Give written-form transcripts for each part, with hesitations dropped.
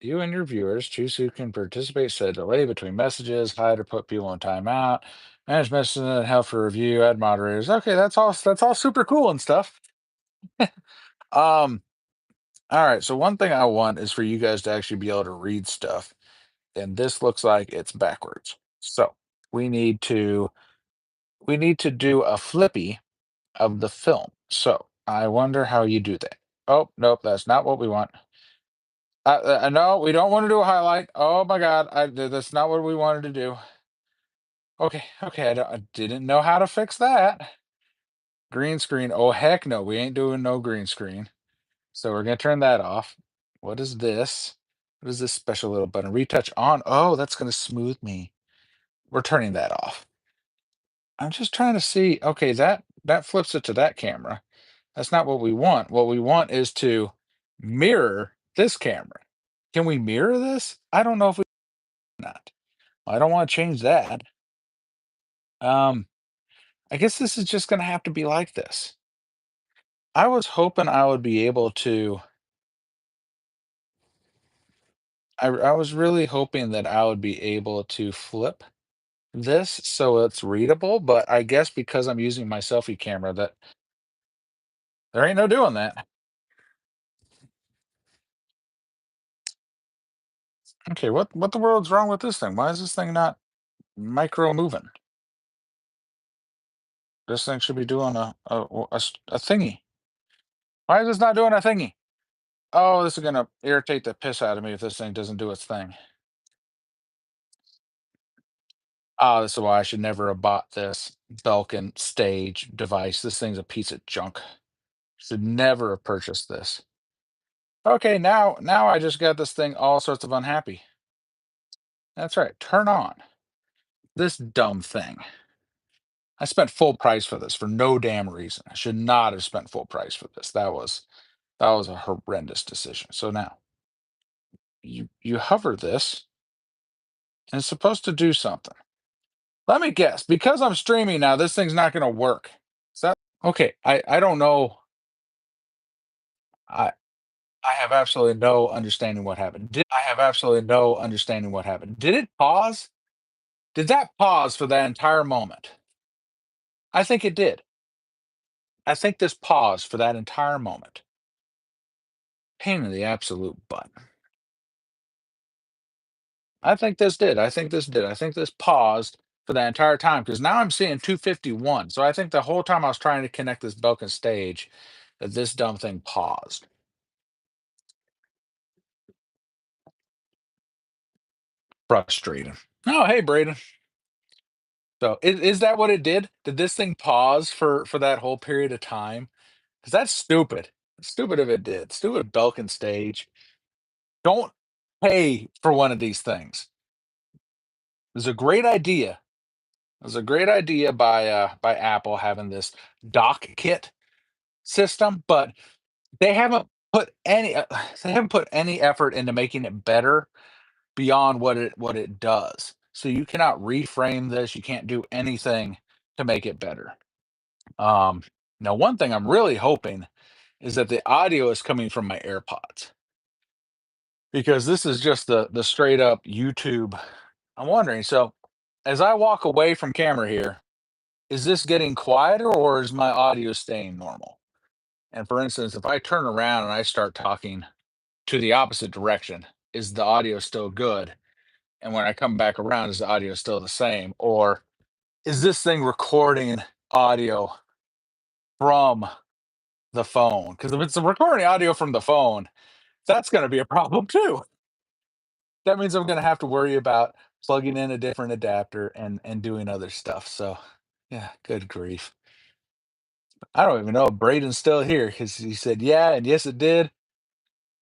You and your viewers choose who can participate, set a delay between messages, hide or put people in timeout, manage messages and help for review, add moderators. Okay, that's all super cool and stuff. Um, all right. So one thing I want is for you guys to actually be able to read stuff. And this looks like it's backwards. So we need to we need to do a flippy of the film. So I wonder how you do that. Oh, nope, that's not what we want. No, we don't want to do a highlight. Oh my God, that's not what we wanted to do. Okay, okay, I didn't know how to fix that. Green screen. Oh heck no, we ain't doing no green screen. So we're gonna turn that off. What is this? What is this special little button? Retouch on. Oh, that's gonna smooth me. We're turning that off. I'm just trying to see. Okay, that flips it to that camera. That's not what we want. What we want is to mirror this camera. Can we mirror this? I don't know if we not. I don't want to change that. Um, I guess this is just gonna have to be like this. I was hoping I would be able to. I was really hoping that I would be able to flip this so it's readable, but I guess because I'm using my selfie camera that there ain't no doing that. Okay, what the world's wrong with this thing? Why is this thing not micro moving? This thing should be doing a thingy. Why is this not doing a thingy? Oh, this is gonna irritate the piss out of me if this thing doesn't do its thing. Oh, this is why I should never have bought this Belkin stage device. This thing's a piece of junk. Should never have purchased this. Okay, now I just got this thing all sorts of unhappy. That's right. Turn on this dumb thing. I spent full price for this for no damn reason. I should not have spent full price for this. That was a horrendous decision. So now you hover this and it's supposed to do something. Let me guess. Because I'm streaming now, this thing's not going to work. Is that okay? I don't know. I I have absolutely no understanding what happened. I have absolutely no understanding what happened. Did it pause? Did that pause for that entire moment? I think it did. I think this paused for that entire moment. Pain in the absolute butt. I think this did. I think this did. I think this paused for that entire time because now I'm seeing 251. So I think the whole time I was trying to connect this Belkin stage, that this dumb thing paused. Frustrating. Oh, hey, Braden. So is that what it did? Did this thing pause for that whole period of time? Because that's stupid. Stupid if it did. Stupid Belkin stage. Don't pay for one of these things. It was a great idea. It was a great idea by Apple having this dock kit system, but they haven't put any they haven't put any effort into making it better beyond what it does. So you cannot reframe this. You can't do anything to make it better. Um, Now, one thing I'm really hoping is that the audio is coming from my AirPods because this is just the straight up YouTube. I'm wondering. So, as I walk away from camera here, is this getting quieter or is my audio staying normal? And for instance, if I turn around and I start talking to the opposite direction, is the audio still good? And when I come back around, is the audio still the same? Or is this thing recording audio from the phone? Because if it's recording audio from the phone, that's going to be a problem too. That means I'm going to have to worry about plugging in a different adapter and doing other stuff. So, yeah, good grief. I don't even know if Braden's still here because he said, yeah, and yes, it did.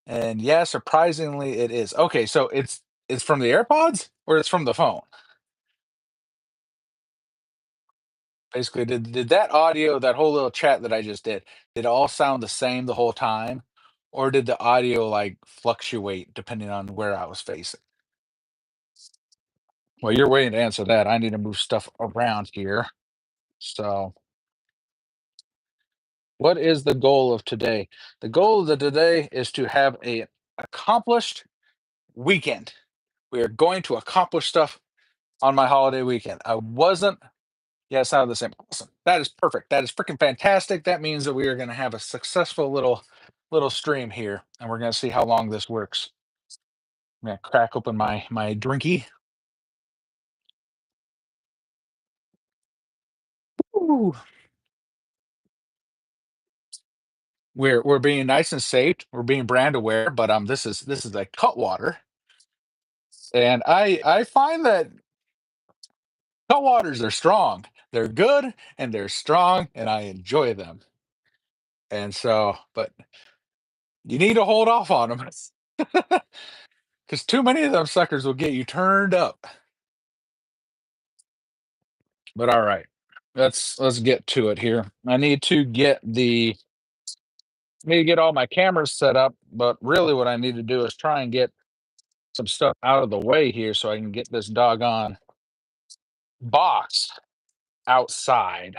And yeah, surprisingly, it is. Okay, so it's from the AirPods or it's from the phone? Basically, did that audio, that whole little chat that I just did it all sound the same the whole time? Or did the audio like fluctuate depending on where I was facing? Well, you're waiting to answer that. I need to move stuff around here. So, what is the goal of today? The goal of the today is to have a accomplished weekend. We are going to accomplish stuff on my holiday weekend. I wasn't. Yeah, it sounded the same. Awesome. That is perfect. That is freaking fantastic. That means that we are going to have a successful little stream here, and we're going to see how long this works. I'm going to crack open my drinky. Ooh. We're being nice and safe. We're being brand aware, but this is like cut water, and I find that cut waters are strong. They're good and they're strong, and I enjoy them. And so, but you need to hold off on them because too many of them suckers will get you turned up. But all right, let's get to it here. I need to get all my cameras set up, but really what I need to do is try and get some stuff out of the way here so I can get this doggone box outside.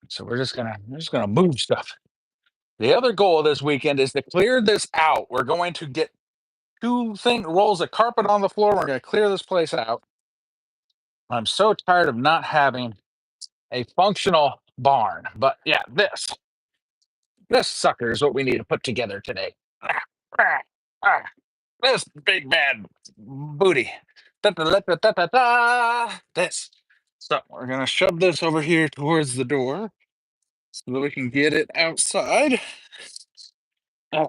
So we're just gonna move stuff. The other goal this weekend is to clear this out. We're going to get two thing rolls of carpet on the floor. We're going to clear this place out. I'm so tired of not having a functional barn. But yeah, this sucker is what we need to put together today. Ah, ah, ah, this big bad booty. Da, da, da, da, da, da, da. This. So we're gonna shove this over here towards the door so that we can get it outside. Ah,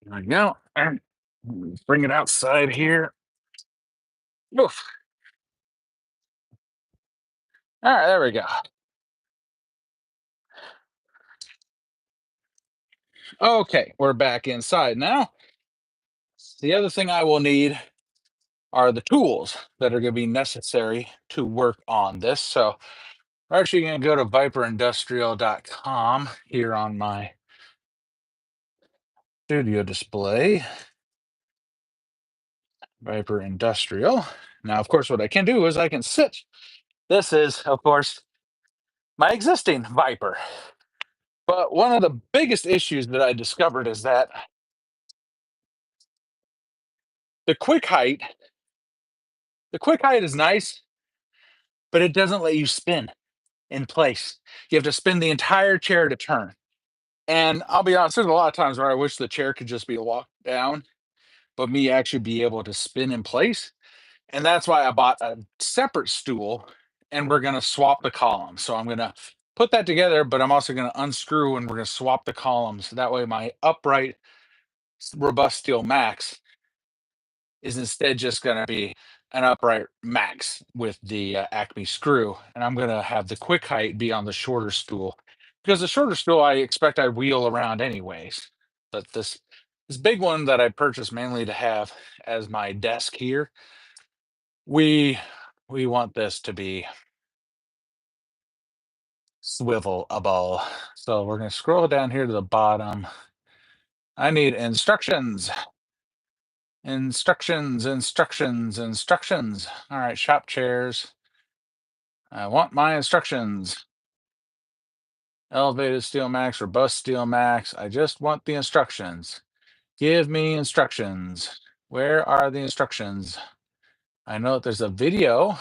there we go. Bring it outside here. Oof. All right, there we go. Okay, we're back inside now. The other thing I will need are the tools that are going to be necessary to work on this. So we're actually going to go to vyperindustrial.com here on my studio display. Vyper Industrial. Now, of course, what I can do is I can sit. This is, of course, my existing Vyper. But one of the biggest issues that I discovered is that the quick height, the quick height is nice, but it doesn't let you spin in place. You have to spin the entire chair to turn. And I'll be honest, there's a lot of times where I wish the chair could just be locked down, but me actually be able to spin in place. And that's why I bought a separate stool and we're going to swap the columns. So I'm going to put that together, but I'm also going to unscrew and we're going to swap the columns. That way my upright robust steel max is instead just going to be an upright max with the Acme screw. And I'm going to have the quick height be on the shorter stool because the shorter stool I expect I wheel around anyways. But this big one that I purchased mainly to have as my desk here, we we want this to be swivelable. So we're going to scroll down here to the bottom. I need instructions. Instructions. All right, shop chairs. I want my instructions. Elevated steel max, robust steel max. I just want the instructions. Give me instructions. Where are the instructions? I know that there's a video,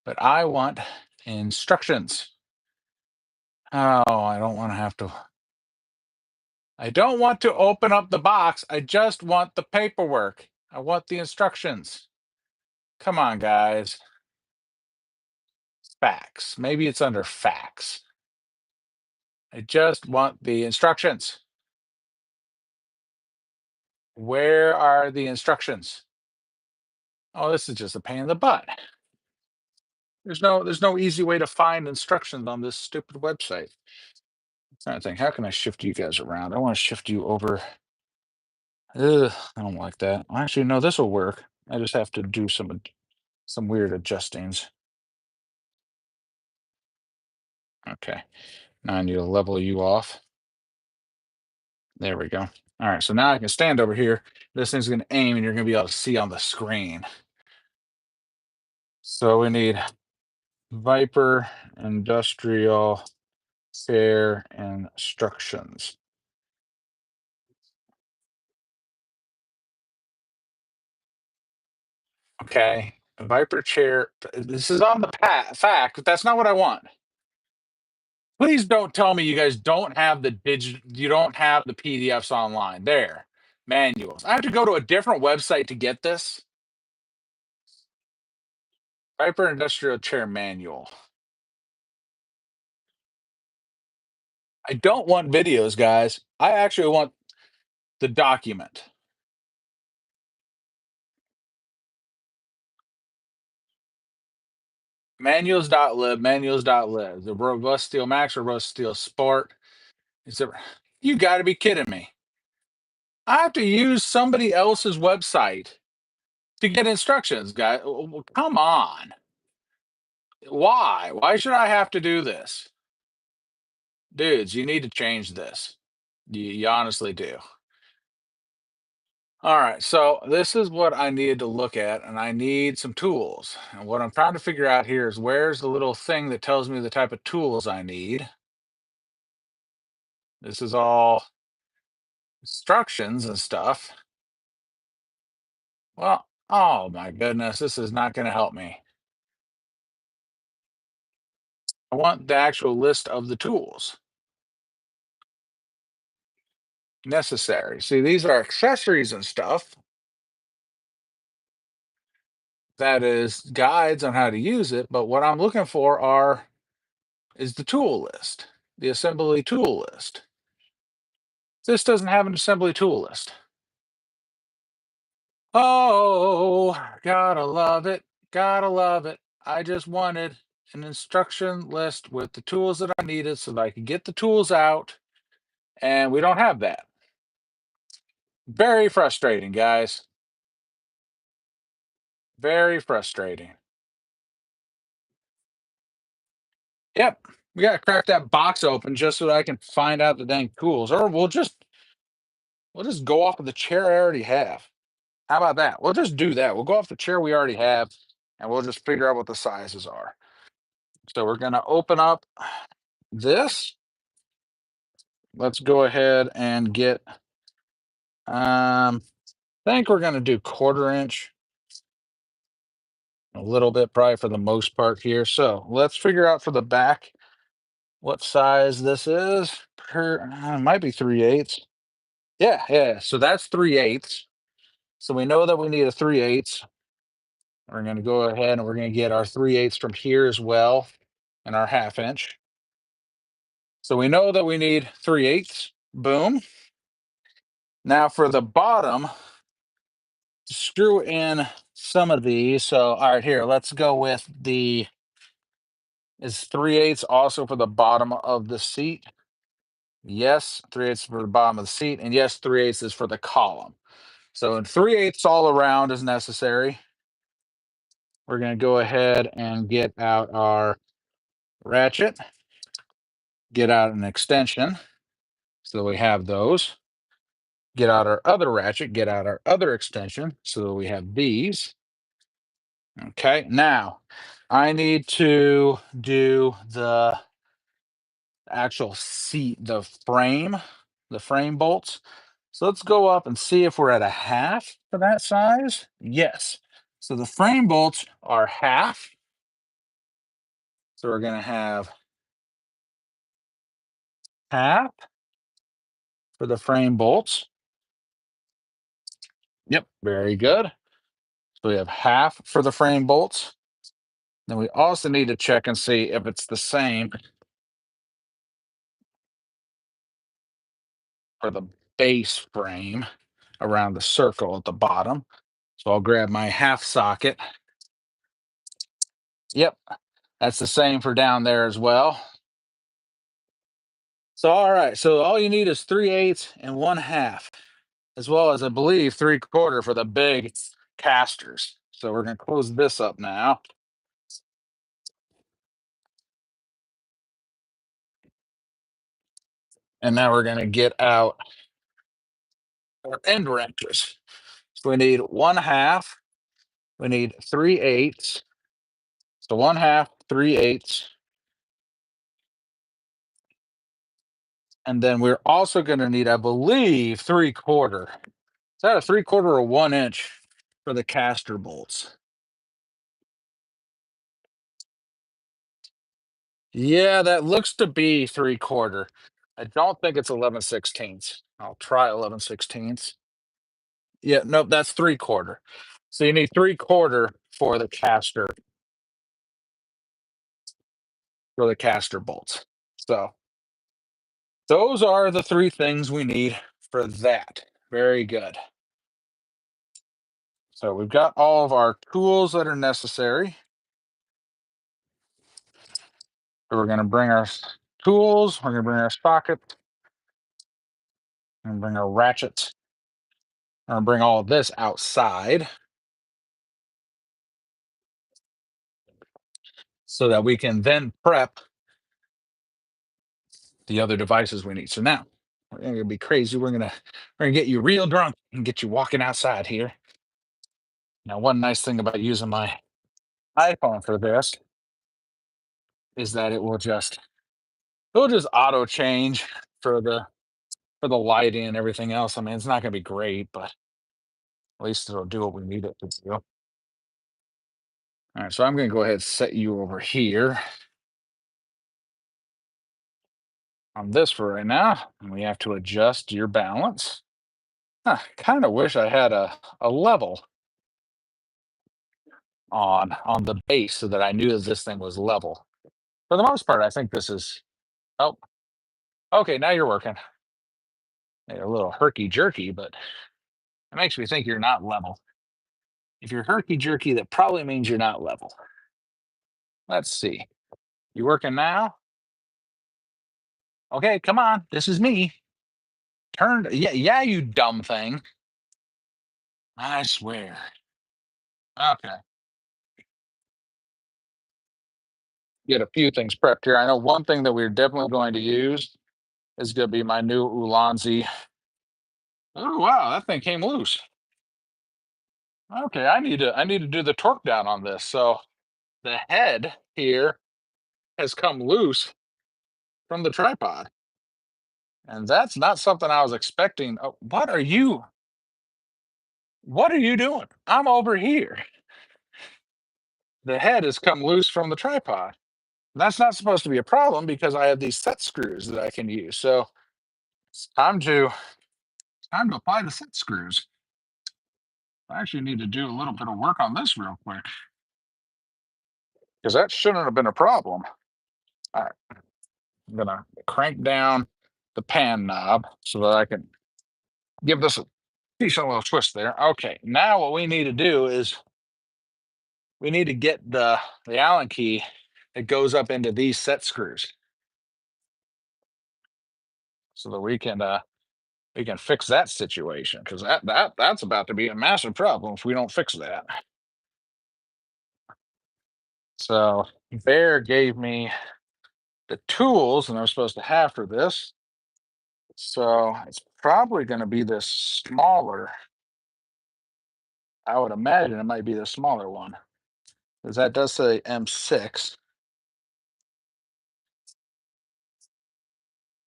but I want instructions. Oh, I don't want to have to. I don't want to open up the box. I just want the paperwork. I want the instructions. Come on, guys. Facts. Maybe it's under facts. I just want the instructions. Where are the instructions? Oh, this is just a pain in the butt. There's no easy way to find instructions on this stupid website. I'm trying to think, how can I shift you guys around? I want to shift you over. Ugh, I don't like that. Actually, no, this will work. I just have to do some weird adjustings. Okay. Now I need to level you off. There we go. All right, so now I can stand over here. This thing's going to aim, and you're going to be able to see on the screen. So we need Vyper Industrial Fair Instructions. Okay. A Viper chair. This is on the fact, but that's not what I want. Please don't tell me you guys don't have you don't have the PDFs online. There. Manuals. I have to go to a different website to get this. Vyper Industrial Chair Manual. I don't want videos, guys. I actually want the document. Manuals.lib. The Robust Steel Max, Robust Steel Sport. Is there, you got to be kidding me. I have to use somebody else's website to get instructions, guys. Come on. Why? Why should I have to do this? Dudes, you need to change this. You honestly do. All right, so this is what I needed to look at, and I need some tools. And what I'm trying to figure out here is where's the little thing that tells me the type of tools I need. This is all instructions and stuff. Well, oh my goodness, this is not going to help me. I want the actual list of the tools necessary. See, these are accessories and stuff. That is guides on how to use it, but what I'm looking for is the tool list, the assembly tool list. This doesn't have an assembly tool list. Oh, gotta love it. Gotta love it. I just wanted an instruction list with the tools that I needed so that I could get the tools out, and we don't have that. Very frustrating, guys. Very frustrating. Yep. We gotta crack that box open just so that I can find out the dang tools. Or we'll just go off of the chair I already have. How about that? We'll just do that. We'll go off the chair we already have and we'll just figure out what the sizes are. So we're gonna open up this. Let's go ahead and get I think we're gonna do 1/4 inch, a little bit probably for the most part here. So let's figure out for the back what size this is. It might be 3/8. Yeah, yeah. So that's 3/8. So we know that we need a 3/8. We're going to go ahead and we're going to get our 3/8 from here as well and our 1/2 inch. So we know that we need 3/8. Boom. Now for the bottom, screw in some of these. So, all right, here, let's go with is 3/8 also for the bottom of the seat? Yes, 3/8 for the bottom of the seat. And yes, 3/8 is for the column. So 3/8 all around is necessary. We're going to go ahead and get out our ratchet, get out an extension. So we have those. Get out our other ratchet, get out our other extension. So we have these. Okay, now I need to do the actual seat, the frame bolts. So let's go up and see if we're at a 1/2 for that size. Yes. So the frame bolts are 1/2. So we're going to have 1/2 for the frame bolts. Yep, very good. So we have 1/2 for the frame bolts. Then we also need to check and see if it's the same for the base frame around the circle at the bottom. So I'll grab my 1/2 socket. Yep, that's the same for down there as well. So all right, so all you need is 3/8 and 1/2, as well as I believe 3/4 for the big casters. So we're gonna close this up now. And now we're gonna get out our end wrenches. So we need 1/2, we need 3/8. So 1/2, 3/8. And then we're also gonna need, I believe, 3/4. Is that a 3/4 or 1 inch for the caster bolts? Yeah, that looks to be 3/4. I don't think it's 11/16. I'll try 11/16. Yeah, nope, that's 3/4. So you need 3/4 for the caster bolts. So those are the three things we need for that. Very good. So we've got all of our tools that are necessary. So we're going to bring our tools, we're going to bring our sockets, and bring our ratchets. I'm going to bring all of this outside so that we can then prep the other devices we need. So now we're going to be crazy. We're gonna get you real drunk and get you walking outside here. Now, one nice thing about using my iPhone for this is that it'll just auto change for the lighting and everything else. I mean, it's not going to be great, but at least it'll do what we need it to do. All right, so I'm going to go ahead and set you over here on this for right now, and we have to adjust your balance. Kind of wish I had a level on the base so that I knew that this thing was level. For the most part, I think this is. Oh, okay, now you're working. You're a little herky jerky, but it makes me think you're not level. If you're herky jerky, that probably means you're not level. Let's see. You working now? Okay, come on. This is me. Turn. Yeah, yeah, you dumb thing. I swear. Okay. Get a few things prepped here. I know one thing that we're definitely going to use is going to be my new Ulanzi. Oh wow, that thing came loose. Okay, I need to do the torque down on this. So the head here has come loose from the tripod, and that's not something I was expecting. Oh, what are you doing? I'm over here. The head has come loose from the tripod. That's not supposed to be a problem because I have these set screws that I can use. So it's time to apply the set screws. I actually need to do a little bit of work on this real quick because that shouldn't have been a problem. All right, I'm gonna crank down the pan knob so that I can give this a decent little twist there. Okay, now what we need to do is we need to get the Allen key that goes up into these set screws so that we can fix that situation because that's about to be a massive problem if we don't fix that. So Bear gave me the tools and I'm supposed to have for this. So it's probably going to be this smaller. I would imagine it might be the smaller one because that does say M6.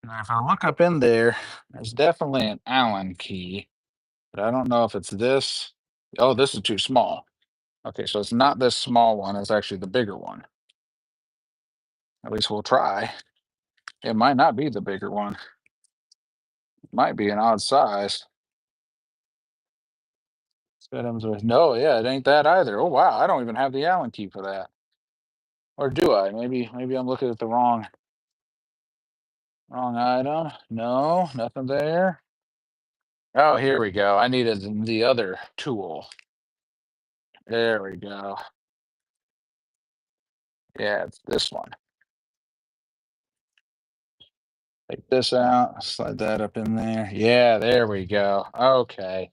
Now, if I look up in there, there's definitely an Allen key, but I don't know if it's this. Oh, this is too small. Okay, so it's not this small one. It's actually the bigger one. At least we'll try. It might not be the bigger one. It might be an odd size. No, yeah, it ain't that either. Oh wow, I don't even have the Allen key for that. Or do I? Maybe I'm looking at the wrong item. No, nothing there. Oh, here we go. I needed the other tool. There we go. Yeah, it's this one. Take this out, slide that up in there. Yeah, there we go. Okay,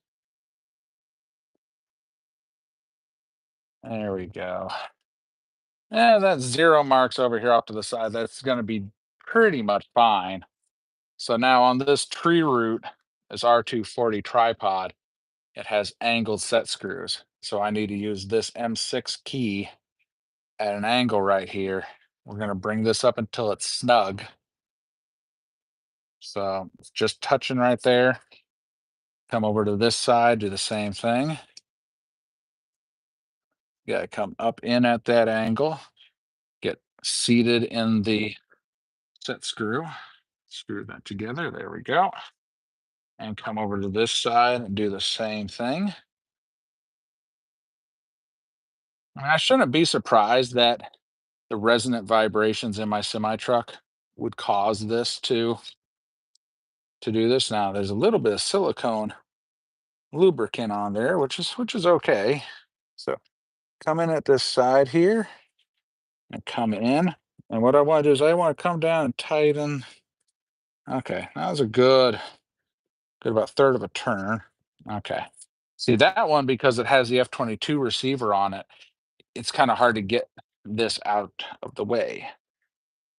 there we go. Yeah, that's 0 marks over here off to the side. That's going to be pretty much fine. So now on this tree root, this R240 tripod, it has angled set screws. So I need to use this M6 key at an angle right here. We're going to bring this up until it's snug. So it's just touching right there. Come over to this side, do the same thing. You got to come up in at that angle, get seated in the set screw. Screw that together. There we go. And come over to this side and do the same thing. I shouldn't be surprised that the resonant vibrations in my semi truck would cause this to do this. Now there's a little bit of silicone lubricant on there, which is okay. So come in at this side here and come in. And what I want to do is I want to come down and tighten. Okay, that was a good about third of a turn. Okay. See that one because it has the F-22 receiver on it. It's kind of hard to get this out of the way.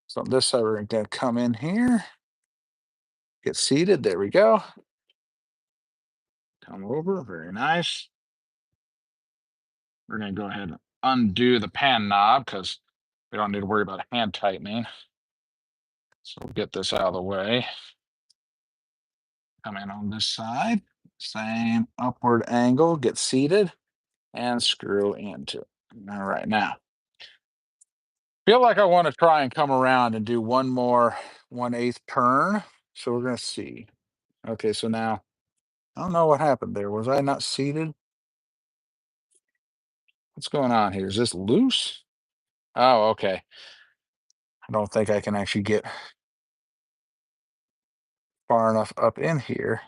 So on this side, we're going to come in here, get seated. There we go. Come over. Very nice. We're going to go ahead and undo the pan knob because we don't need to worry about hand tightening. So we'll get this out of the way. Come in on this side. Same upward angle. Get seated and screw into it. All right. Now, feel like I want to try and come around and do one more 1/8 turn. So we're going to see. Okay. So now I don't know what happened there. Was I not seated? What's going on here? Is this loose? Oh, okay. I don't think I can actually get far enough up in here.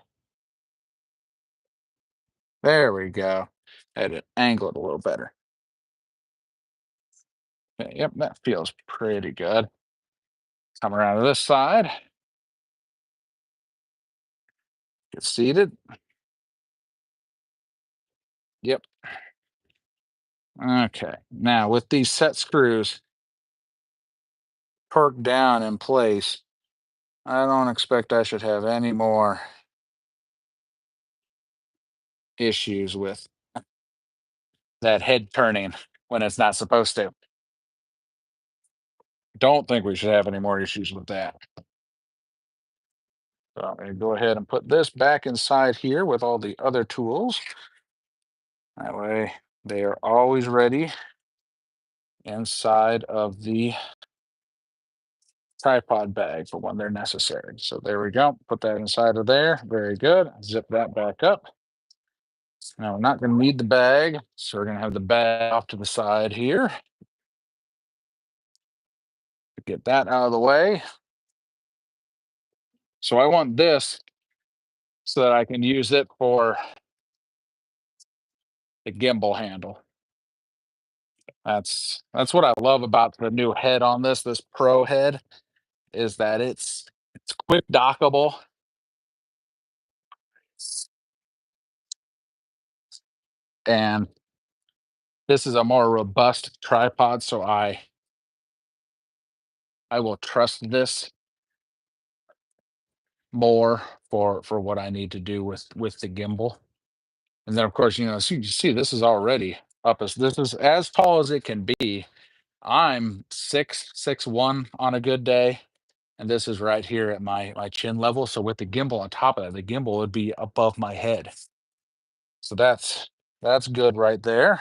There we go. Had to angle it a little better. Okay, yep, that feels pretty good. Come around to this side. Get seated. Yep. Okay. Now with these set screws torqued down in place, I don't expect I should have any more issues with that head turning when it's not supposed to. Don't think we should have any more issues with that. So I'm going to go ahead and put this back inside here with all the other tools. That way they are always ready inside of the tripod bag for when they're necessary. So there we go. Put that inside of there. Very good. Zip that back up. Now we're not going to need the bag, so we're going to have the bag off to the side here. Get that out of the way. So I want this so that I can use it for the gimbal handle. That's what I love about the new head on this Pro head is that it's quick dockable. And this is a more robust tripod, so I will trust this more for what I need to do with the gimbal. And then of course, so you see this is already up as this is as tall as it can be. I'm 6'1" on a good day, and this is right here at my chin level. So with the gimbal on top of that, the gimbal would be above my head. So that's good right there.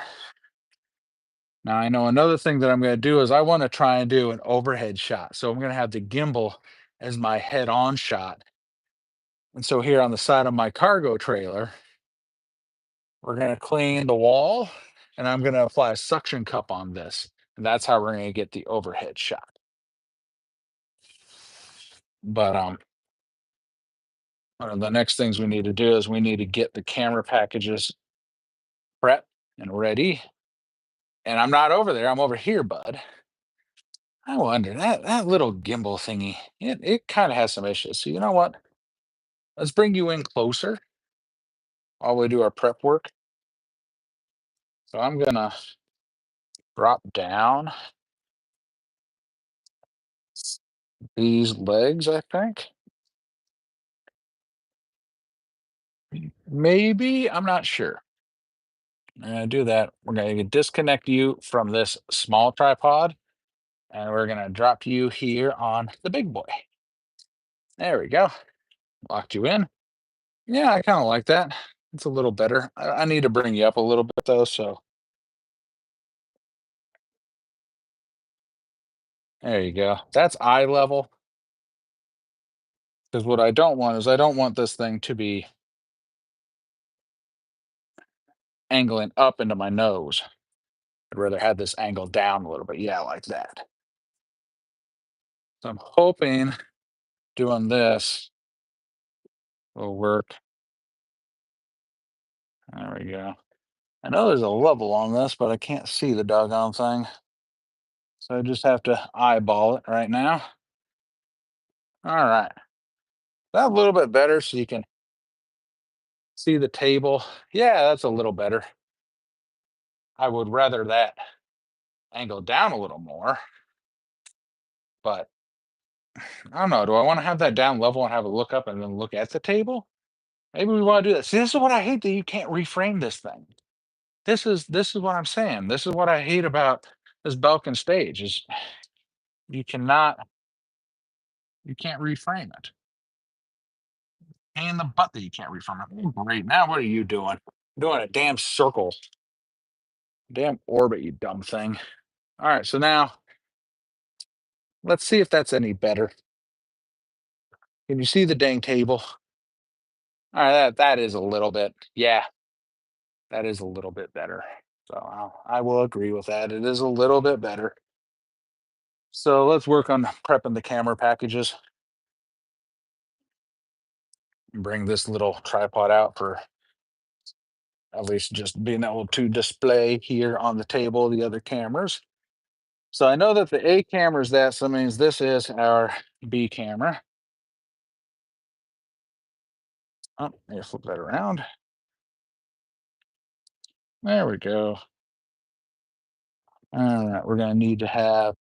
Now I know another thing that I'm going to do is I want to try and do an overhead shot. So I'm going to have the gimbal as my head-on shot. And so here on the side of my cargo trailer, we're going to clean the wall and I'm going to apply a suction cup on this. And that's how we're going to get the overhead shot. But one of the next things we need to do is we need to get the camera packages prepped and ready. And I'm not over there, I'm over here, bud. I wonder that little gimbal thingy, it kind of has some issues. So you know what? Let's bring you in closer while we do our prep work. So I'm gonna drop down these legs, I think. Maybe, I'm not sure. I'm gonna do that. We're gonna disconnect you from this small tripod and we're gonna drop you here on the big boy. There we go. Locked you in. Yeah, I kind of like that. It's a little better. I need to bring you up a little bit though, so There you go. That's eye level. Because what I don't want is I don't want this thing to be angling up into my nose. I'd rather have this angle down a little bit. Yeah, like that. So I'm hoping doing this will work. There we go. I know there's a level on this, but I can't see the doggone thing. So I just have to eyeball it right now. All right. That a little bit better so you can see the table. Yeah, that's a little better. I would rather that angle down a little more, but I don't know. Do I want to have that down level and have a look up and then look at the table? Maybe we want to do that. See, this is what I hate that you can't reframe this thing. This is what I'm saying. This is what I hate about this Belkin stage is you cannot you can't reframe it. Pain in the butt that you can't reframe it. Oh, great. Now what are you doing? Doing a damn circle, damn orbit, you dumb thing. All right, so now let's see if that's any better. Can you see the dang table? All right, that is a little bit. Yeah, that is a little bit better. So I will agree with that. It is a little bit better. So let's work on prepping the camera packages. Bring this little tripod out for at least just being able to display here on the table the other cameras. So I know that the A camera is that, so that means this is our B camera. Oh, let me flip that around. There we go. All right, we're going to need to have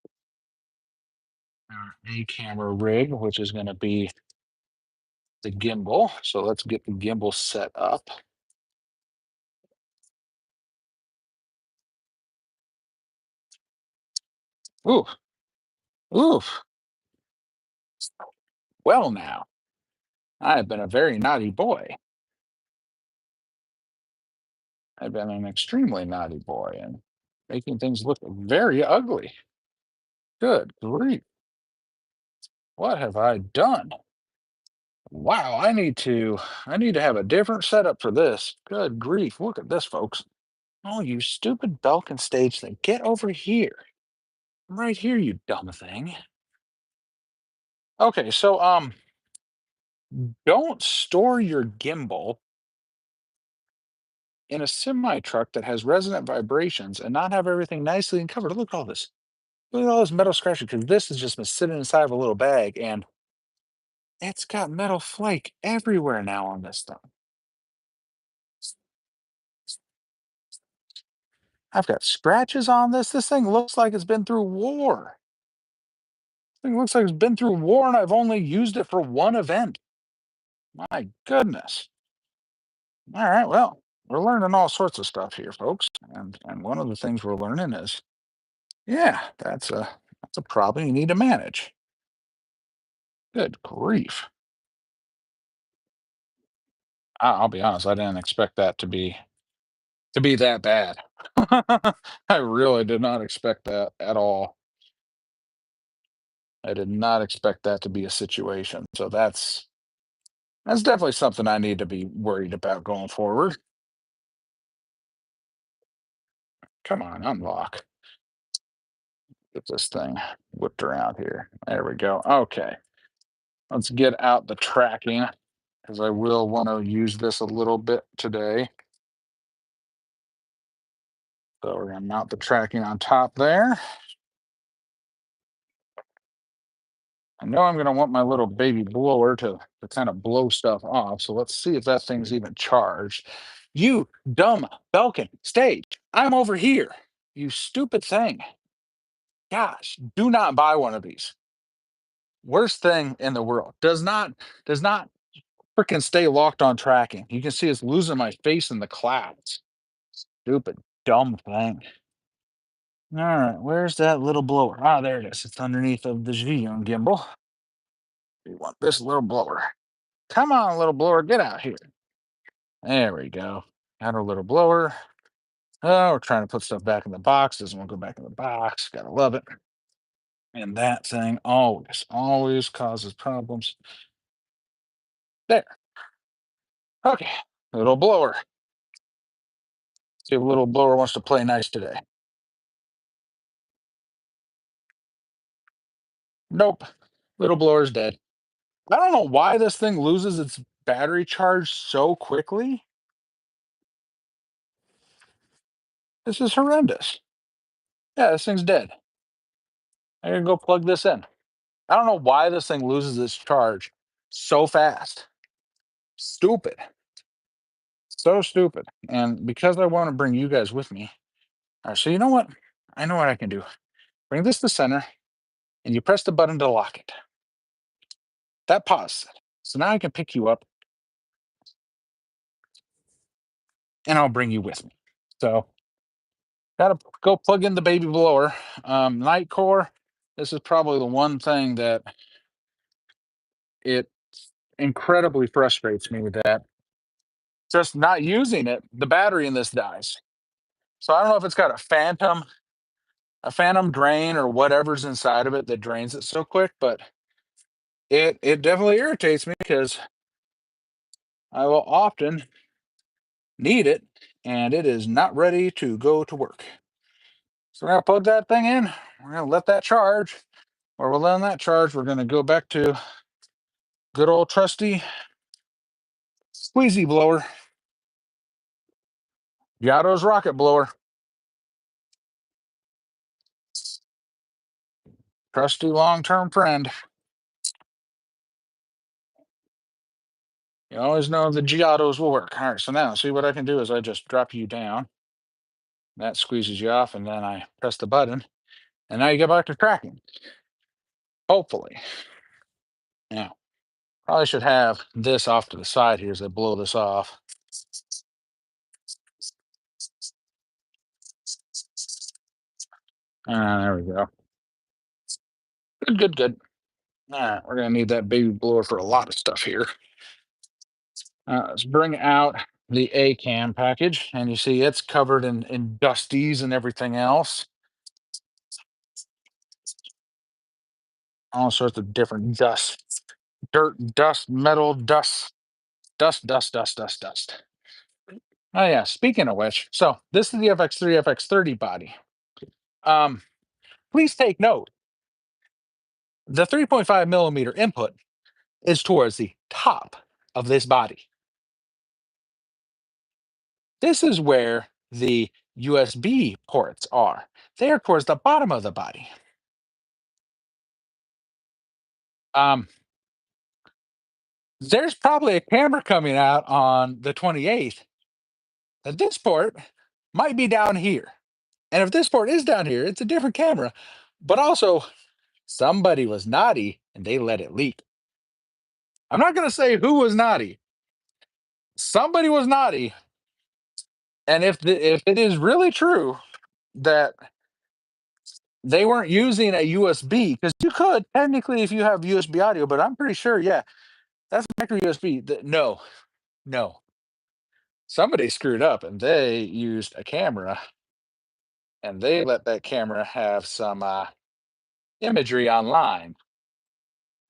our A camera rig, which is going to be the gimbal. So let's get the gimbal set up. Ooh, oof. Well, now, I have been a very naughty boy. I've been an extremely naughty boy and making things look very ugly. Good grief. What have I done? Wow, I need to have a different setup for this. Good grief. Look at this, folks. Oh, you stupid Belkin stage thing. Get over here. I'm right here, you dumb thing. Okay, so don't store your gimbal in a semi truck that has resonant vibrations and not have everything nicely and covered. Look at all this. Look at all this metal scratching because this has just been sitting inside of a little bag and it's got metal flake everywhere now on this thing. I've got scratches on this. This thing looks like it's been through war. This thing looks like it's been through war and I've only used it for one event. My goodness. All right, well, we're learning all sorts of stuff here, folks. And one of the things we're learning is, yeah, that's a problem you need to manage. Good grief. I'll be honest, I didn't expect that to be that bad. I really did not expect that at all. I did not expect that to be a situation. So that's definitely something I need to be worried about going forward. Come on, unlock. Get this thing whipped around here. There we go. Okay. Let's get out the tracking because I will want to use this a little bit today. So we're going to mount the tracking on top there. I know I'm going to want my little baby blower to kind of blow stuff off. So let's see if that thing's even charged. You dumb Belkin stage. I'm over here. You stupid thing. Gosh, do not buy one of these. Worst thing in the world. Does not freaking stay locked on tracking. You can see it's losing my face in the clouds. Stupid dumb thing. All right, where's that little blower? Ah, there it is. It's underneath of the Xeon gimbal. We want this little blower. Come on, little blower, get out here. There we go. Got our little blower. Oh, we're trying to put stuff back in the box. Doesn't want to go back in the box. Gotta love it. And that thing always causes problems. There. Okay. Little blower. See if little blower wants to play nice today. Nope. Little blower's dead. I don't know why this thing loses its battery charge so quickly. This is horrendous. Yeah, this thing's dead. I gotta go plug this in. I don't know why this thing loses its charge so fast. Stupid. So stupid. And because I want to bring you guys with me. All right, so you know what? I know what I can do. Bring this to center and you press the button to lock it. That paused it. So now I can pick you up and I'll bring you with me. So gotta go plug in the baby blower. Night core. This is probably the one thing that it incredibly frustrates me with that. Just not using it, the battery in this dies. So I don't know if it's got a phantom drain or whatever's inside of it that drains it so quick, but it definitely irritates me because I will often need it and it is not ready to go to work. So we're gonna plug that thing in. We're gonna let that charge. Or we're letting that charge. We're gonna go back to good old trusty squeezy blower, Giotto's rocket blower, trusty long-term friend. You always know the Giottos will work. All right, so now see what I can do is I just drop you down. That squeezes you off, and then I press the button, and now you get back to tracking. Hopefully. Now, probably should have this off to the side here as I blow this off. There we go. Good, good, good. All right, we're gonna need that baby blower for a lot of stuff here. Let's bring out the A-cam package, and you see it's covered in dusties and everything else. All sorts of different dust, dirt, dust, metal, dust, dust, dust, dust, dust, dust. Oh yeah. Speaking of which, so this is the FX3 FX30 body. Um, please take note: the 3.5 millimeter input is towards the top of this body. This is where the USB ports are. They are towards the bottom of the body. Um, there's probably a camera coming out on the 28th that this port might be down here. And if this port is down here, it's a different camera. But also, somebody was naughty and they let it leak. I'm not going to say who was naughty. Somebody was naughty. And if it is really true that they weren't using a USB, because you could technically if you have USB audio, but I'm pretty sure, yeah, that's micro USB. No, no. Somebody screwed up and they used a camera and they let that camera have some imagery online.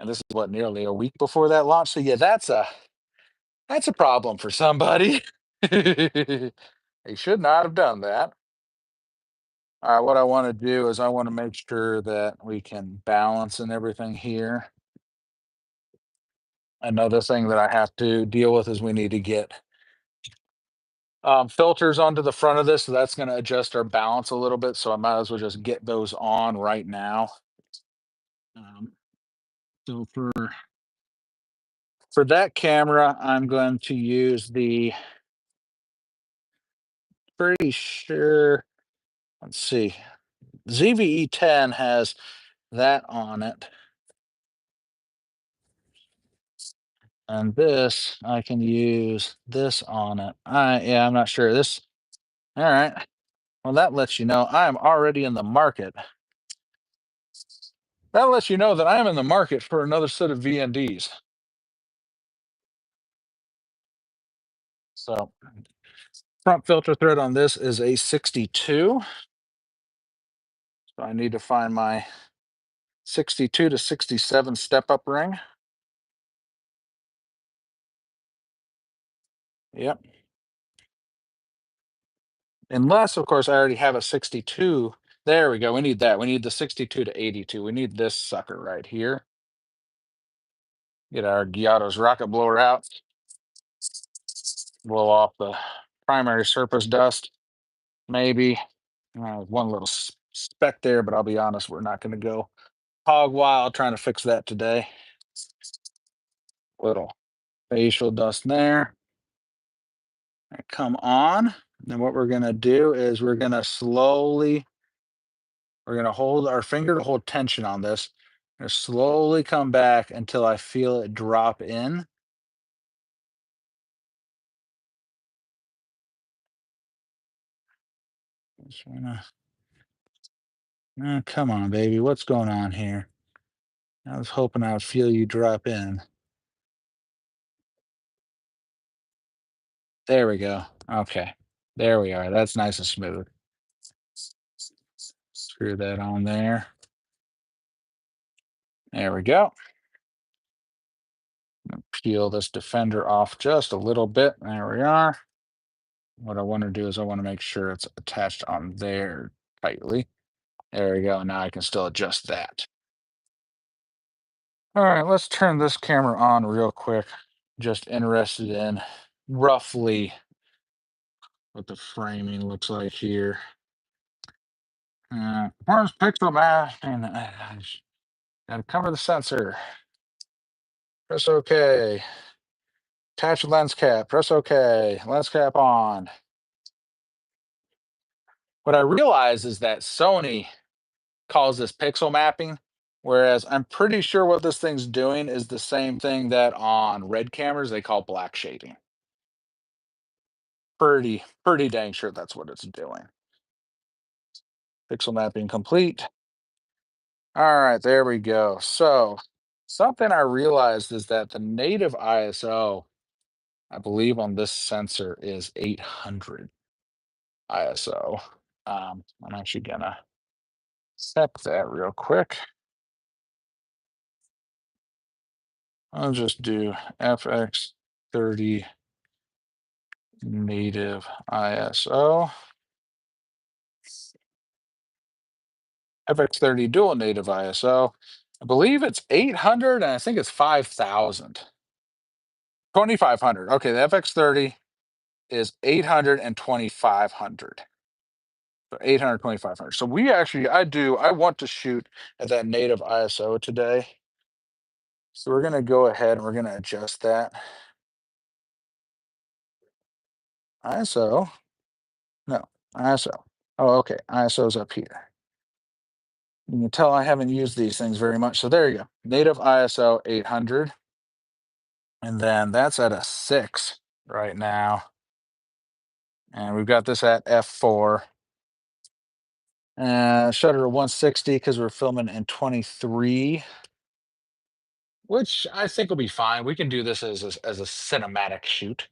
And this is what nearly a week before that launch. So yeah, that's a problem for somebody. They should not have done that. All right, what I want to do is I want to make sure that we can balance and everything here. Another thing that I have to deal with is we need to get filters onto the front of this. So that's going to adjust our balance a little bit. So I might as well just get those on right now. Um, so for that camera, I'm going to use the pretty sure, let's see, ZVE10 has that on it. And this, I can use this on it. Yeah, I'm not sure. All right. Well, that lets you know I am already in the market. That lets you know that I am in the market for another set of VNDs. So front filter thread on this is a 62. So I need to find my 62 to 67 step up ring. Yep. Unless, of course, I already have a 62. There we go. We need that. We need the 62 to 82. We need this sucker right here. Get our Giotto's rocket blower out. Blow off the primary surface dust. Maybe one little speck there, but I'll be honest, we're not going to go hog wild trying to fix that today. Little facial dust there. Come on. Then what we're going to do is we're going to hold our finger to hold tension on this. And slowly come back until I feel it drop in. Just wanna, come on, baby. What's going on here? I was hoping I would feel you drop in. There we go. Okay. There we are. That's nice and smooth. Screw that on there. There we go. Peel this defender off just a little bit. There we are. What I want to do is I want to make sure it's attached on there tightly. There we go. Now I can still adjust that. All right, let's turn this camera on real quick. Just interested in roughly what the framing looks like here. Where's pixel mask? And gotta cover the sensor. Press OK. Attach lens cap. Press OK. Lens cap on. What I realize is that Sony calls this pixel mapping, whereas I'm pretty sure what this thing's doing is the same thing that on red cameras they call black shading. Pretty dang sure that's what it's doing. Pixel mapping complete. All right, there we go. So something I realized is that the native ISO, I believe on this sensor is 800 ISO. I'm actually gonna set that real quick. I'll just do FX30 native ISO. FX30 dual native ISO. I believe it's 800 and I think it's 5,000. 2,500. Okay, the FX30 is 800 and 2,500. So 800, 2,500. So I want to shoot at that native ISO today. So we're going to go ahead and we're going to adjust that. ISO. No, ISO. Oh, okay. ISO's up here. You can tell I haven't used these things very much. So there you go. Native ISO 800. And then that's at a 6 right now. And we've got this at f4. Shutter 160 because we're filming in 23, which I think will be fine. We can do this as a cinematic shoot.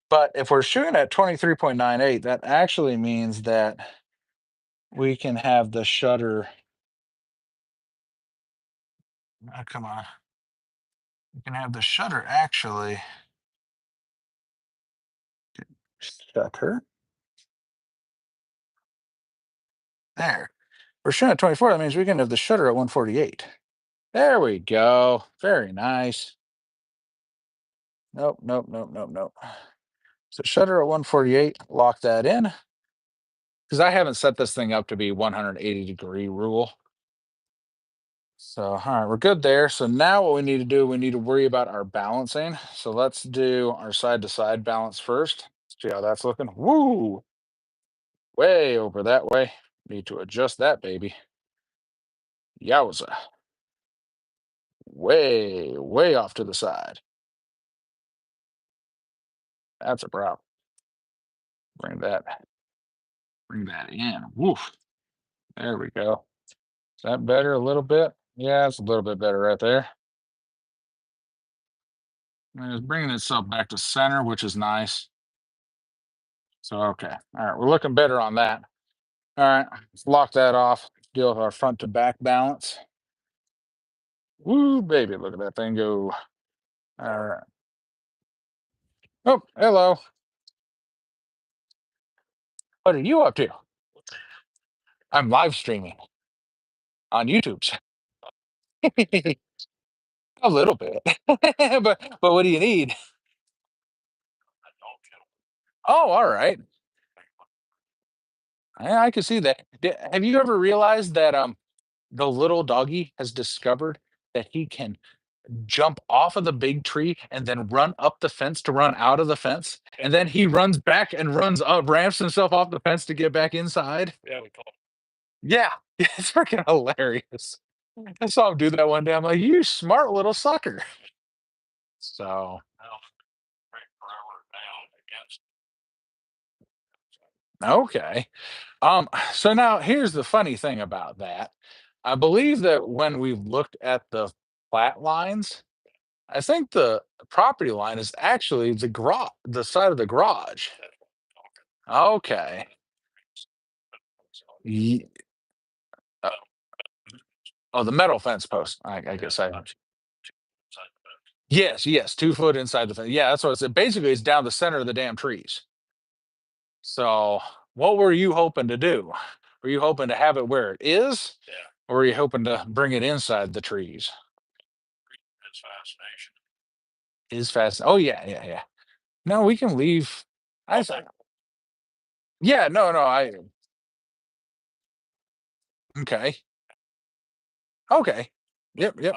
But if we're shooting at 23.98, that actually means that we can have the shutter. Come on. We can have the shutter actually. Shutter. There. We're shooting at 24. That means we can have the shutter at 148. There we go. Very nice. Nope, nope, nope, nope, nope. So shutter at 148, lock that in. Because I haven't set this thing up to be 180-degree rule. So, all right, we're good there. So now what we need to do, we need to worry about our balancing. So let's do our side-to-side balance first. See how that's looking. Woo! Way over that way. Need to adjust that, baby. Yowza. Way off to the side. That's a problem. Bring that in. Woof. There we go. Is that better a little bit? Yeah, it's a little bit better right there. And it's bringing itself back to center, which is nice. So, okay. All right. We're looking better on that. All right. Let's lock that off. Deal with our front to back balance. Woo, baby, look at that thing go. All right. Oh, hello. What are you up to? I'm live streaming on YouTube. A little bit, but what do you need? Oh, all right. I can see that. Have you ever realized that the little doggy has discovered that he can jump off of the big tree and then run up the fence to run out of the fence, and then he runs back and runs up, ramps himself off the fence to get back inside? Yeah, it's freaking hilarious. I saw him do that one day. I'm like, you smart little sucker. So, okay. So now here's the funny thing about that. I believe that when we looked at the plat lines, I think the property line is actually the side of the garage. Okay. Ye- uh, oh, the metal fence post. I guess I. Yes, yes, 2 foot inside the fence. Yeah, that's what I said. Basically, it's down the center of the damn trees. So, what were you hoping to do? Were you hoping to have it where it is, or were you hoping to bring it inside the trees? Is fast. Oh yeah, yeah, yeah. No, we can leave. I thought. Yeah, no, no. Okay, okay. Yep, yep.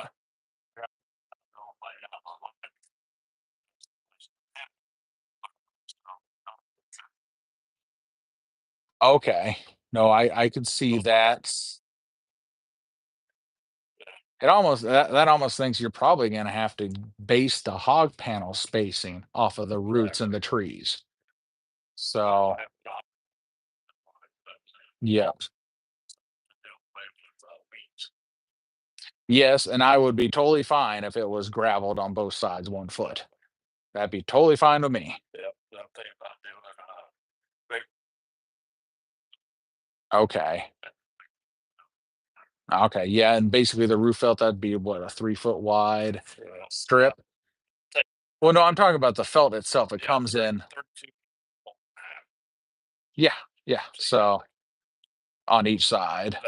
Okay. No, I could see that. That almost thinks you're probably gonna have to base the hog panel spacing off of the roots and the trees. So, yeah. Yes, and I would be totally fine if it was gravelled on both sides 1 foot. That'd be totally fine with me. Okay. Okay. Yeah, and basically the roof felt that'd be what, a 3 foot wide strip? Well, no, I'm talking about the felt itself. It comes in. Yeah, yeah. So on each side.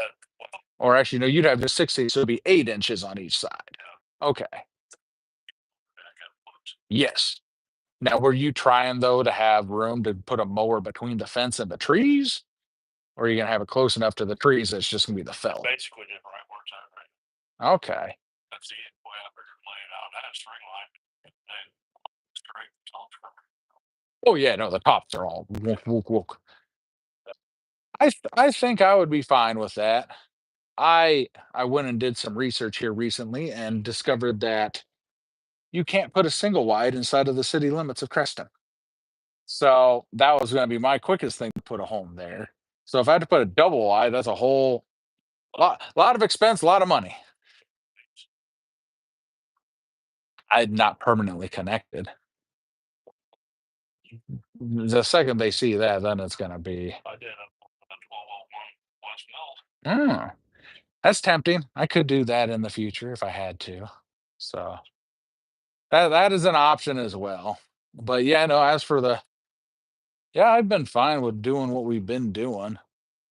Or actually, no, you'd have just 60, so it'd be 8 inches on each side. Okay. Yes. Now, were you trying though to have room to put a mower between the fence and the trees? Or are you gonna have it close enough to the trees that it's just gonna be the felt? Okay. Oh yeah, no, the tops are all wook, wook, wook. I think I would be fine with that. I went and did some research here recently and discovered that you can't put a single wide inside of the city limits of Creston. So that was gonna be my quickest thing to put a home there. So if I had to put a double wide, that's a whole lot of expense, a lot of money. I'm not permanently connected. The second they see that, then it's gonna be, "Mm, that's tempting. I could do that in the future if I had to." So that is an option as well. But yeah, no, as for the, yeah, I've been fine with doing what we've been doing.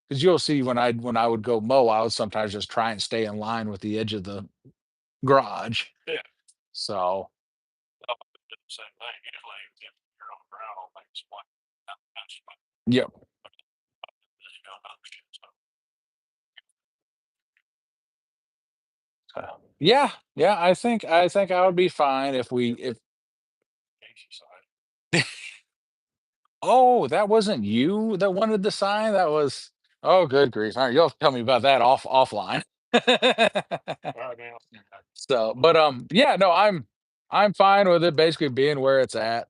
Because you'll see when I would go mow, I would sometimes just try and stay in line with the edge of the garage. So, yep. Yeah, yeah, I think I would be fine if we if oh, that wasn't you that wanted the sign? That was, oh, good grief. All right, you'll have to tell me about that offline. So, but yeah, no, I'm fine with it basically being where it's at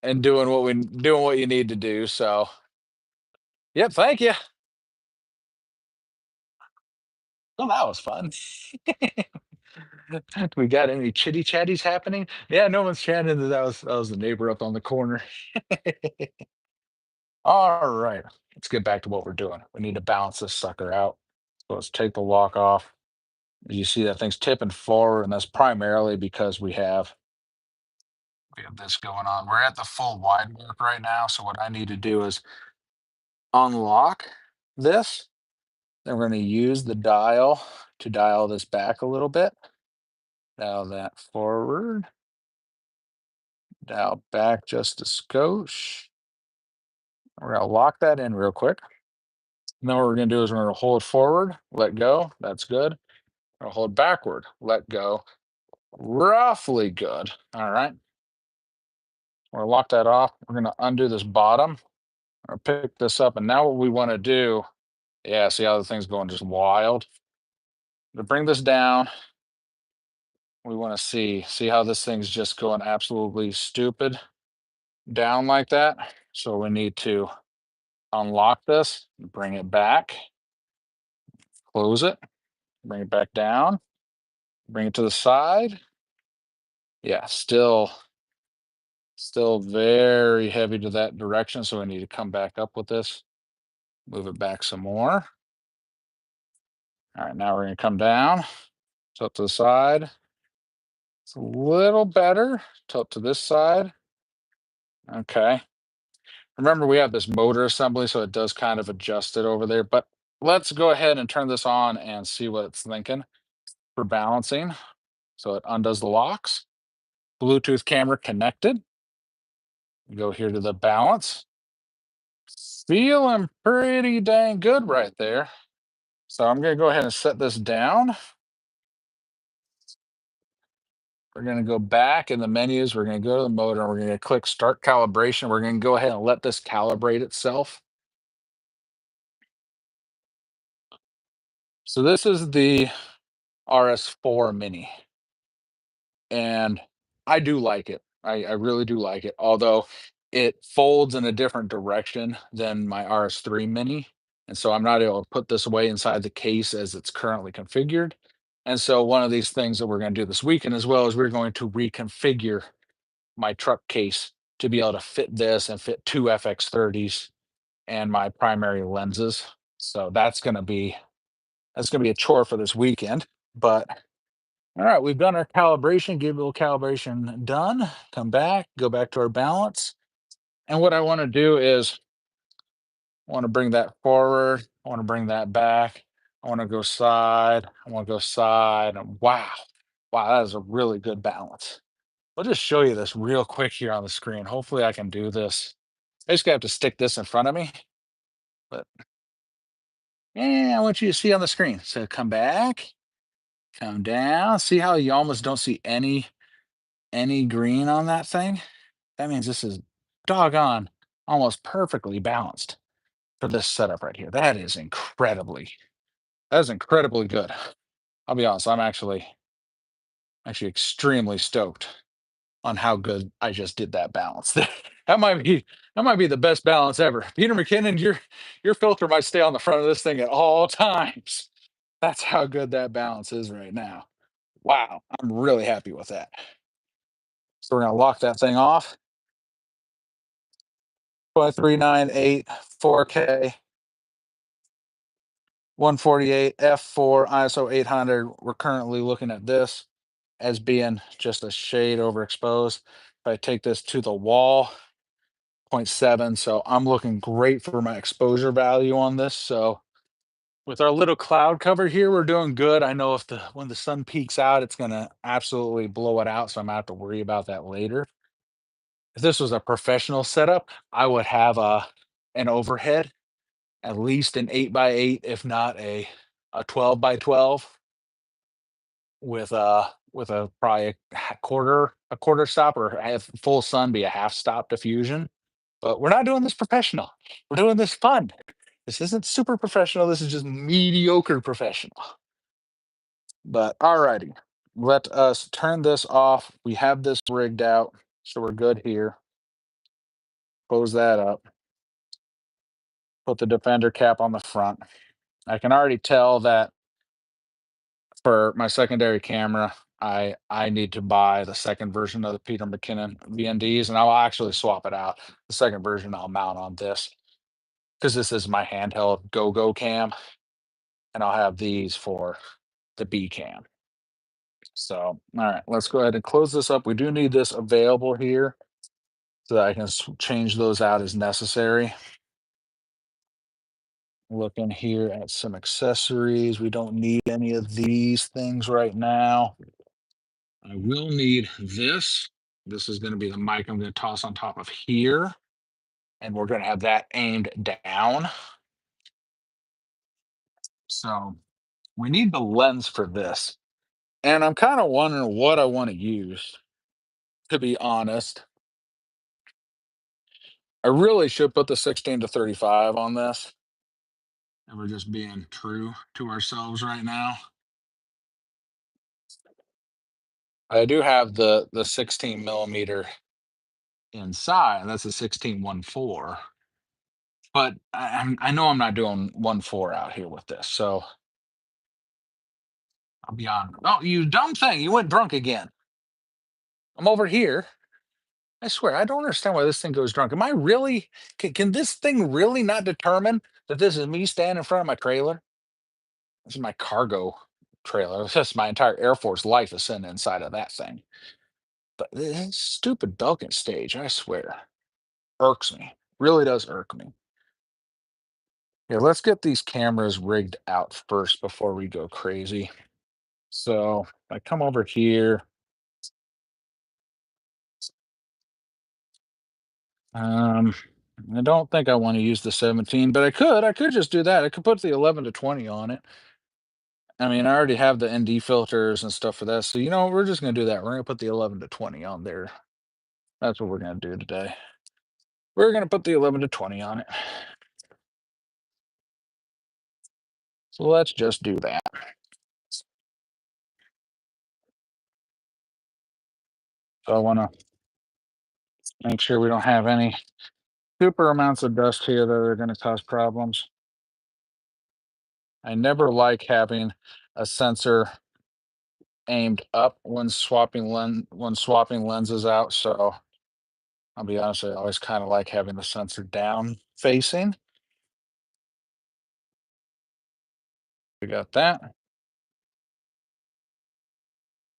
and doing what you need to do. So, yep, thank you. Well, that was fun. We got any chitty chatties happening? Yeah, no one's chatting. That was the neighbor up on the corner. All right, let's get back to what we're doing. We need to balance this sucker out. So let's take the lock off. You see that thing's tipping forward, and that's primarily because we have this going on. We're at the full wide mark right now, so what I need to do is unlock this. Then we're going to use the dial to dial this back a little bit. Dial that forward. Dial back just a skosh. We're going to lock that in real quick. Now what we're going to do is we're going to hold forward, let go. That's good. We're going to hold backward, let go. Roughly good. All right. We're going to lock that off. We're going to undo this bottom or pick this up. And now what we want to do, yeah, see how the thing's going just wild. To bring this down, we want to see how this thing's just going absolutely stupid down like that. So we need to unlock this, bring it back, close it, bring it back down, bring it to the side. Yeah, still very heavy to that direction. So we need to come back up with this, move it back some more. All right, now we're going to come down, tilt to the side. It's a little better. Tilt to this side. Okay. Remember, we have this motor assembly, so it does kind of adjust it over there. But let's go ahead and turn this on and see what it's thinking for balancing. So it undoes the locks. Bluetooth camera connected. Go here to the balance. Feeling pretty dang good right there. So I'm going to go ahead and set this down. We're going to go back in the menus. We're going to go to the motor and we're going to click start calibration. We're going to go ahead and let this calibrate itself. So this is the RS4 Mini, and I do like it. I really do like it, although it folds in a different direction than my RS3 Mini. And so I'm not able to put this away inside the case as it's currently configured. And so one of these things that we're going to do this weekend as well is we're going to reconfigure my truck case to be able to fit this and fit two FX30s and my primary lenses. So that's gonna be a chore for this weekend. But all right, we've done our calibration, give a little calibration done, come back, go back to our balance. And what I want to do is I want to bring that forward, I want to bring that back, I want to go side, I want to go side. And wow, wow, that is a really good balance. I'll just show you this real quick here on the screen. Hopefully I can do this. I just have to stick this in front of me. But yeah, I want you to see on the screen. So come back, come down. See how you almost don't see any green on that thing? That means this is doggone almost perfectly balanced for this setup right here. That is incredibly good. I'll be honest, I'm actually extremely stoked on how good I just did that balance. That might be the best balance ever. Peter McKinnon, your filter might stay on the front of this thing at all times. That's how good that balance is right now. Wow, I'm really happy with that. So we're gonna lock that thing off. 5398 4K 148 f4 ISO 800. We're currently looking at this as being just a shade overexposed. If I take this to the wall, zero point 0.7, so I'm looking great for my exposure value on this. So with our little cloud cover here, we're doing good. I know if the when the sun peeks out, it's gonna absolutely blow it out, so I'm gonna have to worry about that later. If this was a professional setup, I would have an overhead, at least an 8 by 8, if not a 12 by 12, with a probably a quarter stop, or have full sun be a half stop diffusion. But we're not doing this professional. We're doing this fun. This isn't super professional. This is just mediocre professional. But alrighty, let us turn this off. We have this rigged out, so we're good here. Close that up. Put the defender cap on the front. I can already tell that for my secondary camera, I need to buy the second version of the Peter McKinnon VNDs, and I'll actually swap it out. The second version I'll mount on this because this is my handheld go cam, and I'll have these for the B cam. So, all right, let's go ahead and close this up. We do need this available here so that I can change those out as necessary. Looking here at some accessories. We don't need any of these things right now. I will need this. This is going to be the mic I'm going to toss on top of here. And we're going to have that aimed down. So we need the lens for this. And I'm kind of wondering what I want to use, to be honest. I really should put the 16 to 35 on this. And we're just being true to ourselves right now. I do have the 16 millimeter inside. That's a 16-1.4. But I know I'm not doing 1.4 out here with this. So I'll be on. Oh, you dumb thing. You went drunk again. I'm over here. I swear, I don't understand why this thing goes drunk. Am I really, can this thing really not determine that this is me standing in front of my trailer? This is my cargo trailer. It's just my entire Air Force life is sitting inside of that thing. But this stupid Belkin stage, I swear, irks me. Really does irk me. Yeah, let's get these cameras rigged out first before we go crazy. So I come over here. Um, I don't think I want to use the 17, but I could. I could just do that. I could put the 11 to 20 on it. I mean, I already have the ND filters and stuff for that. So, we're just going to do that. We're going to put the 11 to 20 on there. That's what we're going to do today. We're going to put the 11 to 20 on it. So let's just do that. So I want to make sure we don't have any super amounts of dust here that are going to cause problems. I never like having a sensor aimed up when swapping lenses out. So I'll be honest, I always kind of like having the sensor down facing. We got that.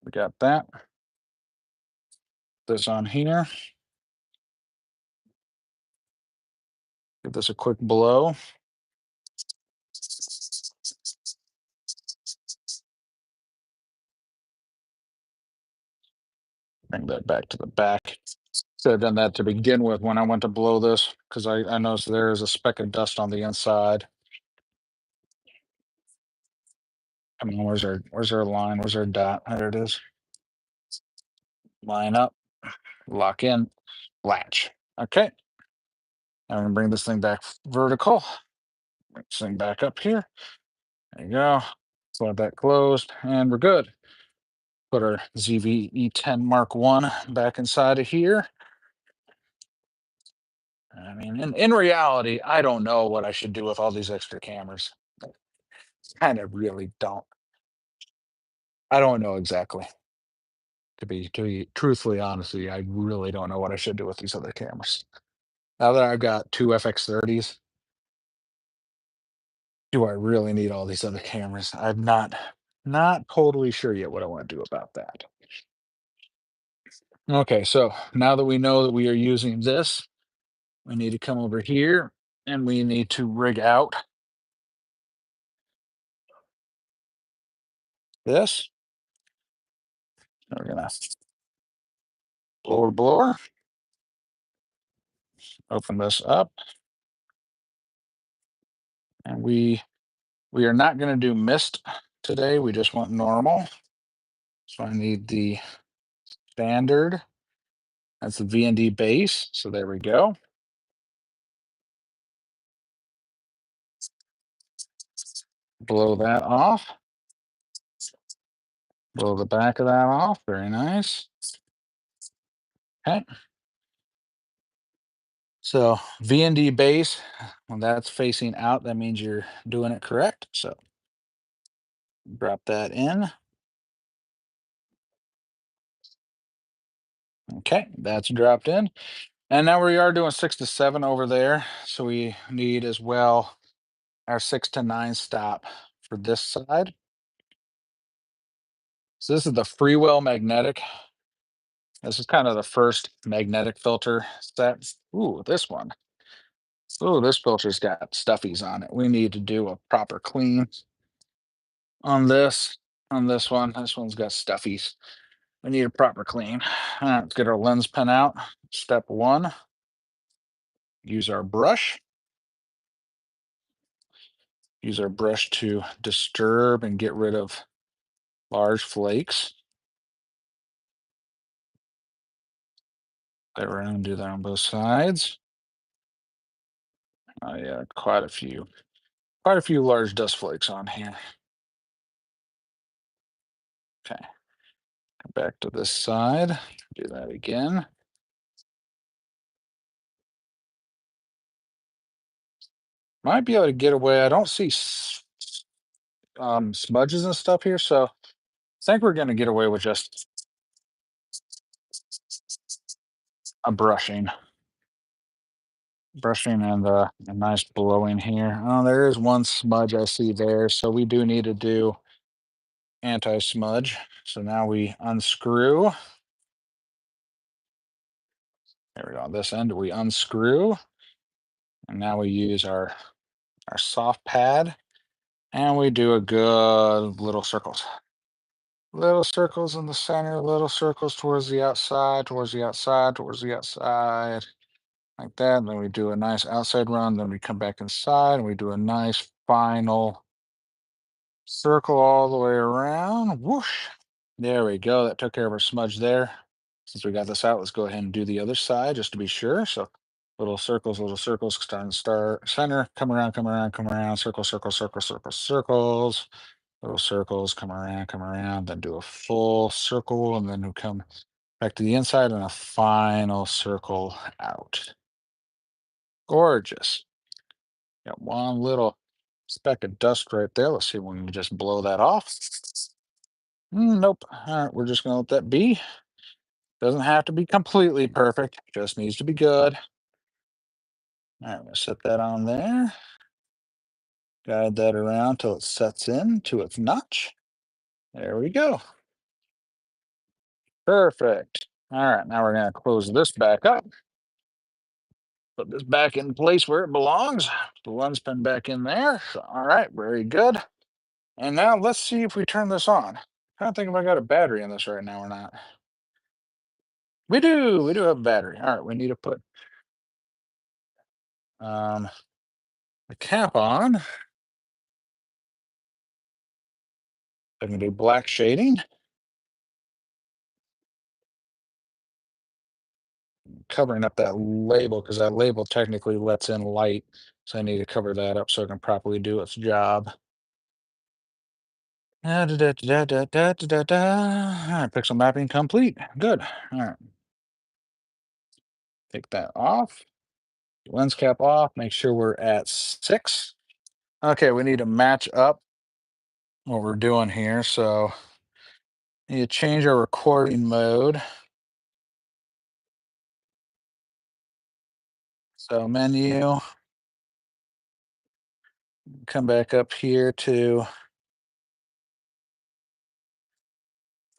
We got that. This on here. Give this a quick blow. Bring that back to the back. Should have done that to begin with when I went to blow this, because I noticed there is a speck of dust on the inside. Come on, where's our line? Where's our dot? There it is. Line up, lock in, latch. Okay. I'm gonna bring this thing back vertical. Bring this thing back up here. There you go. Let that closed, and we're good. Put our ZVE10 Mark One back inside of here. I mean, in reality, I don't know what I should do with all these extra cameras. Kind of really don't. I don't know exactly. To be truthfully honest with you, I really don't know what I should do with these other cameras. Now that I've got two FX30s, do I really need all these other cameras? I'm not totally sure yet what I want to do about that. Okay, so now that we know that we are using this, we need to come over here and we need to rig out this. We're gonna blower, open this up, and we are not going to do mist today. We just want normal. So I need the standard. That's the VND base. So there we go. Blow that off. Blow the back of that off. Very nice. Okay. So VND base, when that's facing out, that means you're doing it correct. So drop that in. Okay, that's dropped in. And now we are doing 6 to 7 over there. So we need as well our 6 to 9 stop for this side. So this is the Freewell magnetic. This is kind of the first magnetic filter set. Ooh, this one. Ooh, this filter's got stuffies on it. We need to do a proper clean on this. On this one. This one's got stuffies. We need a proper clean. All right, let's get our lens pen out. Step one, use our brush. Use our brush to disturb and get rid of large flakes. Play around, do that on both sides. Oh yeah, quite a few. Quite a few large dust flakes on here. Okay, come back to this side. Do that again. Might be able to get away. I don't see smudges and stuff here, so I think we're gonna get away with just a brushing and a nice blowing here. Oh, there is one smudge I see there, so we do need to do anti-smudge. So now we unscrew. There we go. On this end, we unscrew, and now we use our soft pad, and we do a good little circles. Little circles in the center, little circles towards the outside, towards the outside, towards the outside, like that. And then we do a nice outside run. Then we come back inside, and we do a nice final circle all the way around. Whoosh. There we go. That took care of our smudge there. Since we got this out, let's go ahead and do the other side just to be sure. So little circles, start center, come around, circle, circle, circle, circle, circles, little circles, come around, then do a full circle, and then we come back to the inside and a final circle out. Gorgeous. Got one little speck of dust right there. Let's see if we can just blow that off. Nope. All right, we're just gonna let that be. Doesn't have to be completely perfect, just needs to be good. All right, I'm gonna set that on there. Guide that around till it sets in to its notch. There we go. Perfect. All right, now we're gonna close this back up. Put this back in place where it belongs. The lens pin back in there. So, all right, very good. And now let's see if we turn this on. I don't think if I got a battery in this right now or not. We do have a battery. All right, we need to put um, the cap on. I'm gonna do black shading, covering up that label because that label technically lets in light. So I need to cover that up so it can properly do its job. Da, da, da, da, da, da, da, da, da. All right, pixel mapping complete. Good. All right, take that off. Lens cap off. Make sure we're at 6. Okay, we need to match up what we're doing here. So need to change our recording mode. So menu, come back up here to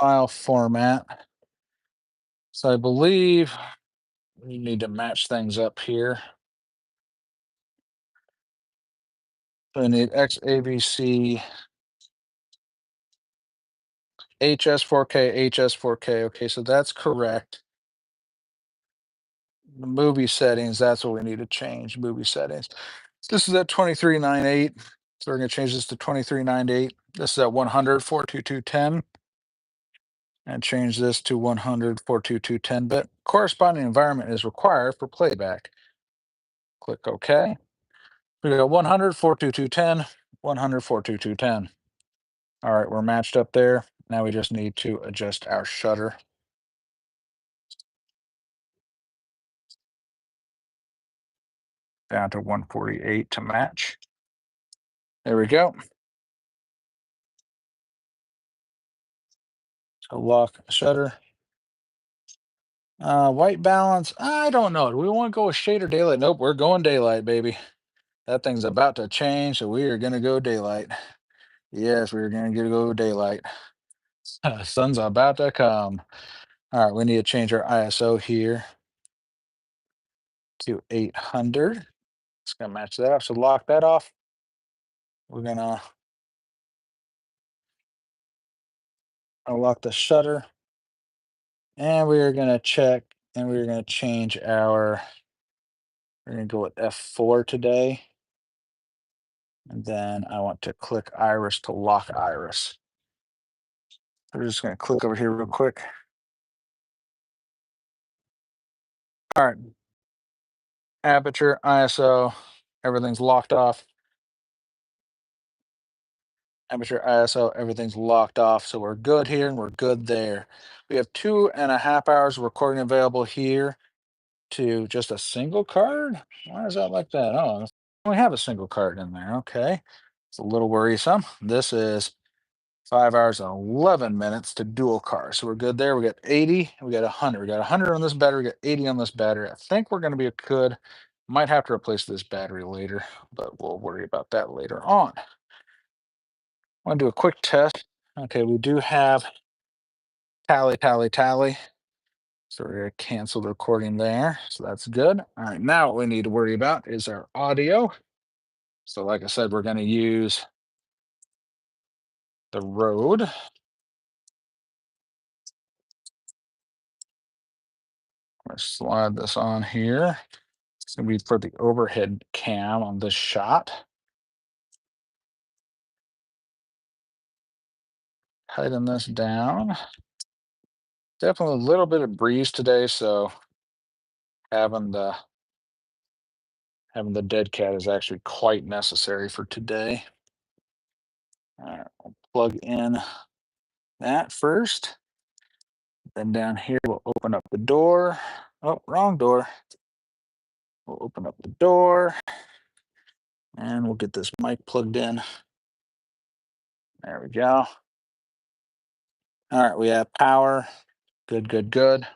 file format. So I believe we need to match things up here. So I need XAVC, HS4K, HS4K. Okay, so that's correct. The movie settings, that's what we need to change, movie settings. This is at 2398. So we're going to change this to 2398. This is at 100, 42210. And change this to 100, 42210 bit. Corresponding environment is required for playback. Click OK. We got 100, 42210, 100, 42210. All right, we're matched up there. Now we just need to adjust our shutter down to 148 to match. There we go. So lock shutter. White balance. I don't know. Do we want to go with shade or daylight? Nope, we're going daylight, baby. That thing's about to change, so we are going to go daylight. Yes, we're going to go daylight. Sun's about to come. All right, we need to change our ISO here to 800. It's gonna match that up. So lock that off. We're gonna unlock the shutter, and we are gonna check, and we're gonna change our. We're gonna go with F4 today, and then I want to click iris to lock iris. We're just gonna click over here real quick. All right, aperture, ISO, everything's locked off. Aperture, ISO, everything's locked off. So we're good here and we're good there. We have 2.5 hours recording available here to just a single card. Why is that like that? Oh, we have a single card in there. Okay. It's a little worrisome. This is 5 hours and 11 minutes to dual car. So we're good there. We got 80, we got 100. We got 100 on this battery, we got 80 on this battery. I think we're going to be good. Might have to replace this battery later, but we'll worry about that later on. I want to do a quick test. Okay, we do have tally, tally, tally. So we're going to cancel the recording there. So that's good. All right, now what we need to worry about is our audio. So like I said, we're going to use the Rode. I'm going to slide this on here. It's going to be for the overhead cam on this shot. Tighten this down. Definitely a little bit of breeze today, so having the dead cat is actually quite necessary for today. All right, I'll plug in that first. Then down here, we'll open up the door. Oh, wrong door. We'll open up the door and we'll get this mic plugged in. There we go. All right, we have power. Good, good, good.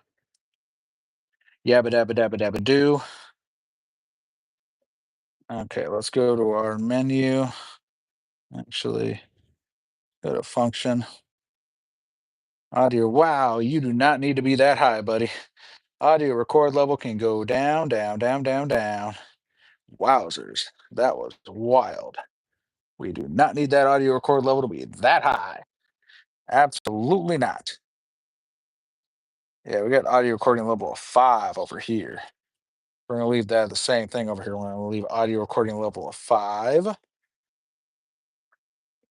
Yabba dabba dabba dabba do. Okay, let's go to our menu. Actually, go to function. Audio. Wow, you do not need to be that high, buddy. Audio record level can go down, down, down, down, down. Wowzers, that was wild. We do not need that audio record level to be that high. Absolutely not. Yeah, we got audio recording level of 5 over here. We're going to leave that the same thing over here. We're going to leave audio recording level of 5.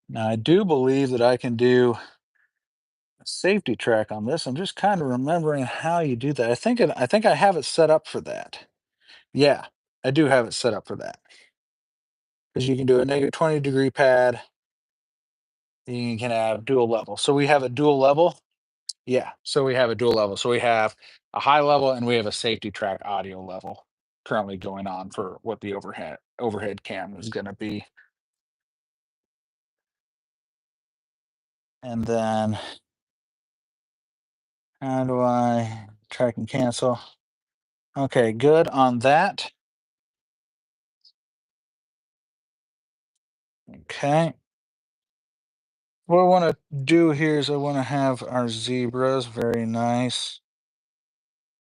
Now, I do believe that I can do a safety track on this. I'm just kind of remembering how you do that. I think I have it set up for that. Yeah, I do have it set up for that. Because you can do a -20 degree pad. You can have dual level. So we have a dual level. Yeah. So we have a dual level. So we have a high level and we have a safety track audio level currently going on for what the overhead cam is going to be. And then how do I track and cancel? Okay, good on that. Okay. What I want to do here is I want to have our zebras. Very nice.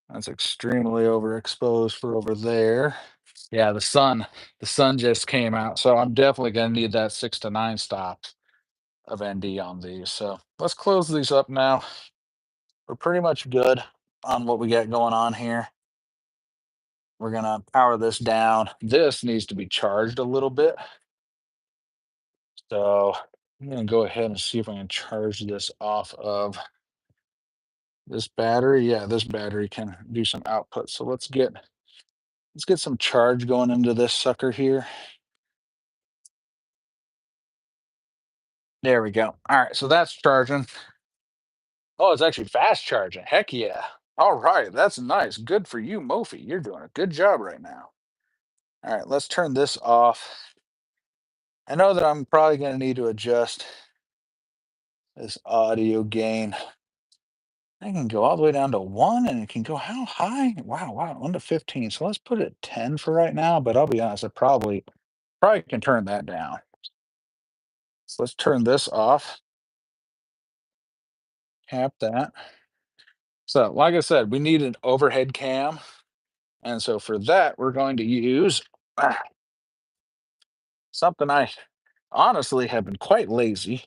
That's extremely overexposed for over there. Yeah, the sun just came out, so I'm definitely gonna need that 6 to 9 stops of ND on these. So let's close these up now. We're pretty much good on what we got going on here. We're gonna power this down. This needs to be charged a little bit. So I'm gonna go ahead and see if I can charge this off of this battery. Yeah, this battery can do some output. So let's get some charge going into this sucker here. There we go. All right, so that's charging. Oh, it's actually fast charging. Heck yeah. All right, that's nice. Good for you, Mophie. You're doing a good job right now. All right, let's turn this off. I know that I'm probably going to need to adjust this audio gain. I can go all the way down to 1 and it can go how high? Wow, wow, 1 to 15. So let's put it at 10 for right now, but I'll be honest, I probably can turn that down. So let's turn this off. Tap that. So, like I said, we need an overhead cam. And so for that, we're going to use something I honestly have been quite lazy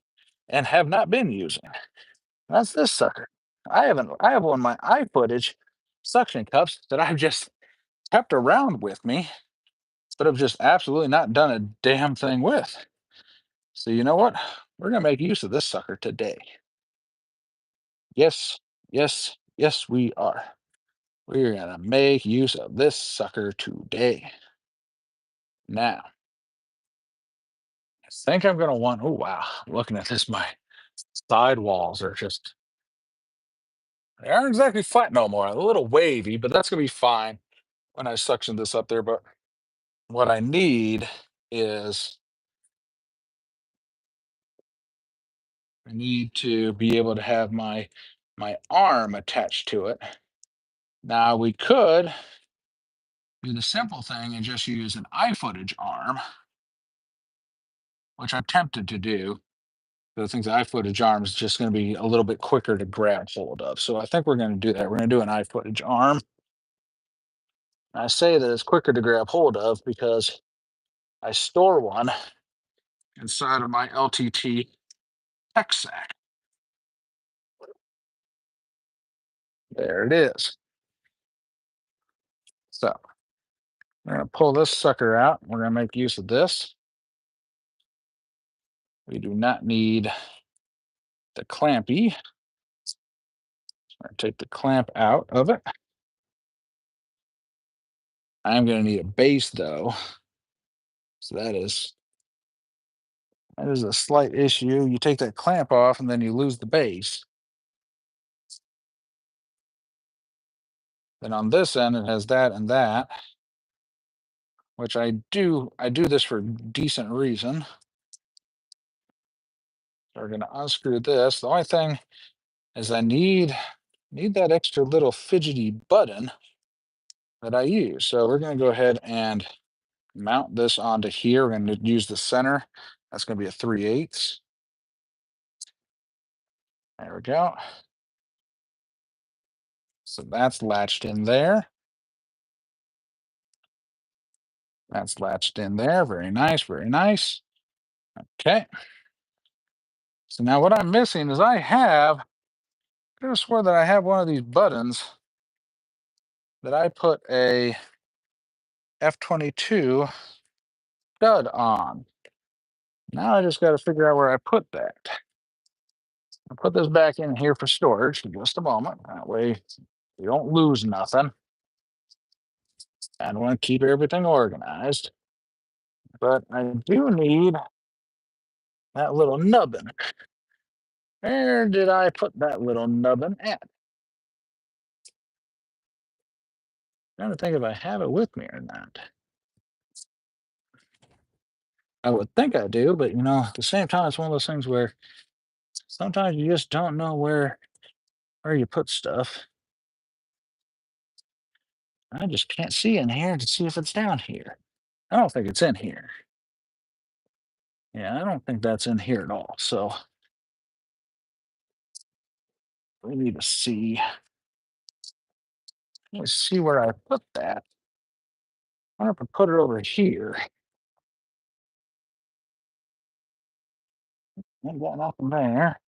and have not been using. That's this sucker. I have one of my iFootage suction cups that I've just kept around with me, but have just absolutely not done a damn thing with. So you know what? We're gonna make use of this sucker today. Yes, yes, yes, we are. We're gonna make use of this sucker today. Now, I think I'm gonna want. Oh wow, looking at this, my side walls are just they aren't exactly flat no more. A little wavy, but that's gonna be fine when I suction this up there. But what I need is I need to be able to have my arm attached to it. Now we could do the simple thing and just use an iFootage arm, which I'm tempted to do. But I think the iFootage arm is just going to be a little bit quicker to grab hold of. So I think we're going to do that. We're going to do an iFootage arm. I say that it's quicker to grab hold of because I store one inside of my LTT tech sack. There it is. So we're going to pull this sucker out. We're going to make use of this. We do not need the clampy. Take the clamp out of it. I'm going to need a base though. So that is a slight issue. You take that clamp off and then you lose the base. Then on this end, it has that and that, which I do this for decent reason. So we're going to unscrew this. The only thing is I need that extra little fidgety button that I use. So we're going to go ahead and mount this onto here. We're going to use the center. That's going to be a 3/8. There we go. So that's latched in there. That's latched in there. Very nice, very nice. Okay. So now what I'm missing is I could have swore that I have one of these buttons that I put a F22 stud on. Now I just got to figure out where I put that. I'll put this back in here for storage for just a moment. That way we don't lose nothing. I don't want to keep everything organized. But I do need that little nubbin. Where did I put that little nubbin at? I'm trying to think if I have it with me or not. I would think I do, but at the same time, it's one of those things where sometimes you just don't know where you put stuff. I just can't see in here to see if it's down here. I don't think it's in here. Yeah, I don't think that's in here at all. So we need to see. Let's see where I put that. I wonder if I put it over here. Ain't got nothing there.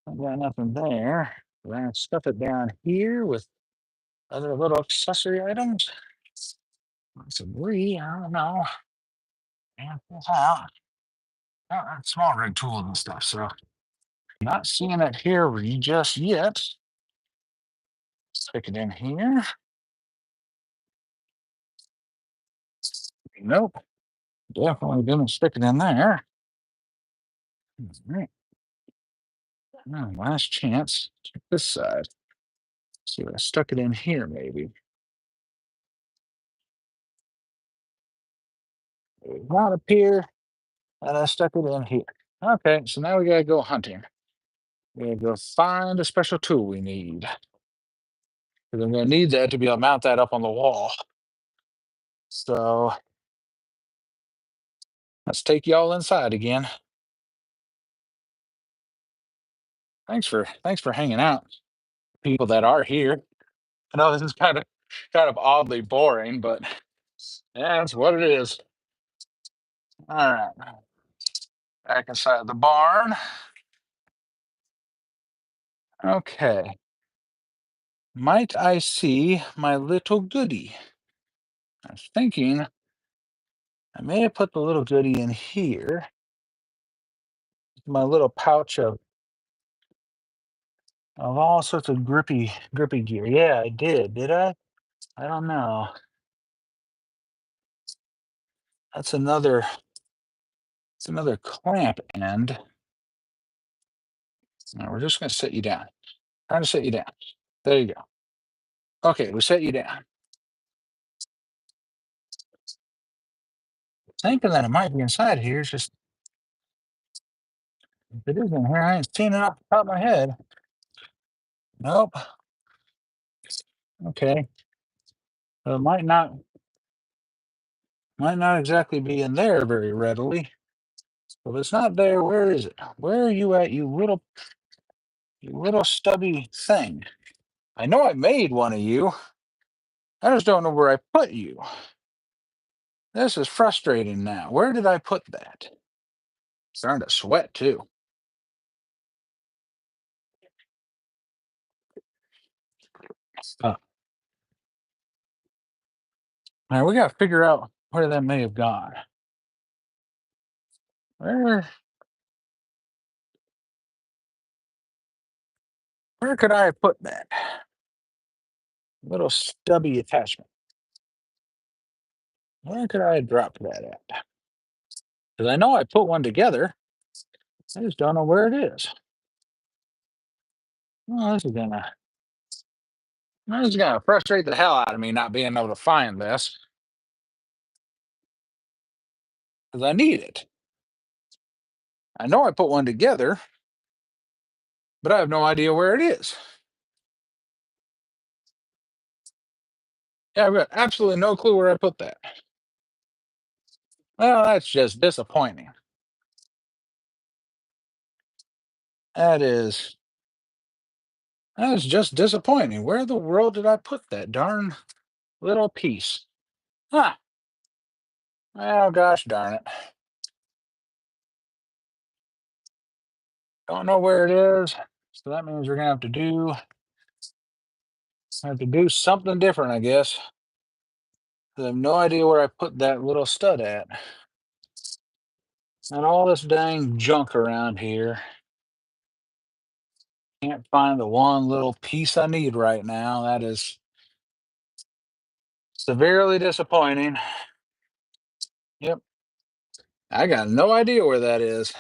Ain't got nothing there. Then I stuff it down here with other little accessory items. Let's agree. I don't know. And this out. Small rig tools and stuff. So not seeing it here just yet. Stick it in here. Nope. Definitely didn't stick it in there. All right. Now, last chance. Check this side. See if I stuck it in here, maybe. It would not appear that I stuck it in here. Okay, so now we gotta go hunting. We gotta go find a special tool we need. Because I'm gonna need that to be able to mount that up on the wall. So let's take y'all inside again. Thanks for hanging out. People that are here. I know this is kind of oddly boring, but yeah, that's what it is. All right, back inside the barn. Okay. Might I see my little goody? I was thinking I may have put the little goody in here. My little pouch of all sorts of grippy gear. Yeah, I did. Did I? I don't know. That's another it's another clamp end. Now we're just gonna sit you down. Trying to sit you down. There you go. Okay, we set you down. Thinking that it might be inside here. It's just if it is in here, I ain't seen it off the top of my head. Nope. Okay. So it might not exactly be in there very readily. Well, if it's not there, where is it? Where are you at, you little stubby thing? I know I made one of you. I just don't know where I put you. This is frustrating now. Where did I put that? Starting to sweat too. All right, we got to figure out where that may have gone. Where where could I have put that little stubby attachment? Where could I have dropped that at? Because I know I put one together. I just don't know where it is. Well, this is gonna frustrate the hell out of me not being able to find this because I need it. I know I put one together, but I have no idea where it is. Yeah, I've got absolutely no clue where I put that. Well, that's just disappointing. That is that is just disappointing. Where the world did I put that darn little piece? Huh. Oh gosh darn it. Don't know where it is. So that means we're gonna have to do something different, I guess. I have no idea where I put that little stud at. And all this dang junk around here. Can't find the one little piece I need right now. That is severely disappointing. Yep. I got no idea where that is.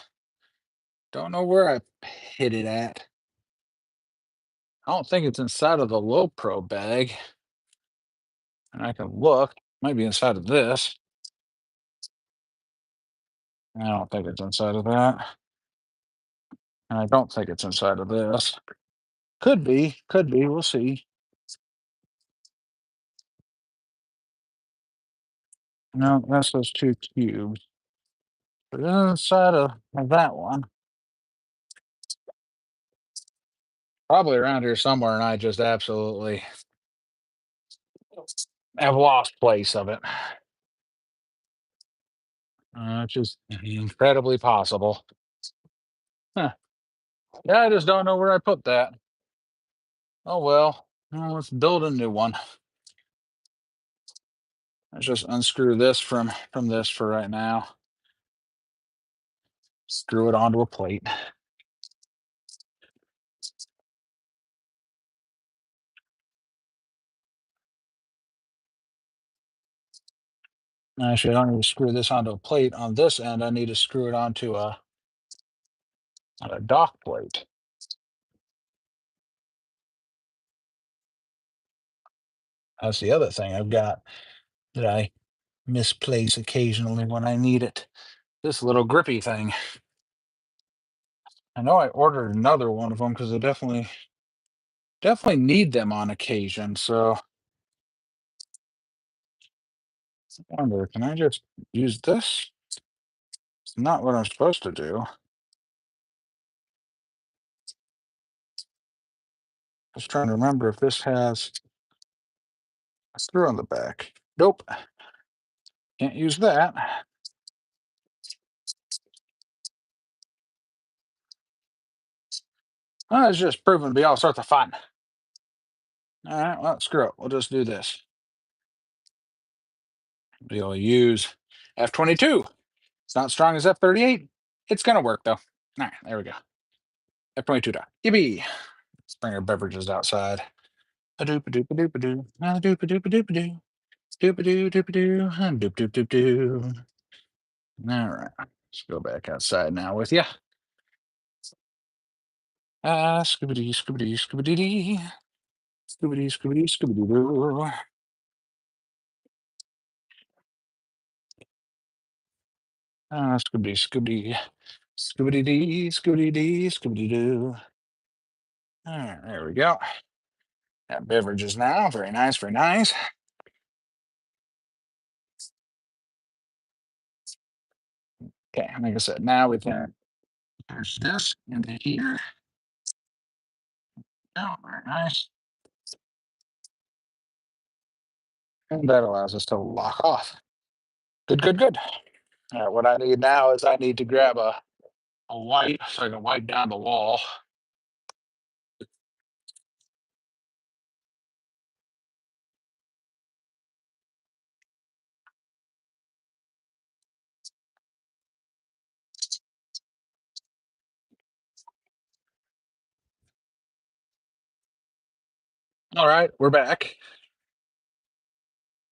Don't know where I hid it at. I don't think it's inside of the low pro bag. And I can look. Might be inside of this. I don't think it's inside of that. And I don't think it's inside of this. Could be. Could be. We'll see. No, that's those two cubes. But inside of that one. Probably around here somewhere, and I just absolutely have lost place of it. Which is incredibly possible. Huh. Yeah, I just don't know where I put that. Oh well, let's build a new one. Let's just unscrew this from this for right now. Screw it onto a plate. Actually, I don't need to screw this onto a plate on this end. I need to screw it onto a dock plate. That's the other thing I've got that I misplace occasionally when I need it. This little grippy thing. I know I ordered another one of them because I definitely need them on occasion. So I wonder, can I just use this? It's not what I'm supposed to do. Just trying to remember if this has a screw on the back. Nope, can't use that. It's just proven to be all sorts of fun. All right, well, screw it. We'll just do this. We'll use F22. It's not strong as F38. It's gonna work though. All right, there we go. F22 dot. Yippee! Let's bring our beverages outside. A doop a doop a doop a doo. A doop a doop a doop a doo. Doop a doo doop a doo. A doop doop doop doo. All right, let's go back outside now with you. Scoobity scoobity scoobity dee. Scoobity scoobity scoobity doo. Scoobity scoobity scoobity dee scoobity dee scoobity doo. All right, there we go. Got beverages now. Very nice, very nice. Okay, like I said, now we can push this into here. Oh, very nice. And that allows us to lock off. Good, good, good. What I need now is I need to grab a wipe so I can wipe down the wall. All right, we're back.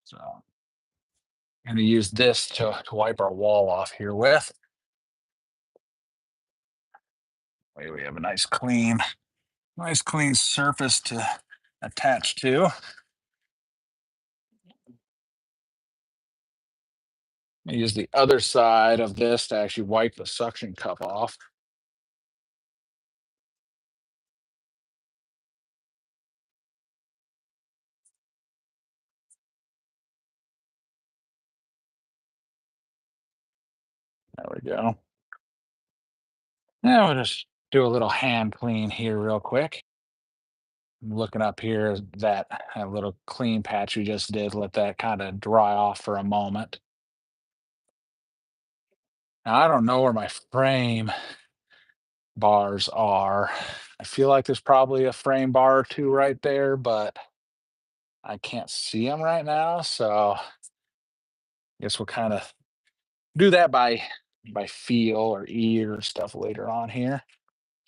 So I'm going to use this to wipe our wall off here with. We have a nice clean surface to attach to. I use the other side of this to actually wipe the suction cup off. There we go. Now we'll just do a little hand clean here real quick. I'm looking up here, that little clean patch we just did, let that kind of dry off for a moment. Now, I don't know where my frame bars are. I feel like there's probably a frame bar or two right there, but I can't see them right now. So I guess we'll kind of do that by feel or ear stuff later on here.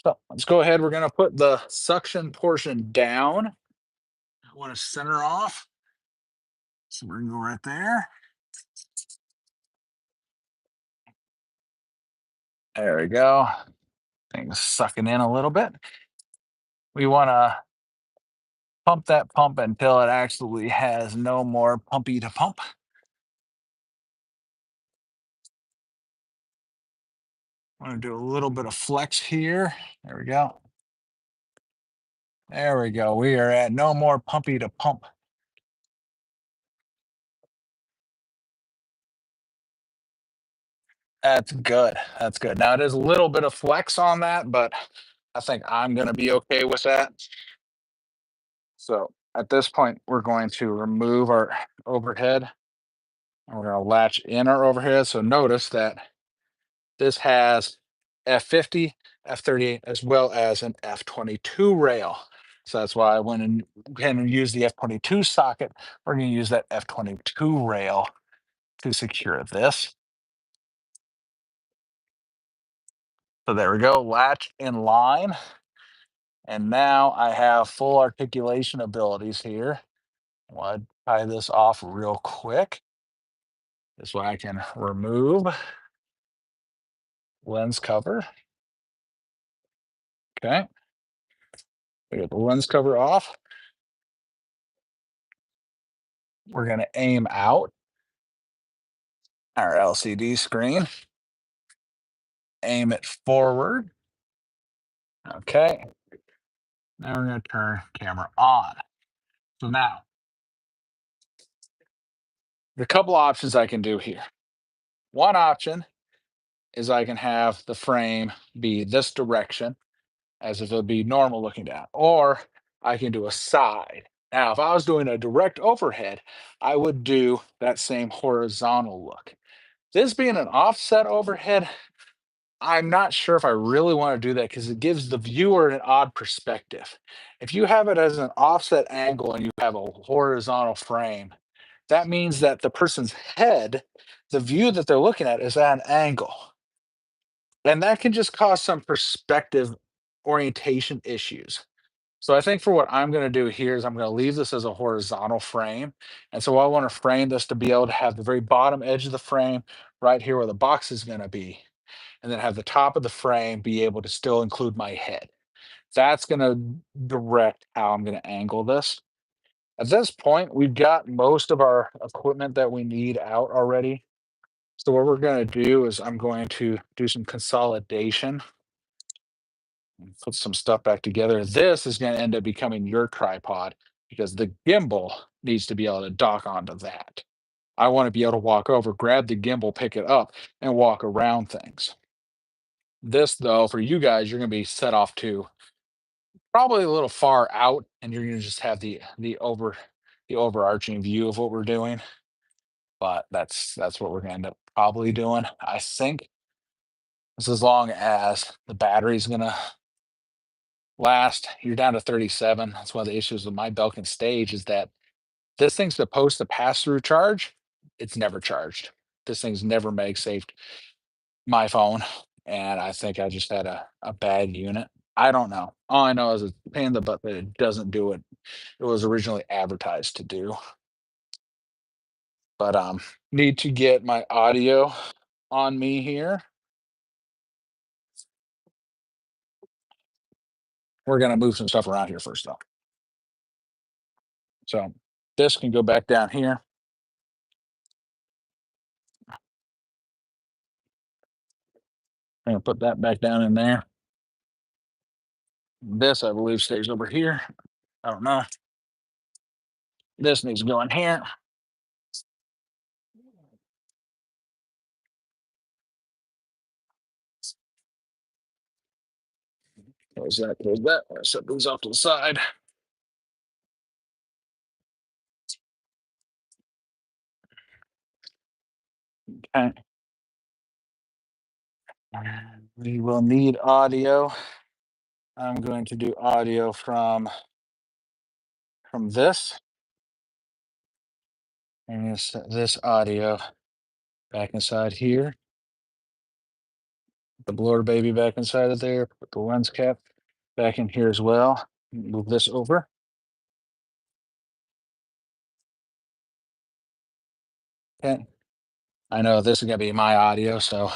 So let's go ahead. We're gonna put the suction portion down. I want to center off. So we're gonna go right there. There we go. Things sucking in a little bit. We want to pump that pump until it actually has no more pumpy to pump. I'm going to do a little bit of flex here. There we go. There we go. We are at no more pumpy to pump. That's good. That's good. Now it is a little bit of flex on that, but I think I'm going to be okay with that. So at this point, we're going to remove our overhead and we're going to latch in our overhead. So notice that this has F50, F38, as well as an F22 rail. So that's why I went and used the F22 socket. We're going to use that F22 rail to secure this. So there we go, latch in line. And now I have full articulation abilities here. I want to tie this off real quick. This way I can remove lens cover. Okay. We get the lens cover off. We're going to aim out our LCD screen. Aim it forward. Okay. Now we're going to turn camera on. So now, there are a couple options I can do here. One option is I can have the frame be this direction as if it would be normal looking down. Or I can do a side. Now, if I was doing a direct overhead, I would do that same horizontal look. This being an offset overhead, I'm not sure if I really want to do that because it gives the viewer an odd perspective. If you have it as an offset angle and you have a horizontal frame, that means that the person's head, the view that they're looking at, is at an angle. And that can just cause some perspective orientation issues. So I think for what I'm going to do here is I'm going to leave this as a horizontal frame. And so I want to frame this to be able to have the very bottom edge of the frame right here where the box is going to be, and then have the top of the frame be able to still include my head. That's going to direct how I'm going to angle this. At this point, we've got most of our equipment that we need out already. So what we're going to do is I'm going to do some consolidation and put some stuff back together. This is going to end up becoming your tripod because the gimbal needs to be able to dock onto that. I want to be able to walk over, grab the gimbal, pick it up, and walk around things. This, though, for you guys, you're going to be set off to probably a little far out, and you're going to just have the overarching view of what we're doing. But that's what we're going to end up probably doing. I think, just as long as the battery's going to last. You're down to 37. That's one of the issues with my Belkin stage is that this thing's supposed to pass through charge. It's never charged. This thing's never saved my phone. And I think I just had a bad unit. I don't know. All I know is it's a pain in the butt that it doesn't do what it was originally advertised to do. But need to get my audio on me here. We're gonna move some stuff around here first though. So this can go back down here. I'm gonna put that back down in there. This, I believe, stays over here. I don't know. This needs to go in here. Close that, close that. I'll set these off to the side. Okay. We will need audio. I'm going to do audio from this. And set this audio back inside here. The blower baby back inside of there. Put the lens cap back in here as well. Move this over. Okay. I know this is going to be my audio, so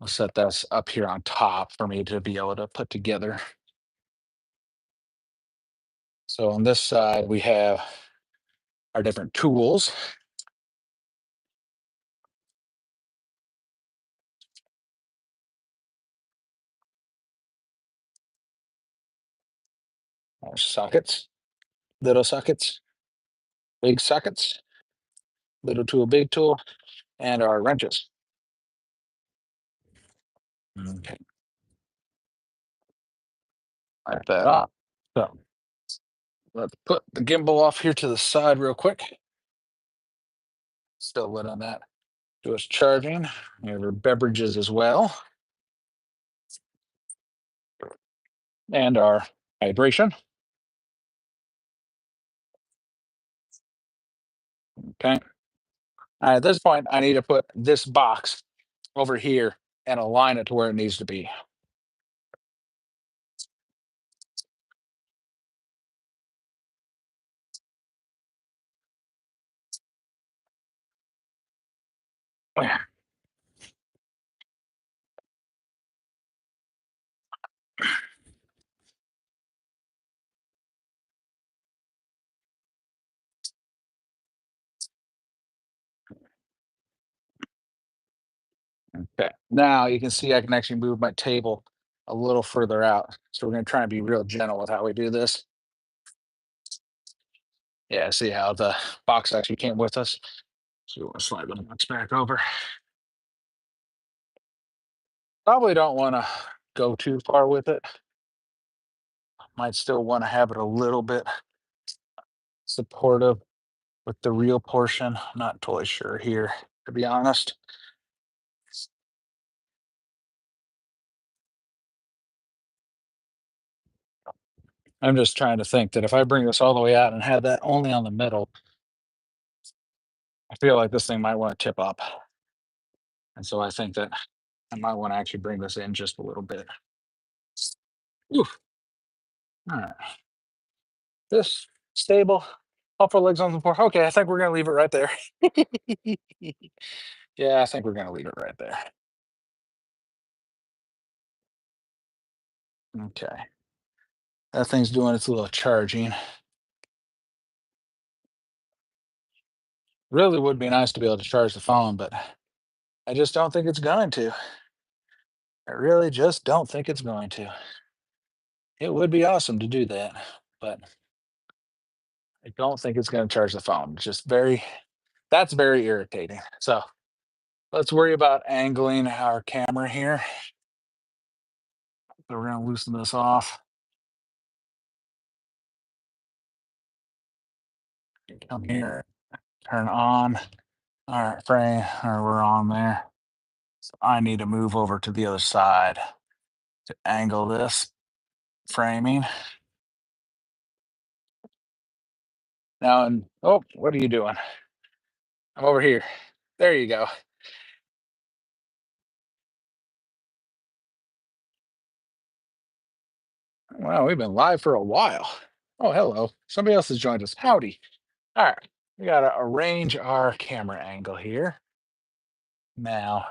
I'll set this up here on top for me to be able to put together. So on this side, we have our different tools. Our sockets, little sockets, big sockets, little tool, big tool, and our wrenches. Okay, like that up. So let's put the gimbal off here to the side real quick. Still lit on that. Do us charging. We have our beverages as well. And our hydration. Okay. At this point, I need to put this box over here and align it to where it needs to be. Okay. Now you can see I can actually move my table a little further out. So we're going to try and be real gentle with how we do this. Yeah, see how the box actually came with us. So we'll slide the box back over. Probably don't want to go too far with it. Might still want to have it a little bit supportive with the real portion. I'm not totally sure here, to be honest. I'm just trying to think that if I bring this all the way out and have that only on the middle, I feel like this thing might want to tip up. And so I think that I might want to actually bring this in just a little bit. Oof. All right. This stable. All four legs on the floor. Okay, I think we're gonna leave it right there. Yeah, I think we're gonna leave it right there. Okay. That thing's doing its little charging. Really would be nice to be able to charge the phone, but I just don't think it's going to. I really just don't think it's going to. It would be awesome to do that, but I don't think it's going to charge the phone. It's just that's very irritating. So let's worry about angling our camera here. So we're going to loosen this off. Come here, turn on. All right, frame, or we're on there. So I need to move over to the other side to angle this framing. Now, and oh, what are you doing? I'm over here. There you go. Wow, we've been live for a while. Oh, hello. Somebody else has joined us. Howdy. All right, we got to arrange our camera angle here. Now,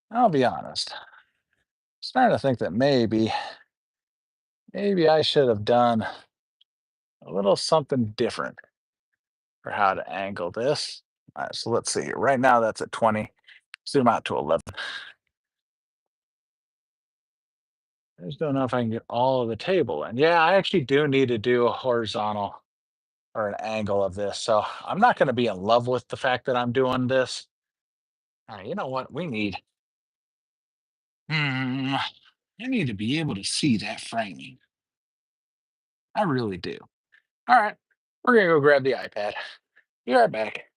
I'll be honest. Starting to think that maybe I should have done a little something different for how to angle this. All right, so let's see here. Right now, that's at 20. Zoom out to 11. I just don't know if I can get all of the table in. Yeah, I actually do need to do a horizontal or an angle of this. So I'm not going to be in love with the fact that I'm doing this. All right, you know what? Hmm, I need to be able to see that framing. I really do. All right, we're going to go grab the iPad. Be right back.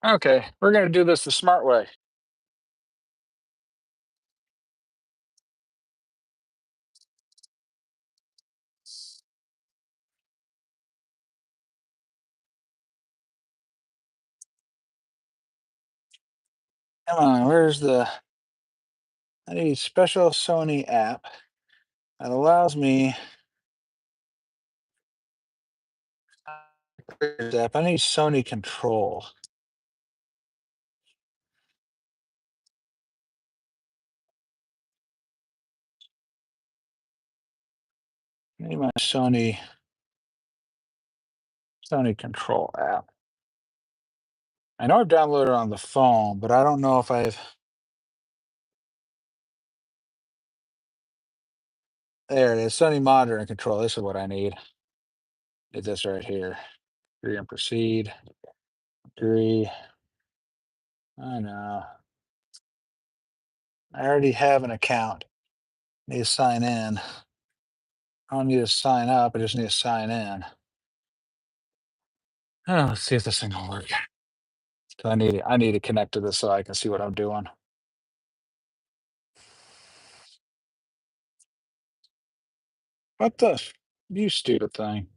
Okay, we're going to do this the smart way. Come on, where's the I need a special Sony app that allows me I need Sony control. I need my Sony control app. I know I've downloaded it on the phone, but I don't know if I've there it is. Sony monitor and control. This is what I need. Is this right here. Agree and proceed. Agree. I know. I already have an account. Need to sign in. I don't need to sign up. I just need to sign in. Oh, let's see if this thing will work. 'Cause I need to connect to this so I can see what I'm doing. What the you stupid thing.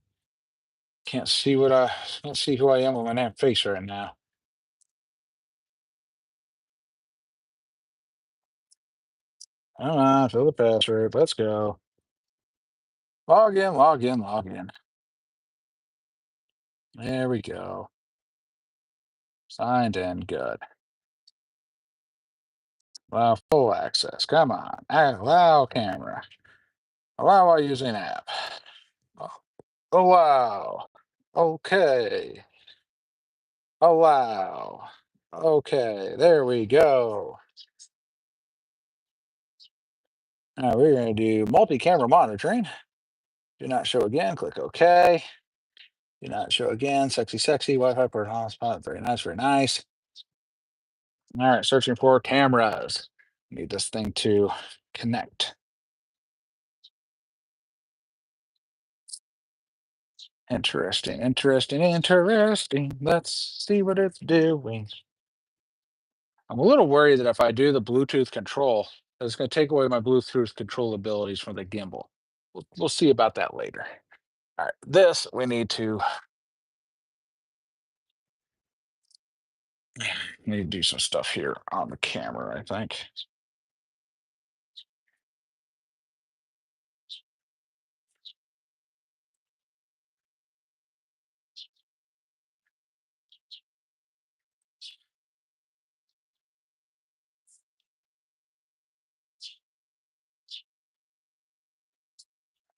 Can't see who I am with my damn face right now. Come on, fill the password. Let's go. Log in, log in, log in. There we go. Signed in. Good. Allow full access. Come on. Allow camera. Allow while using app. Oh, allow. Okay. Allow. Okay, there we go. Now we're going to do multi-camera monitoring. Do not show again. Click OK. Do not show again. Sexy, sexy. Wi-Fi port hotspot. Very nice, very nice. All right, searching for cameras. Need this thing to connect. Interesting, interesting, interesting. Let's see what it's doing. I'm a little worried that if I do the Bluetooth control, that it's going to take away my Bluetooth control abilities from the gimbal. We'll see about that later. All right, this we need to do some stuff here on the camera, I think.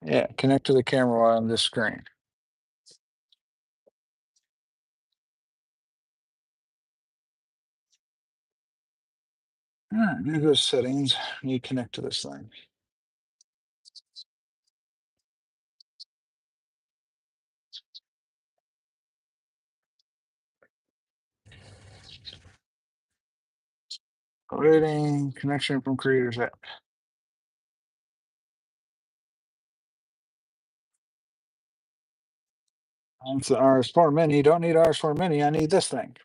Yeah, connect to the camera on this screen. All right, here goes settings. You connect to this thing. Rating connection from creators app. That's the RS4 Mini. Don't need RS4 Mini. I need this thing.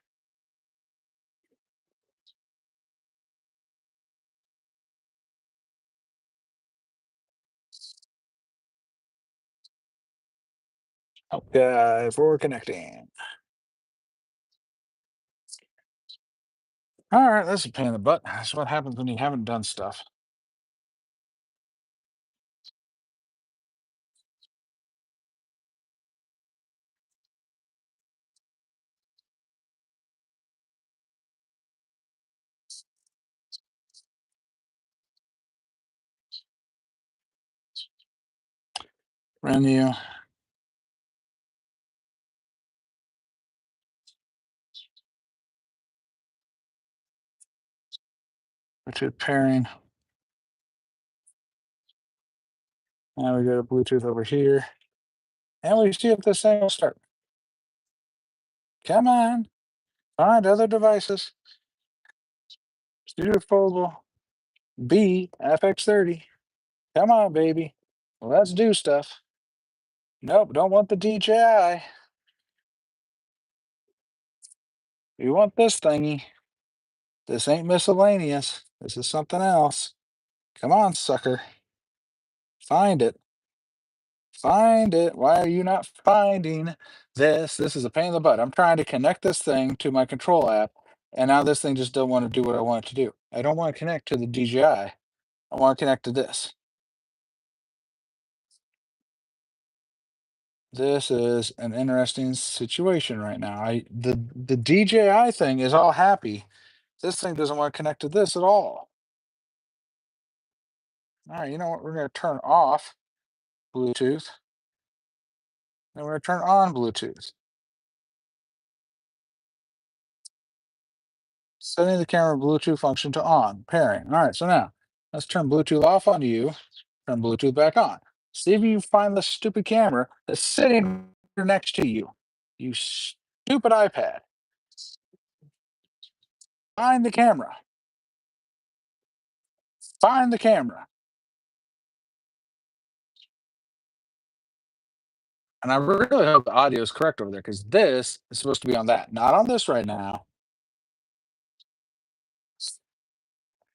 Okay, for connecting. All right, that's a pain in the butt. That's what happens when you haven't done stuff. Menu, Bluetooth pairing. Now we go to Bluetooth over here. And we see if this thing will start. Come on. Find other devices. Studio Foldable B FX30. Come on, baby. Let's do stuff. Nope, don't want the DJI. We want this thingy. This ain't miscellaneous. This is something else. Come on, sucker. Find it. Find it. Why are you not finding this? This is a pain in the butt. I'm trying to connect this thing to my control app, and now this thing just don't want to do what I want it to do. I don't want to connect to the DJI. I want to connect to this. This is an interesting situation right now. The DJI thing is all happy. This thing doesn't want to connect to this at all. All right, you know what? We're going to turn off Bluetooth, and we're going to turn on Bluetooth. Setting the camera Bluetooth function to on, pairing. All right, so now let's turn Bluetooth off on you, turn Bluetooth back on. See if you find the stupid camera that's sitting next to you. You stupid iPad. Find the camera. Find the camera. And I really hope the audio is correct over there because this is supposed to be on that, not on this right now.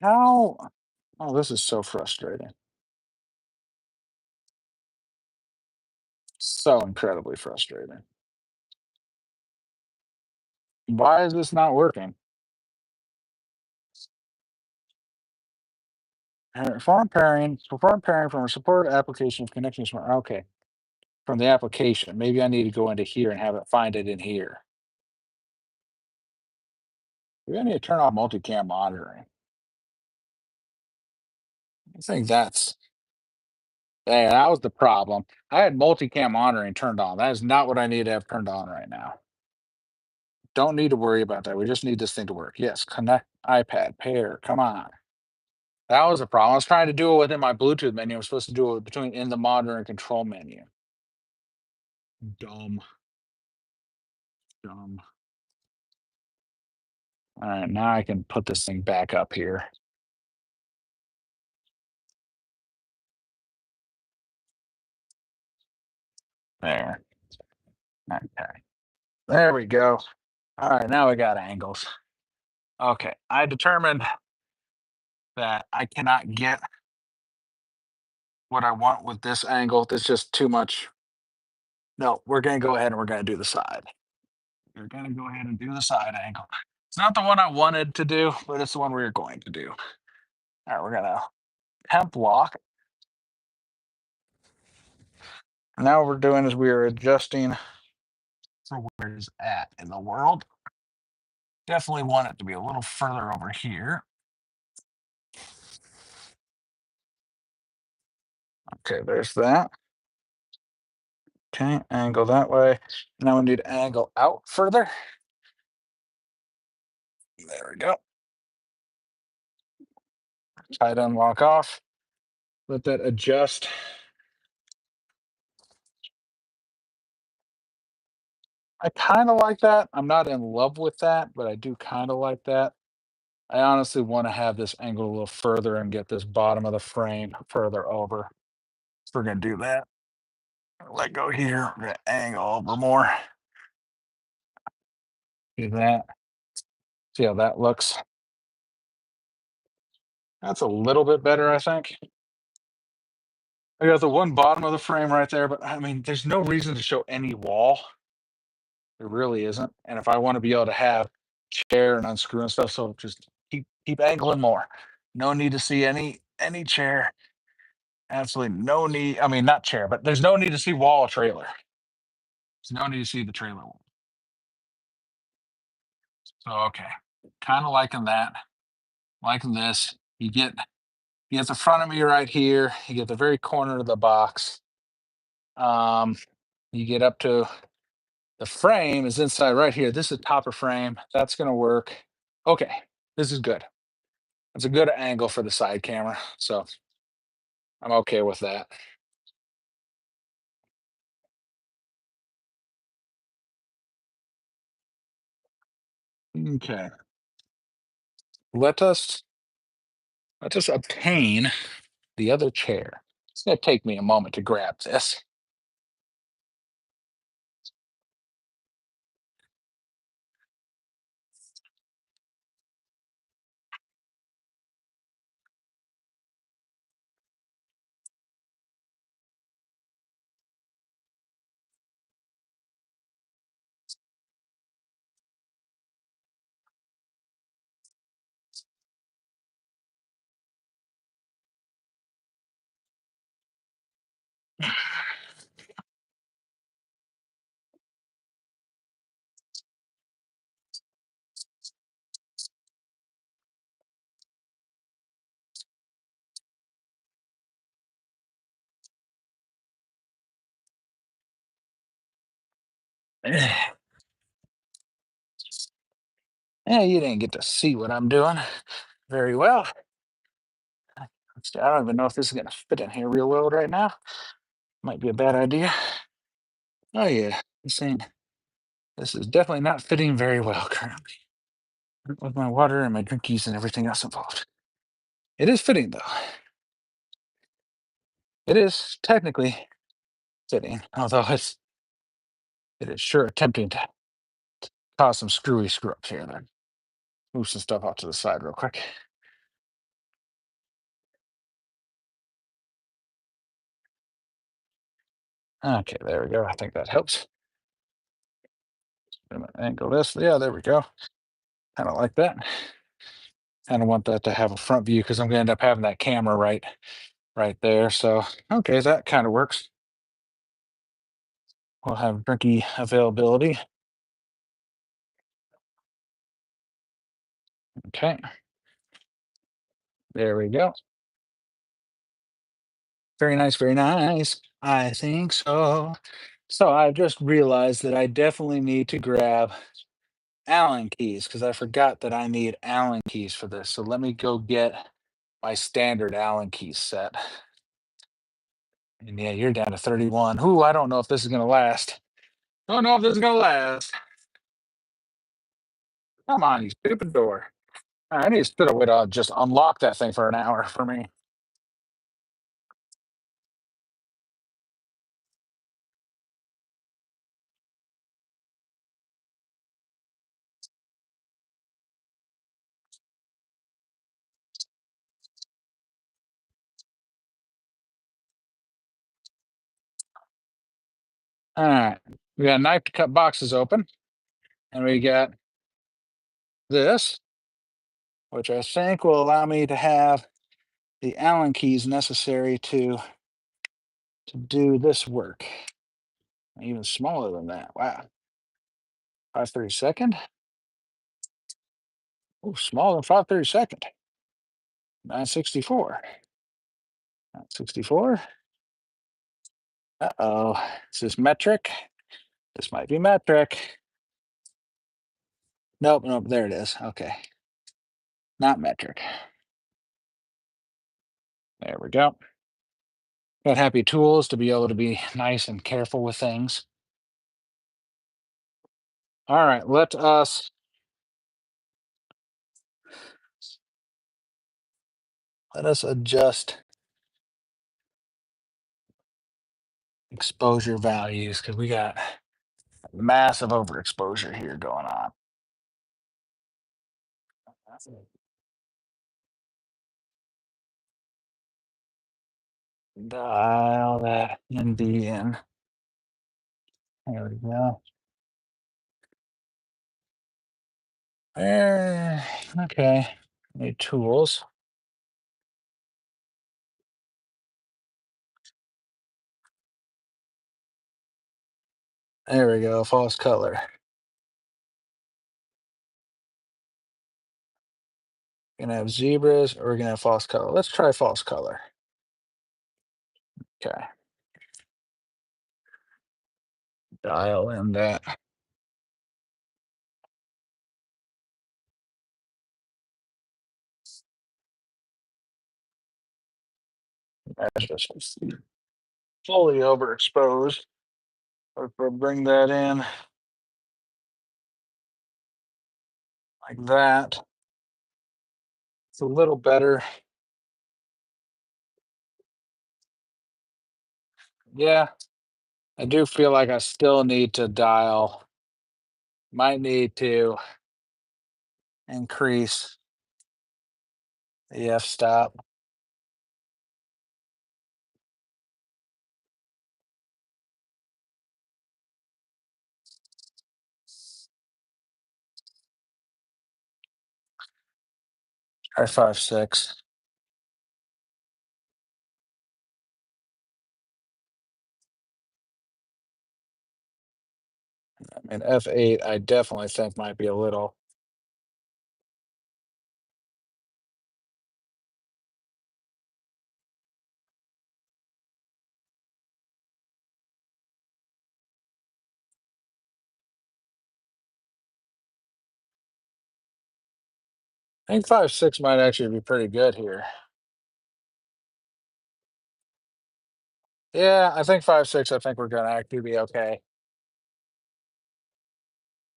How? Oh, this is so frustrating. So incredibly frustrating. Why is this not working? Perform pairing from a support application of connections from okay. From the application. Maybe I need to go into here and have it find it in here. Maybe I need to turn off multicam monitoring. I think that's yeah, that was the problem. I had multicam monitoring turned on. That is not what I need to have turned on right now. Don't need to worry about that. We just need this thing to work. Yes, connect iPad, pair. Come on. That was a problem. I was trying to do it within my Bluetooth menu. I'm supposed to do it between in the monitor and control menu. Dumb, dumb. All right, now I can put this thing back up here. There. Okay. There we go. All right, now we got angles. Okay, I determined that I cannot get what I want with this angle. There's just too much. No, we're gonna go ahead and we're gonna do the side. We're gonna go ahead and do the side angle. It's not the one I wanted to do, but it's the one we're going to do. All right, we're gonna temp lock. Now what we're doing is we are adjusting for where it's at in the world. Definitely want it to be a little further over here. Okay, there's that. Okay, angle that way. Now we need to angle out further. There we go. Tight unlock off. Let that adjust. I kind of like that. I'm not in love with that, but I do kind of like that. I honestly want to have this angle a little further and get this bottom of the frame further over. So we're gonna do that. Let go here. We're gonna angle over more. Do that. See how that looks. That's a little bit better, I think. I got the one bottom of the frame right there, but I mean, there's no reason to show any wall. There really isn't. And if I want to be able to have chair and unscrew and stuff, so just keep angling more. No need to see any chair. Absolutely no need. I mean, not chair, but there's no need to see wall or trailer. There's no need to see the trailer wall. So okay, kind of liking that. Liking this. You get the front of me right here. You get the very corner of the box. Um, you get up to the frame is inside right here. This is top of frame. That's gonna work. Okay, this is good. It's a good angle for the side camera, so I'm okay with that. Okay, let us let us obtain the other chair. It's gonna take me a moment to grab this. Yeah, you didn't get to see what I'm doing very well. I don't even know if this is gonna fit in here real well right now. Might be a bad idea. Oh yeah, this is definitely not fitting very well currently with my water and my drinkies and everything else involved. It is fitting though. It is technically fitting, although it is sure attempting to cause some screw ups here. Then move some stuff out to the side real quick. Okay, there we go. I think that helps. I'm gonna angle this. Yeah, there we go. Kind of like that. Kind of want that to have a front view because I'm gonna end up having that camera right there. So okay, that kind of works. We'll have drinky availability. Okay, there we go. Very nice, very nice. I think so. So I just realized that I definitely need to grab Allen keys because I forgot that I need Allen keys for this. So let me go get my standard Allen key set. And yeah, you're down to 31. Ooh, I don't know if this is gonna last. Don't know if this is gonna last. Come on, you stupid door. I need to sit away to just unlock that thing for an hour for me. All right. We got a knife to cut boxes open. And we got this, which I think will allow me to have the Allen keys necessary to do this work. Even smaller than that. Wow. 5/32. Oh, smaller than 5/32. 964. 964. Uh-oh. Is this metric? This might be metric. Nope, nope, there it is. Okay. Not metric. There we go. Got happy tools to be able to be nice and careful with things. All right, let us adjust exposure values because we got massive overexposure here going on. Dial that ND in. There we go. Okay. Need tools. There we go. False color. Gonna have zebras or we're gonna have false color. Let's try false color. Okay. Dial in that. That's just fully overexposed. If we bring that in like that, it's a little better. Yeah, I do feel like I still need to dial, might need to increase the f-stop. Try 5/6. I mean, f8, I definitely think might be a little. I think 5/6 might actually be pretty good here. Yeah, I think 5/6. I think we're gonna actually be okay.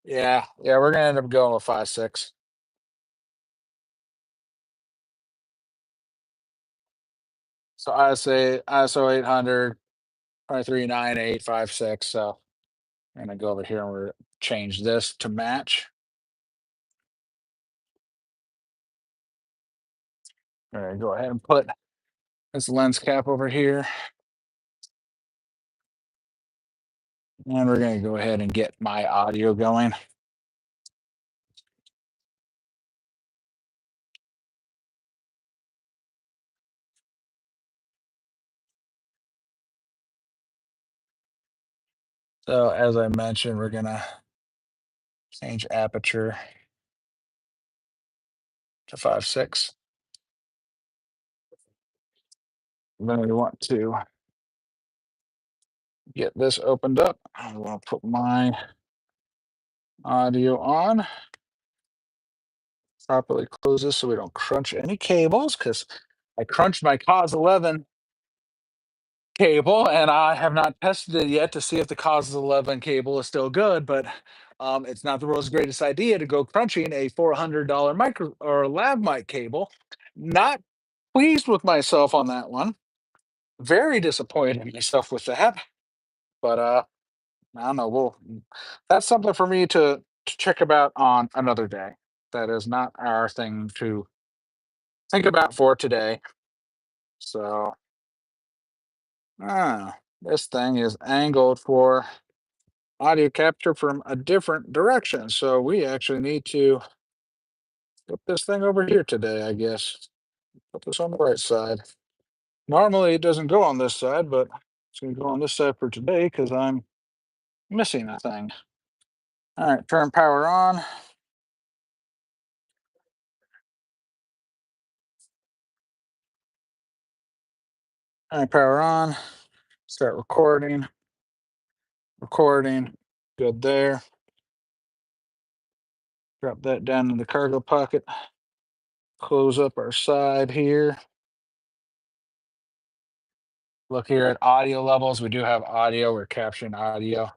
Yeah, we're gonna end up going with 5/6. So I say ISO 800, 239856. So I'm gonna go over here and we're change this to match. All right, go ahead and put this lens cap over here. And we're gonna go ahead and get my audio going. So as I mentioned, we're gonna change aperture to 5/6. Then we want to get this opened up. I'm gonna put my Audio on. Properly close this so we don't crunch any cables because I crunched my cause 11 cable and I have not tested it yet to see if the cause 11 cable is still good. But it's not the world's greatest idea to go crunching a $400 micro or lav mic cable. Not pleased with myself on that one. Very disappointed in myself with that. But I don't know. That's something for me to check about on another day. That is not our thing to think about for today. So, this thing is angled for audio capture from a different direction. So we actually need to put this thing over here today, I guess. Put this on the right side. Normally it doesn't go on this side, but it's going to go on this side for today because I'm missing a thing. All right, turn power on. All right, power on. Start recording. Recording. Good there. Drop that down in the cargo pocket. Close up our side here. Look here at audio levels. We do have audio. We're capturing audio.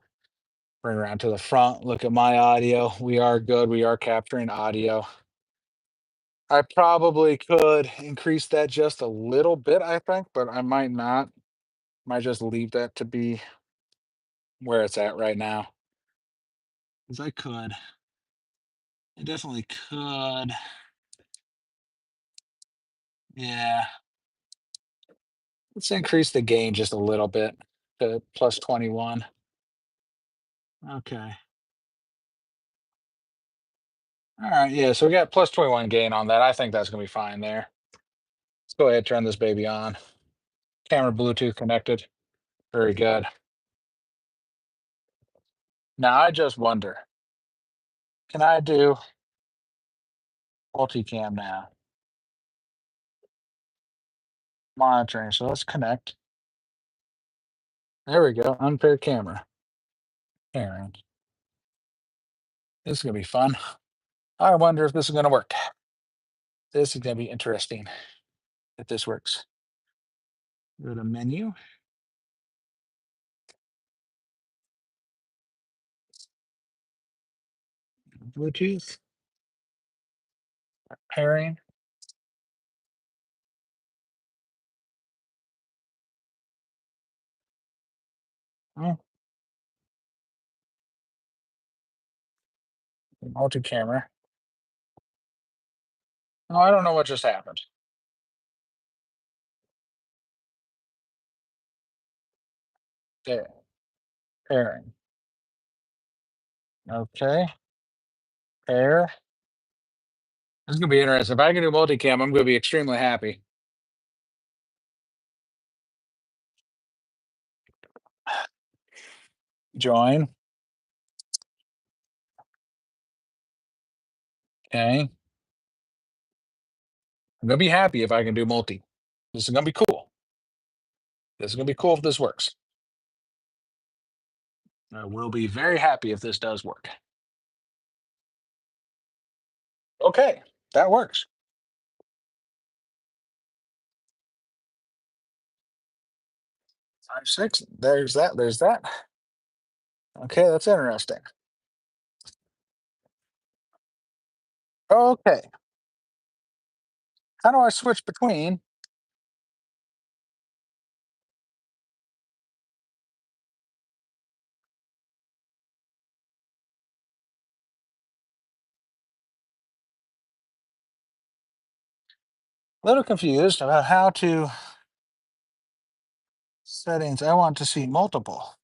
Bring around to the front. Look at my audio. We are good. We are capturing audio. I probably could increase that just a little bit, I think, but I might not. Might just leave that to be where it's at right now. Because I could. I definitely could. Yeah. Let's increase the gain just a little bit to plus 21. Okay. All right. Yeah. So we got plus 21 gain on that. I think that's going to be fine there. Let's go ahead and turn this baby on. Camera Bluetooth connected. Very good. Now I just wonder, can I do multicam now? Monitoring. So let's connect. There we go. Unpaired camera. Pairing. This is going to be fun. I wonder if this is going to work. This is going to be interesting if this works. Go to menu. Bluetooth. Pairing. Oh, multi-camera. Oh, I don't know what just happened. There. Pairing. Okay. Pair. This is going to be interesting. If I can do multicam, I'm going to be extremely happy. Join. Okay. I'm going to be happy if I can do multi. This is going to be cool. This is going to be cool if this works. I will be very happy if this does work. Okay. That works. 5, 6. There's that. There's that. Okay. That's interesting. Okay. How do I switch between? A little confused about how to settings. I want to see multiple.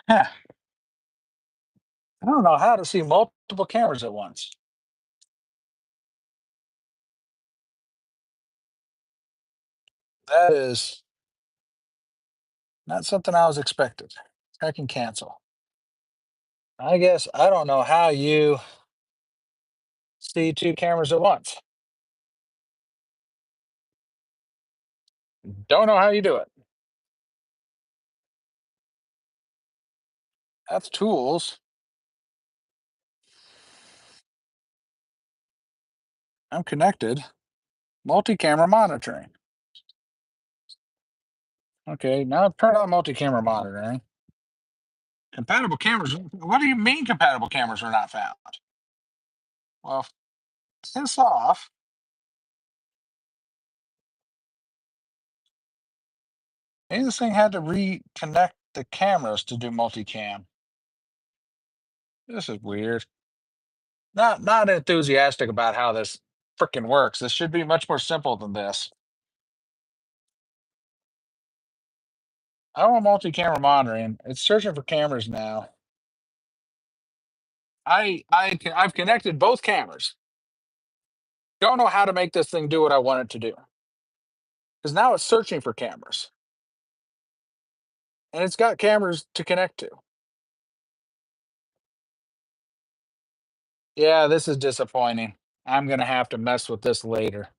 Huh. I don't know how to see multiple cameras at once. That is not something I was expected. I can cancel. I guess I don't know how you see two cameras at once. Don't know how you do it. That's tools. I'm connected. Multi-camera monitoring. Okay, now turn on multi-camera monitoring. Compatible cameras. What do you mean compatible cameras are not found? Well, piss off. Maybe this thing had to reconnect the cameras to do multicam. This is weird. Not enthusiastic about how this freaking works. This should be much more simple than this. I want multi-camera monitoring. It's searching for cameras now. I've connected both cameras. Don't know how to make this thing do what I want it to do. Because now it's searching for cameras. And it's got cameras to connect to. Yeah, this is disappointing. I'm gonna have to mess with this later.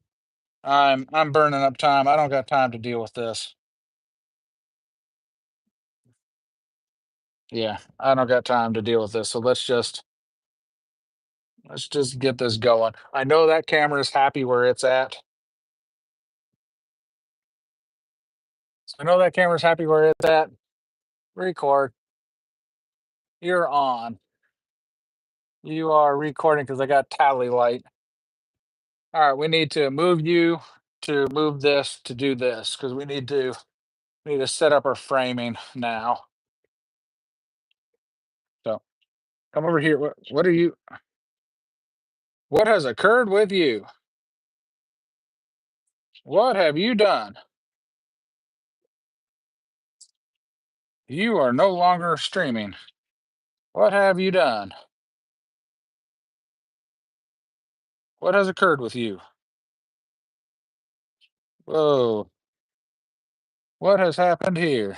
I'm burning up time. I don't got time to deal with this. Yeah, I don't got time to deal with this. So let's just get this going. I know that camera is happy where it's at. I know that camera's happy where it's at. Record. You're on. You are recording because I got tally light. All right, we need to move you to move this to do this because we need to set up our framing now. So come over here. What are you? What has occurred with you? What have you done? You are no longer streaming. What have you done? What has occurred with you? Whoa. What has happened here?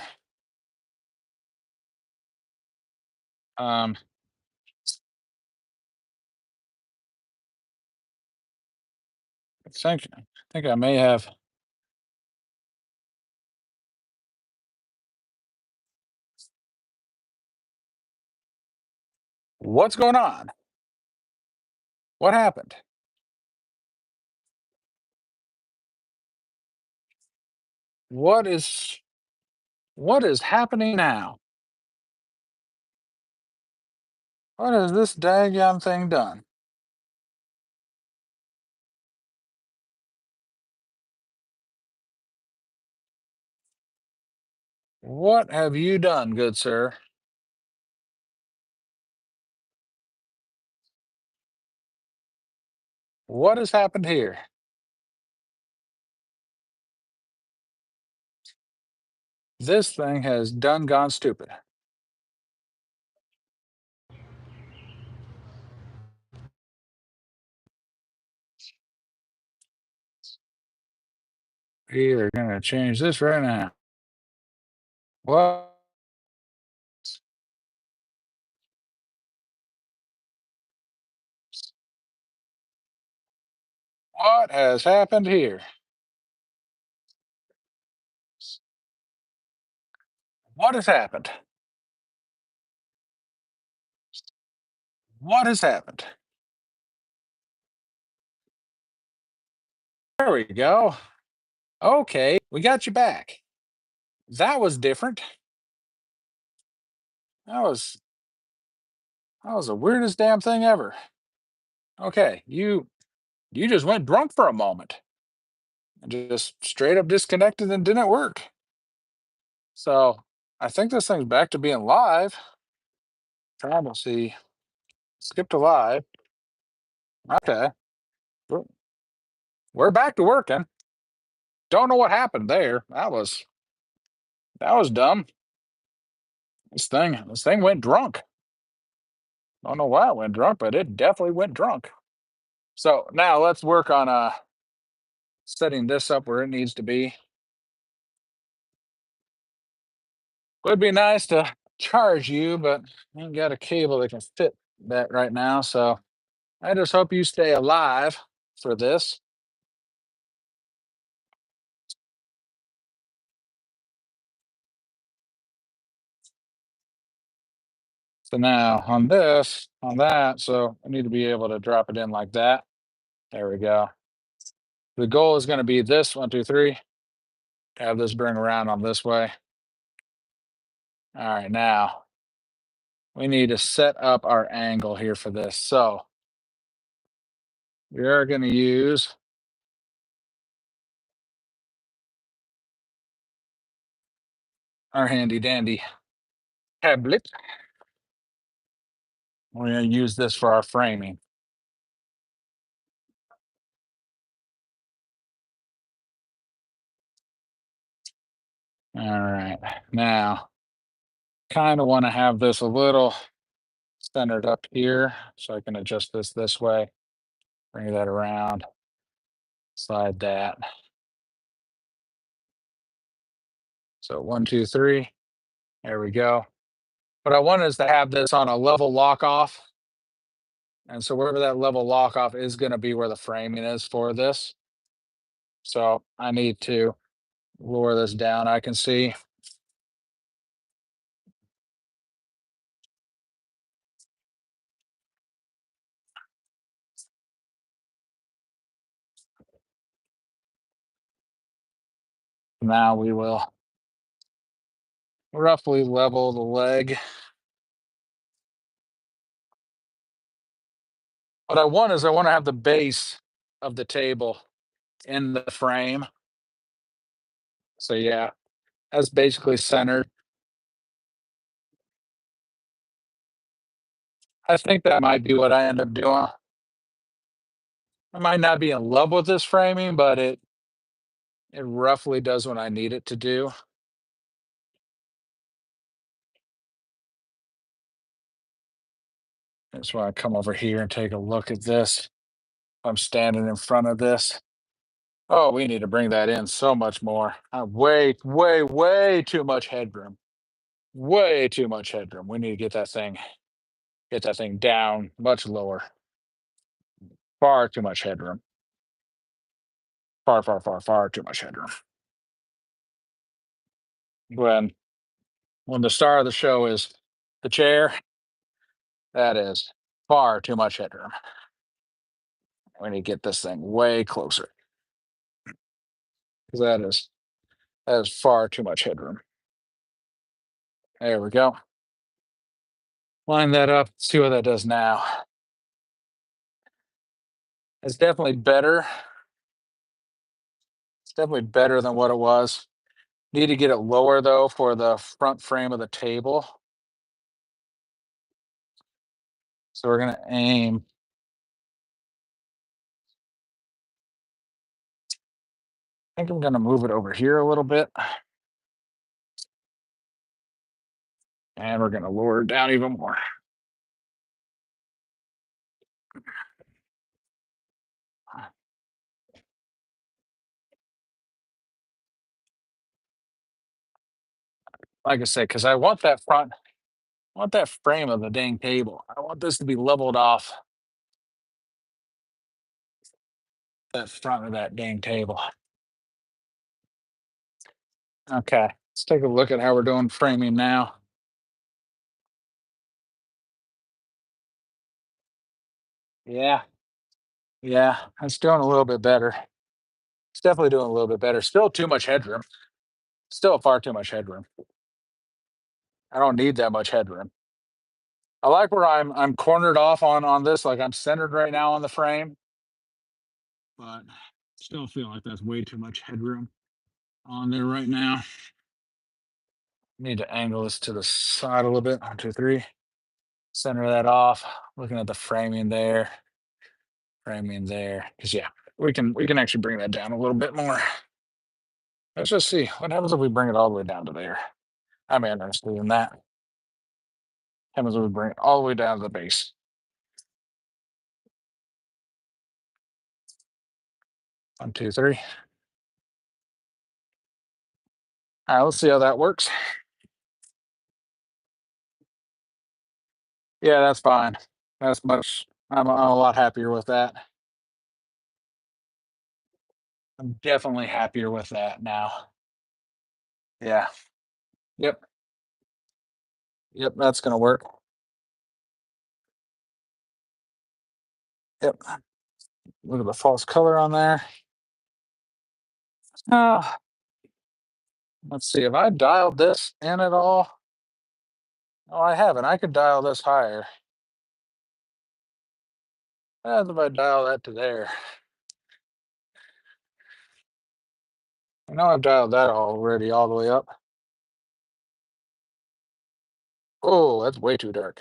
Um, I think I may have. What's going on? What happened? What is what is happening now? What has this daggone thing done? What have you done, good sir? What has happened here? This thing has done gone stupid. We are gonna change this right now. What what has happened here? What has happened? What has happened? There we go. Okay, we got you back. That was different. That was that was the weirdest damn thing ever. Okay, you just went drunk for a moment and just straight up disconnected and didn't work. So I think this thing's back to being live. Trying to see. Skip to live. Okay. We're we're back to working. Don't know what happened there. That was dumb. This thing went drunk. Don't know why it went drunk, but it definitely went drunk. So now let's work on setting this up where it needs to be. Would be nice to charge you, but I ain't got a cable that can fit that right now. So I just hope you stay alive for this. So now on this, on that, so I need to be able to drop it in like that. There we go. The goal is going to be this 1, 2, 3. Have this bring around on this way. All right, now we need to set up our angle here for this. So we are going to use our handy dandy tablet. We're going to use this for our framing. All right, now kind of want to have this a little centered up here so I can adjust this way, bring that around, slide that. So 1, 2, 3, there we go. What I want is to have this on a level lock off. And so wherever that level lock off is going to be where the framing is for this. So I need to lower this down. I can see. Now we will roughly level the leg. What I want is I want to have the base of the table in the frame. So yeah, that's basically centered. I think that might be what I end up doing. I might not be in love with this framing, but it roughly does what I need it to do. I just want to come over here and take a look at this. I'm standing in front of this. Oh, we need to bring that in so much more. Way, way, way too much headroom. Way too much headroom. We need to get that thing down much lower. Far too much headroom. Far, far, far, far too much headroom. When when the star of the show is the chair, that is far too much headroom. We need to get this thing way closer because that is far too much headroom. There we go. Line that up. See what that does now. It's definitely better. It's definitely better than what it was. Need to get it lower though for the front frame of the table. So we're gonna aim. I think I'm gonna move it over here a little bit. And we're gonna lower it down even more. Like I said, because I want that frame of the dang table. I want this to be leveled off that front of that dang table. Okay, let's take a look at how we're doing framing now. Yeah, yeah, it's doing a little bit better. It's definitely doing a little bit better. Still too much headroom. Still far too much headroom. I don't need that much headroom. I like where I'm cornered off on this, like I'm centered right now on the frame, but still feel like that's way too much headroom on there right now. Need to angle this to the side a little bit. 1, 2, 3. Center that off. Looking at the framing there. Because yeah, we can actually bring that down a little bit more. Let's just see what happens if we bring it all the way down to there. I'm interested in that. What happens if we bring it all the way down to the base. 1, 2, 3. All right, let's see how that works. Yeah, that's fine. That's much I'm a lot happier with that. I'm definitely happier with that now. Yeah. Yep. Yep. That's gonna work. Yep. Look at the false color on there. Uh, let's see. If I dialed this in at all? Oh, I haven't. I could dial this higher. As if I dial that to there. I know I've dialed that already all the way up. Oh, that's way too dark.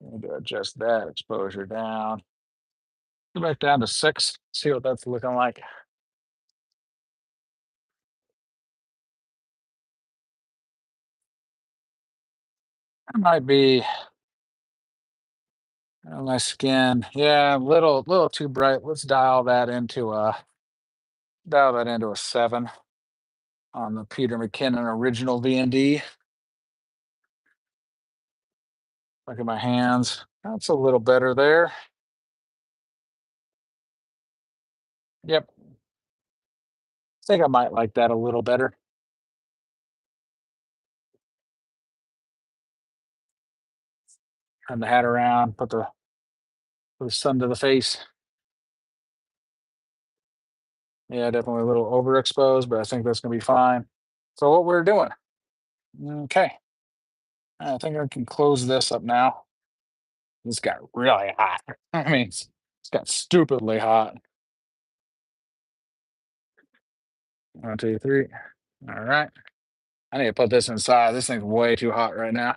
Need to adjust that exposure down. Go back down to 6. See what that's looking like. That might be my skin. Yeah, little too bright. Let's dial that into a 7 on the Peter McKinnon original V&D. Look at my hands. That's a little better there. Yep. I think I might like that a little better. Turn the hat around, put the sun to the face. Yeah, definitely a little overexposed, but I think that's gonna be fine. So what we're doing. Okay. I think I can close this up now. This got really hot. I mean, it's got stupidly hot. 1, 2, 3. All right. I need to put this inside. This thing's way too hot right now.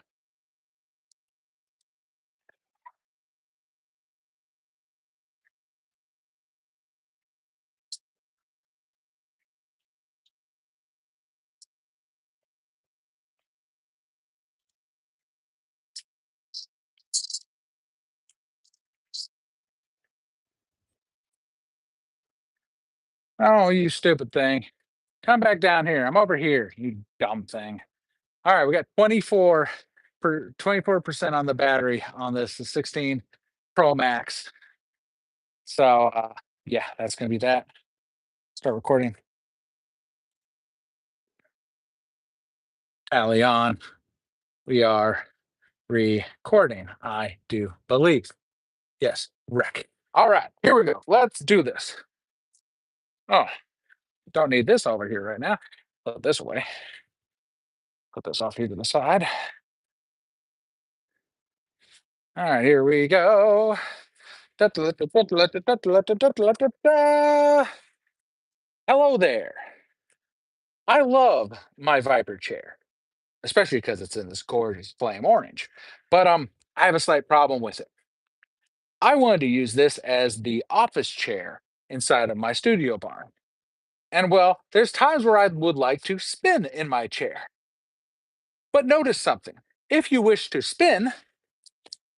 Oh, you stupid thing. Come back down here. I'm over here, you dumb thing. All right, we got 24% on the battery on this, the 16 Pro Max. So yeah, that's gonna be that. Start recording. Tally on. We are recording, I do believe. Yes, wreck. All right, here we go. Let's do this. Oh, don't need this over here right now. Put it this way. Put this off here to the side. All right, here we go. Hello there. I love my Viper chair, especially because it's in this gorgeous flame orange. But I have a slight problem with it. I wanted to use this as the office chair inside of my studio barn. And well, there's times where I would like to spin in my chair. But notice something. If you wish to spin,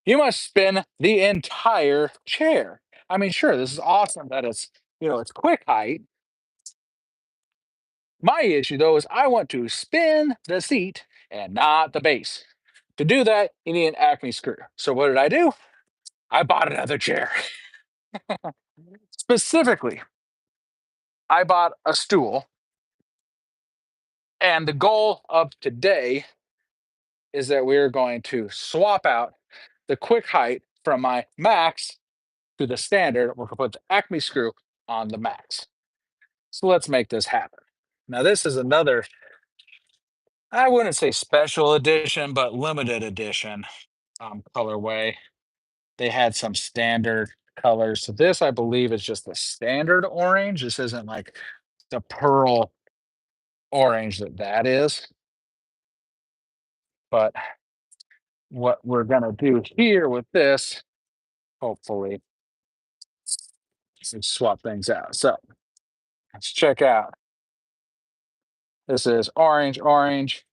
you must spin the entire chair. I mean, sure, this is awesome that it's quick height. My issue though is I want to spin the seat and not the base. To do that, you need an Acme screw. So what did I do? I bought another chair. Specifically, I bought a stool, and the goal of today is that we're going to swap out the quick height from my Max to the standard. We're going to put the Acme screw on the Max. So let's make this happen. Now, this is another, I wouldn't say special edition, but limited edition colorway. They had some standard colors. So this, I believe, is just the standard orange. This isn't like the pearl orange that is. But what we're going to do here with this, hopefully, is swap things out. So let's check out. This is orange, orange.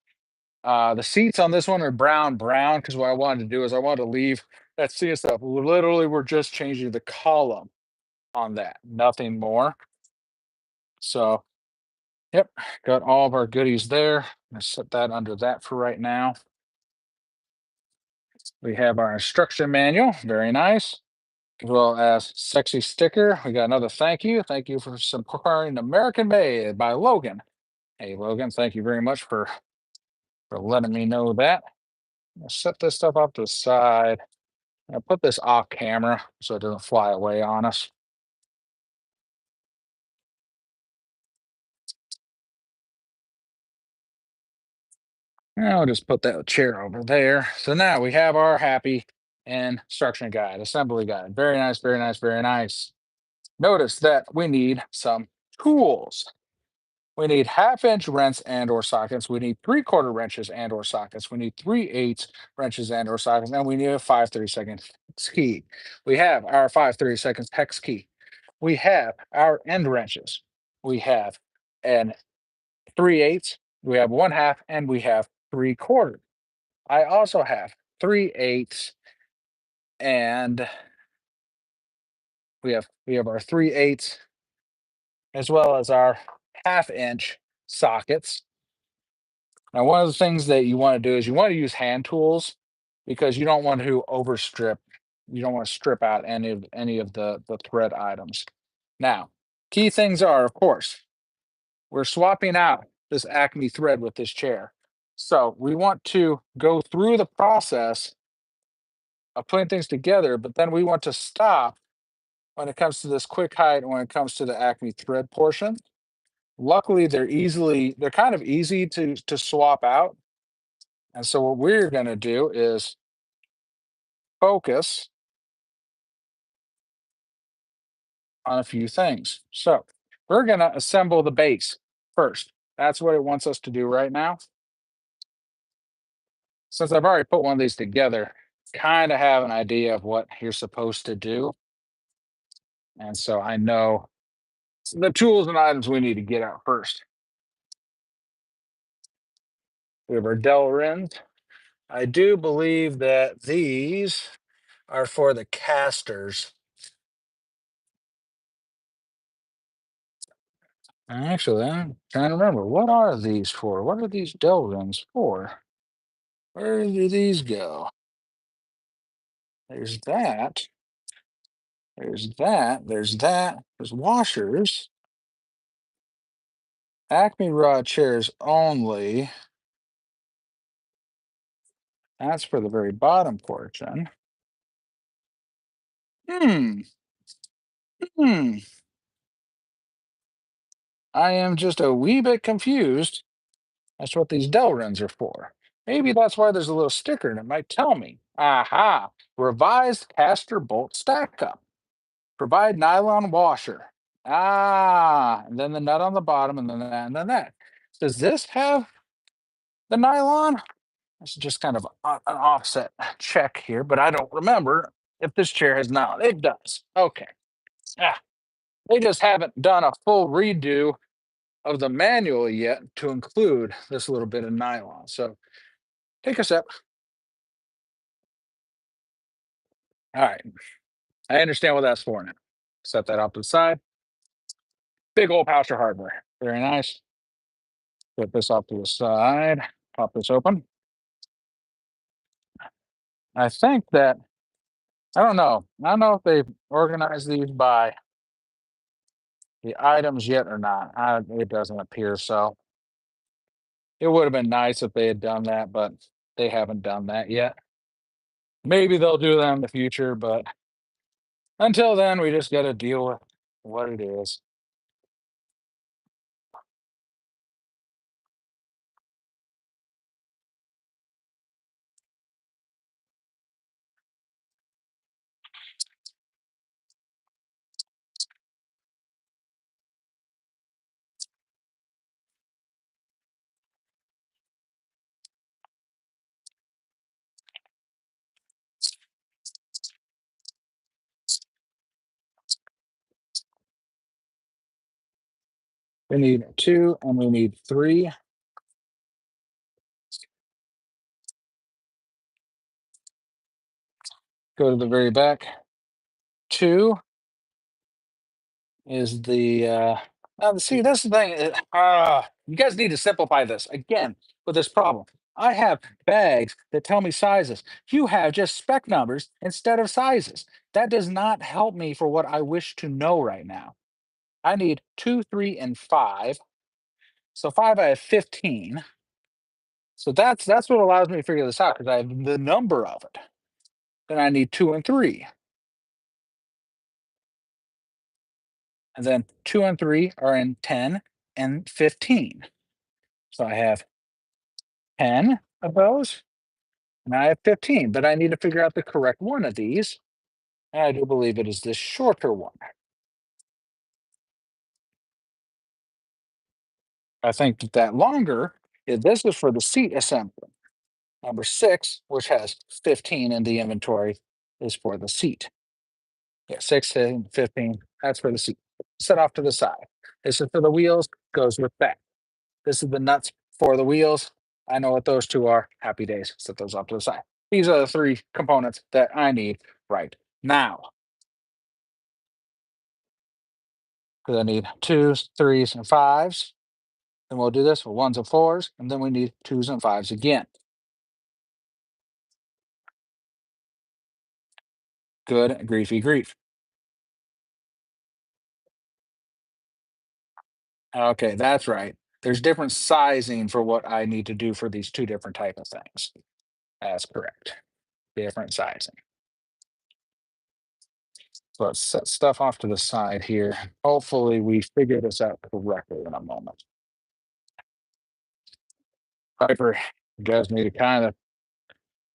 The seats on this one are brown, brown, because what I wanted to do is I wanted to leave that seat stuff. Literally, we're just changing the column on that, nothing more. So Yep, got all of our goodies there. Let's set that under that for right now. We have our instruction manual, very nice, as well as sexy sticker. We got another thank you. Thank you for supporting American Made by Logan. Hey, Logan, thank you very much for letting me know that. I'll set this stuff off to the side. I'll put this off camera so it doesn't fly away on us. And I'll just put that chair over there. So now we have our happy instruction guide, assembly guide. Very nice, very nice, very nice. Notice that we need some tools. We need half-inch wrenches and or sockets. We need three-quarter wrenches and or sockets. We need 3/8 wrenches and or sockets. And we need a 5/32 hex key. We have our 5/32 hex key. We have our end wrenches. We have an 3/8, we have 1/2, and we have 3/4. I also have 3/8, and we have our 3/8 as well as our half-inch sockets. Now, one of the things that you want to do is you want to use hand tools because you don't want to overstrip. You don't want to strip out any of the thread items. Now, key things are, of course, we're swapping out this Acme thread with this chair. So we want to go through the process of putting things together, but then we want to stop when it comes to this quick height and when it comes to the Acme thread portion. Luckily, they're kind of easy to swap out. And so what we're going to do is focus on a few things. So we're going to assemble the base first. That's what it wants us to do right now. Since I've already put one of these together, kind of have an idea of what you're supposed to do. And so I know the tools and items we need to get out first. We have our Delrins. I do believe that these are for the casters. Actually, I'm trying to remember, what are these for? What are these Delrins for? Where do these go? There's that. There's that. There's that. There's washers. Acme rod chairs only. That's for the very bottom portion. Hmm. Hmm. I am just a wee bit confused as to what these Delrins are for. Maybe that's why there's a little sticker and it might tell me. Aha. Revised caster bolt stack up. Provide nylon washer. Ah, and then the nut on the bottom, and then that, and then that. Does this have the nylon? This is just kind of an offset check here, but I don't remember if this chair has nylon. It does. Okay. Ah, they just haven't done a full redo of the manual yet to include this little bit of nylon. So take a sip. All right. I understand what that's for now. Set that off to the side. Big old pouch of hardware. Very nice. Put this off to the side. Pop this open. I think that I don't know. I don't know if they've organized these by the items yet or not. It doesn't appear so. It would have been nice if they had done that, but they haven't done that yet. Maybe they'll do that in the future, but until then, we just got to deal with what it is. We need two and we need three. Go to the very back. Two is the Now, see, this is the thing. You guys need to simplify this again with this problem. I have bags that tell me sizes. You have just spec numbers instead of sizes. That does not help me for what I wish to know right now. I need two, three, and five. So five, I have 15. So that's what allows me to figure this out because I have the number of it. Then I need two and three. And then two and three are in 10 and 15. So I have 10 of those. And I have 15, but I need to figure out the correct one of these. And I do believe it is this shorter one. I think that that longer is this is for the seat assembly. Number six, which has 15 in the inventory, is for the seat. Yeah, 16, 15, that's for the seat. Set off to the side. This is for the wheels, goes with that. This is the nuts for the wheels. I know what those two are. Happy days. Set those off to the side. These are the three components that I need right now. Because I need twos, threes, and fives. Then we'll do this for ones and fours, and then we need twos and fives again. Good griefy grief. Okay, that's right. There's different sizing for what I need to do for these two different type of things. That's correct. Different sizing. So let's set stuff off to the side here. Hopefully we figure this out correctly in a moment. Piper, you guys need to kind of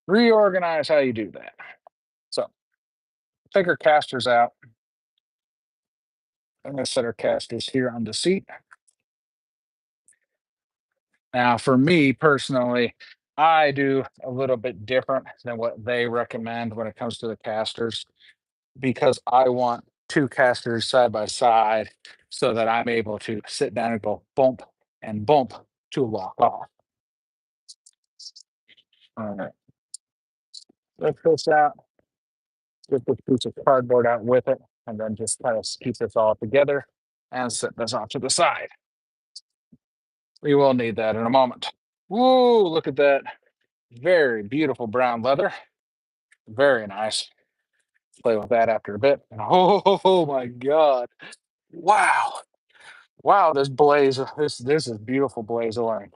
reorganize how you do that. So take our casters out. I'm going to set our casters here on the seat. Now, for me personally, I do a little bit different than what they recommend when it comes to the casters because I want two casters side by side so that I'm able to sit down and go bump and bump to lock off. All right, lift this out, get this piece of cardboard out with it, and then just kind of keep this all together and set this off to the side. We will need that in a moment. Whoa, look at that. Very beautiful brown leather. Very nice. Play with that after a bit. Oh my God. Wow. Wow, this blaze, this is beautiful blaze orange.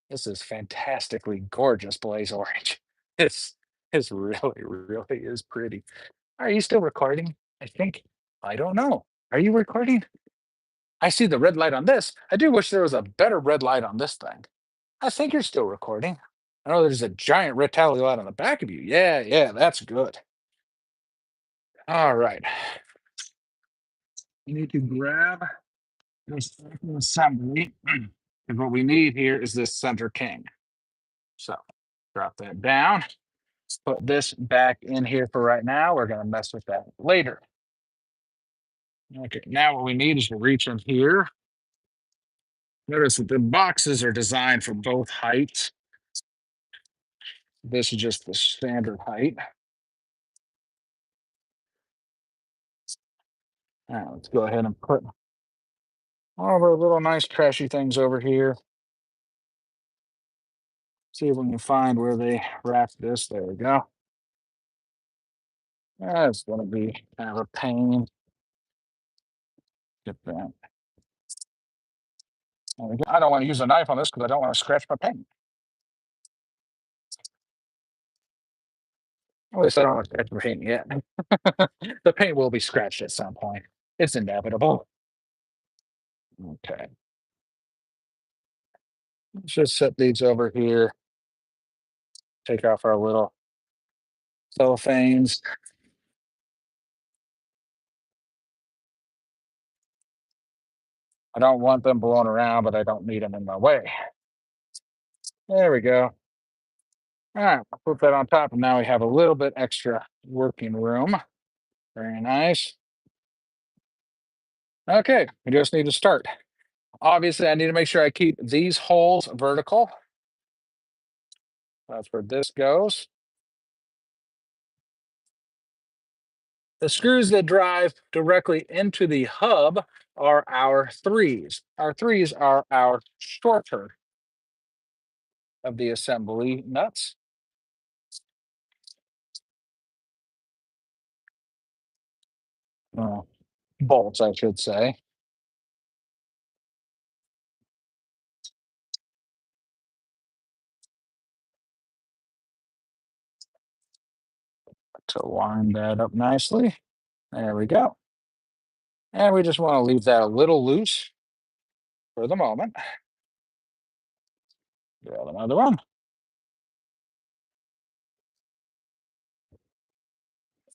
This is fantastically gorgeous blaze orange. It's really, really is pretty. Are you still recording? I think. I don't know. Are you recording? I see the red light on this. I do wish there was a better red light on this thing. I think you're still recording. I know there's a giant red tally light on the back of you. Yeah, yeah, that's good. All right. You need to grab this assembly. And what we need here is this center king. So drop that down. Let's put this back in here for right now. We're going to mess with that later. Okay, now what we need is to reach in here. Notice that the boxes are designed for both heights. This is just the standard height. Now let's go ahead and put all of our little nice trashy things over here. See if we can find where they wrap this. There we go. That's going to be kind of a pain. Get that. There we go. I don't want to use a knife on this because I don't want to scratch my paint. At least I don't want to scratch my paint yet. The paint will be scratched at some point. It's inevitable. Okay. Let's just set these over here. Take off our little cellophanes. I don't want them blowing around, but I don't need them in my way. There we go. All right, I'll put that on top, and now we have a little bit extra working room. Very nice. Okay, we just need to start. Obviously, I need to make sure I keep these holes vertical. That's where this goes. The screws that drive directly into the hub are our threes. Our threes are our shorter of the assembly nuts. uh, Bolts, I should say, to line that up nicely. There we go. And we just want to leave that a little loose for the moment. Grab another one.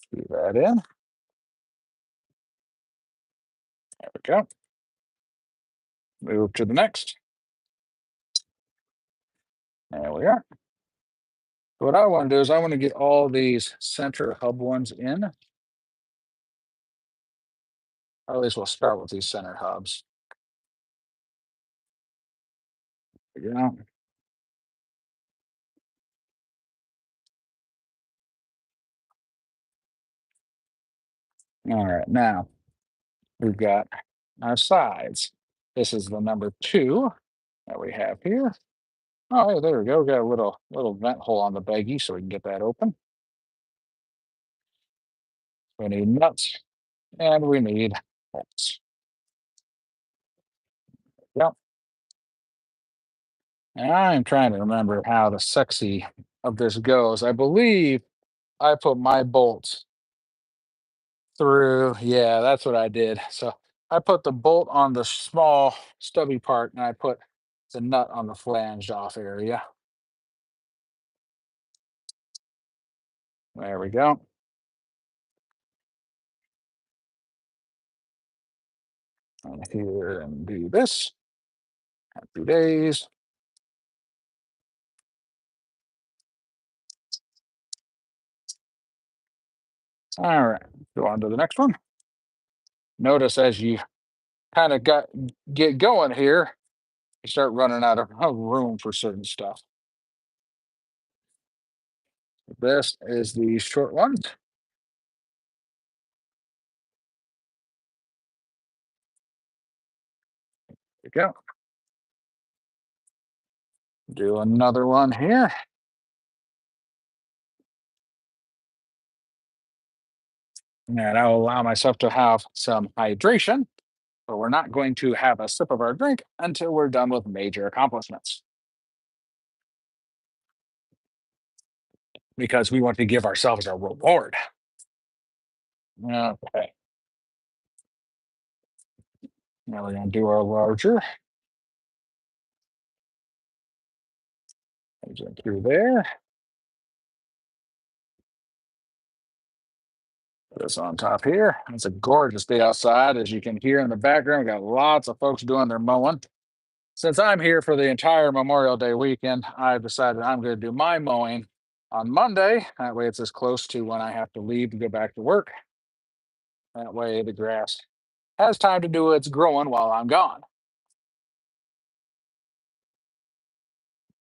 Screw that in. There we go. Move to the next. There we are. What I want to do is I want to get all these center hub ones in. Or at least we'll start with these center hubs. There we go. All right, now we've got our sides. This is the number two that we have here. Oh, hey, there we go. We got a little vent hole on the baggie, so we can get that open. We need nuts and we need bolts. Yep. And I'm trying to remember how the sexy of this goes. I believe I put my bolts through. Yeah, that's what I did. So I put the bolt on the small stubby part and I put the nut on the flanged off area. There we go. And here and do this. Happy days. All right, go on to the next one. Notice as you kind of get going here, you start running out of room for certain stuff. This is the short ones. There you go. Do another one here. And I'll allow myself to have some hydration, but we're not going to have a sip of our drink until we're done with major accomplishments because we want to give ourselves a reward. Okay. Now we're going to do our larger. Through there. Put this on top here. It's a gorgeous day outside, as you can hear in the background. We got lots of folks doing their mowing. Since I'm here for the entire Memorial Day weekend, I've decided I'm going to do my mowing on Monday. That way, it's as close to when I have to leave to go back to work. That way, the grass has time to do its growing while I'm gone.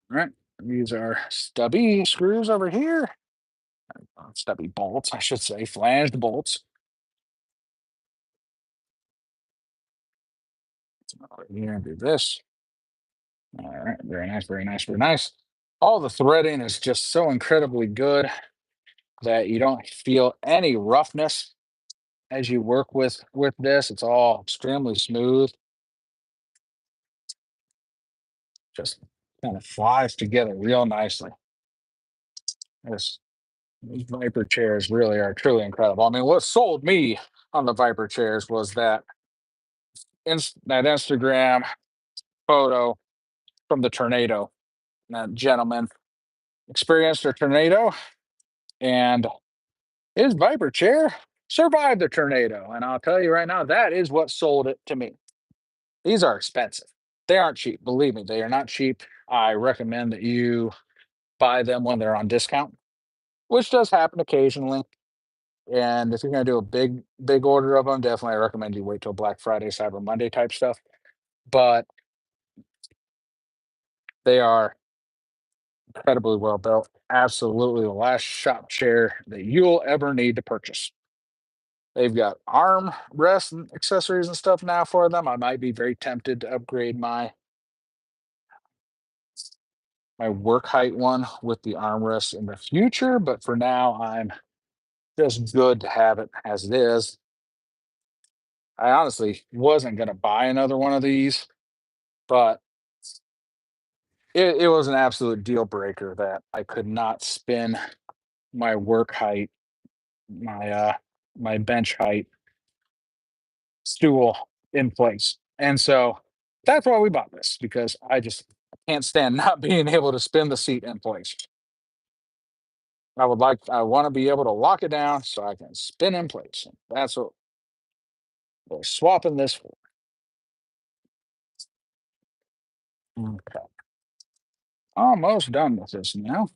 All right. These are stubby screws over here. Stubby bolts, I should say, flanged bolts. Over here and do this. All right, very nice, very nice, very nice. All the threading is just so incredibly good that you don't feel any roughness as you work with this. It's all extremely smooth. Just kind of flies together real nicely. This these Viper chairs really are truly incredible. I mean, what sold me on the Viper chairs was that Instagram photo from the tornado. That gentleman experienced a tornado and his Viper chair survived the tornado. And I'll tell you right now, that is what sold it to me. These are expensive. They aren't cheap. Believe me, they are not cheap. I recommend that you buy them when they're on discount, which does happen occasionally. And if you're going to do a big order of them, definitely I recommend you wait till Black Friday, Cyber Monday type stuff. But they are incredibly well built. Absolutely the last shop chair that you'll ever need to purchase. They've got arm rests and accessories and stuff now for them. I might be very tempted to upgrade my work height one with the armrest in the future, but for now, I'm just good to have it as it is. I honestly wasn't going to buy another one of these, but it was an absolute deal breaker that I could not spin my work height, my bench height stool in place. And so that's why we bought this because I just can't stand not being able to spin the seat in place. I want to be able to lock it down so I can spin in place. That's what we're swapping this for. Okay. Almost done with this now.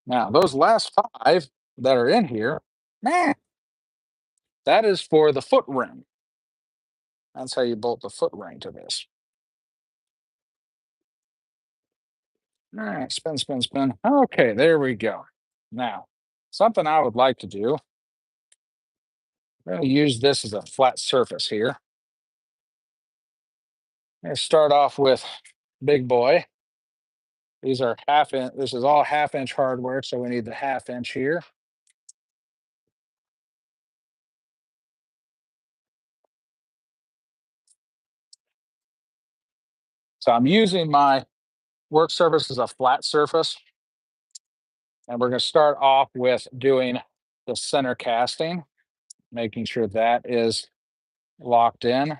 Now, those last five that are in here, man, that is for the foot ring. That's how you bolt the foot ring to this. All right, spin, spin, spin. Okay, there we go. Now, something I would like to do, I'm going to use this as a flat surface here. I'm going to start off with big boy. These are half inch. This is all half-inch hardware, so we need the half-inch here. So I'm using my work surface as a flat surface, and we're going to start off with doing the center casting, making sure that is locked in.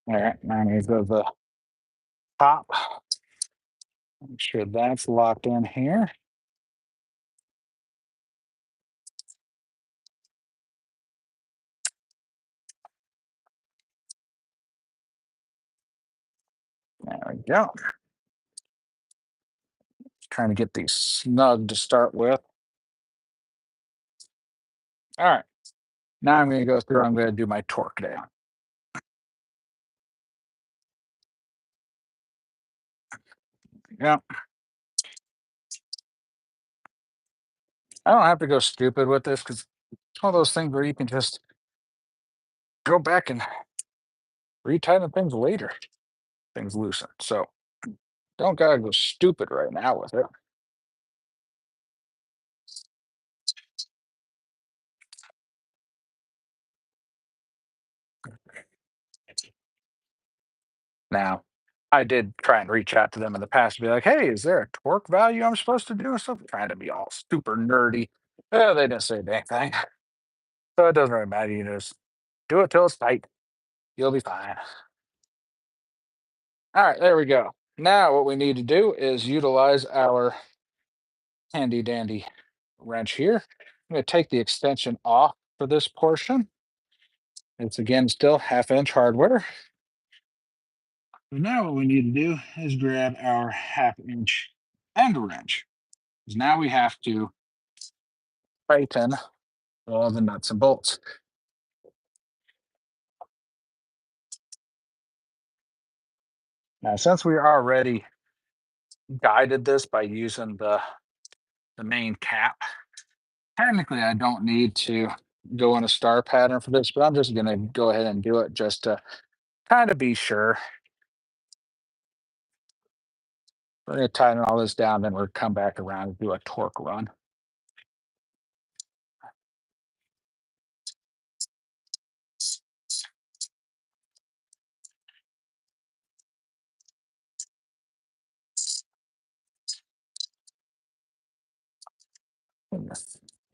All right, now I'm going to go to the top. Make sure that's locked in here. There we go. Trying to get these snug to start with. All right. Now I'm going to go through. I'm going to do my torque down. Yeah. I don't have to go stupid with this because it's one of those things where you can just go back and retighten things later. Things loosen. So don't gotta go stupid right now with it. Now, I did try and reach out to them in the past to be like, hey, is there a torque value I'm supposed to do or something? Trying to be all super nerdy. They didn't say a dang thing. So it doesn't really matter. You just do it till it's tight. You'll be fine. All right, there we go. Now what we need to do is utilize our handy dandy wrench here. I'm going to take the extension off for this portion. It's again still half-inch hardware. But now what we need to do is grab our half-inch end wrench. Because now we have to tighten all the nuts and bolts. Now, since we already guided this by using the main cap, technically I don't need to go in a star pattern for this, but I'm just going to go ahead and do it just to kind of be sure. We're going to tighten all this down, then we'll come back around and do a torque run.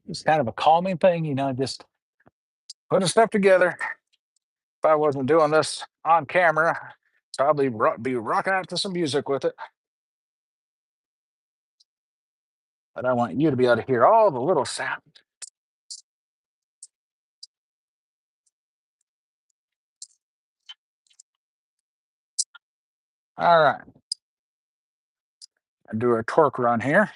It's kind of a calming thing, just putting stuff together. If I wasn't doing this on camera, probably be rocking out to some music with it. But I want you to be able to hear all the little sound. All right. I do a torque run here.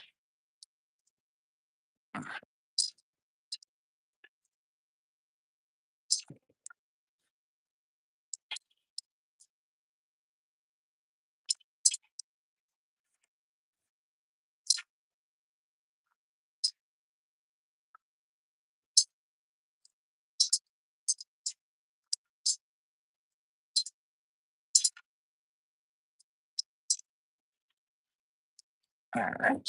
All right.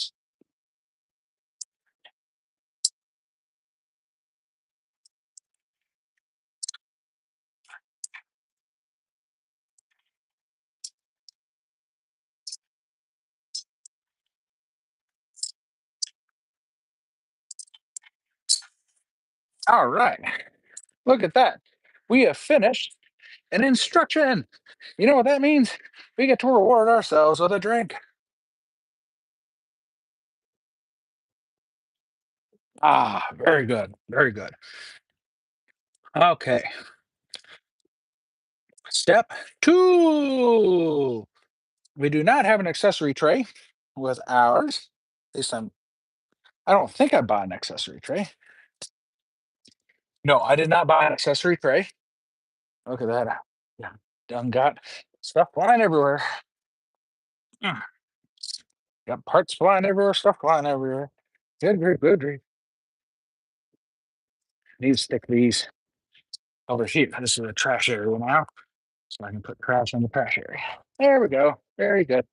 All right. Look at that. We have finished an instruction. You know what that means? We get to reward ourselves with a drink. Ah, very good. Very good. Okay. Step two. We do not have an accessory tray with ours. At least I don't think I bought an accessory tray. No, I did not buy an accessory tray. Look at that. Yeah, done got stuff flying everywhere. Mm, got parts flying everywhere, stuff flying everywhere. Good grief, good grief. Need to stick these over here. This is a trash area now, so I can put trash in the trash area. There we go. Very good.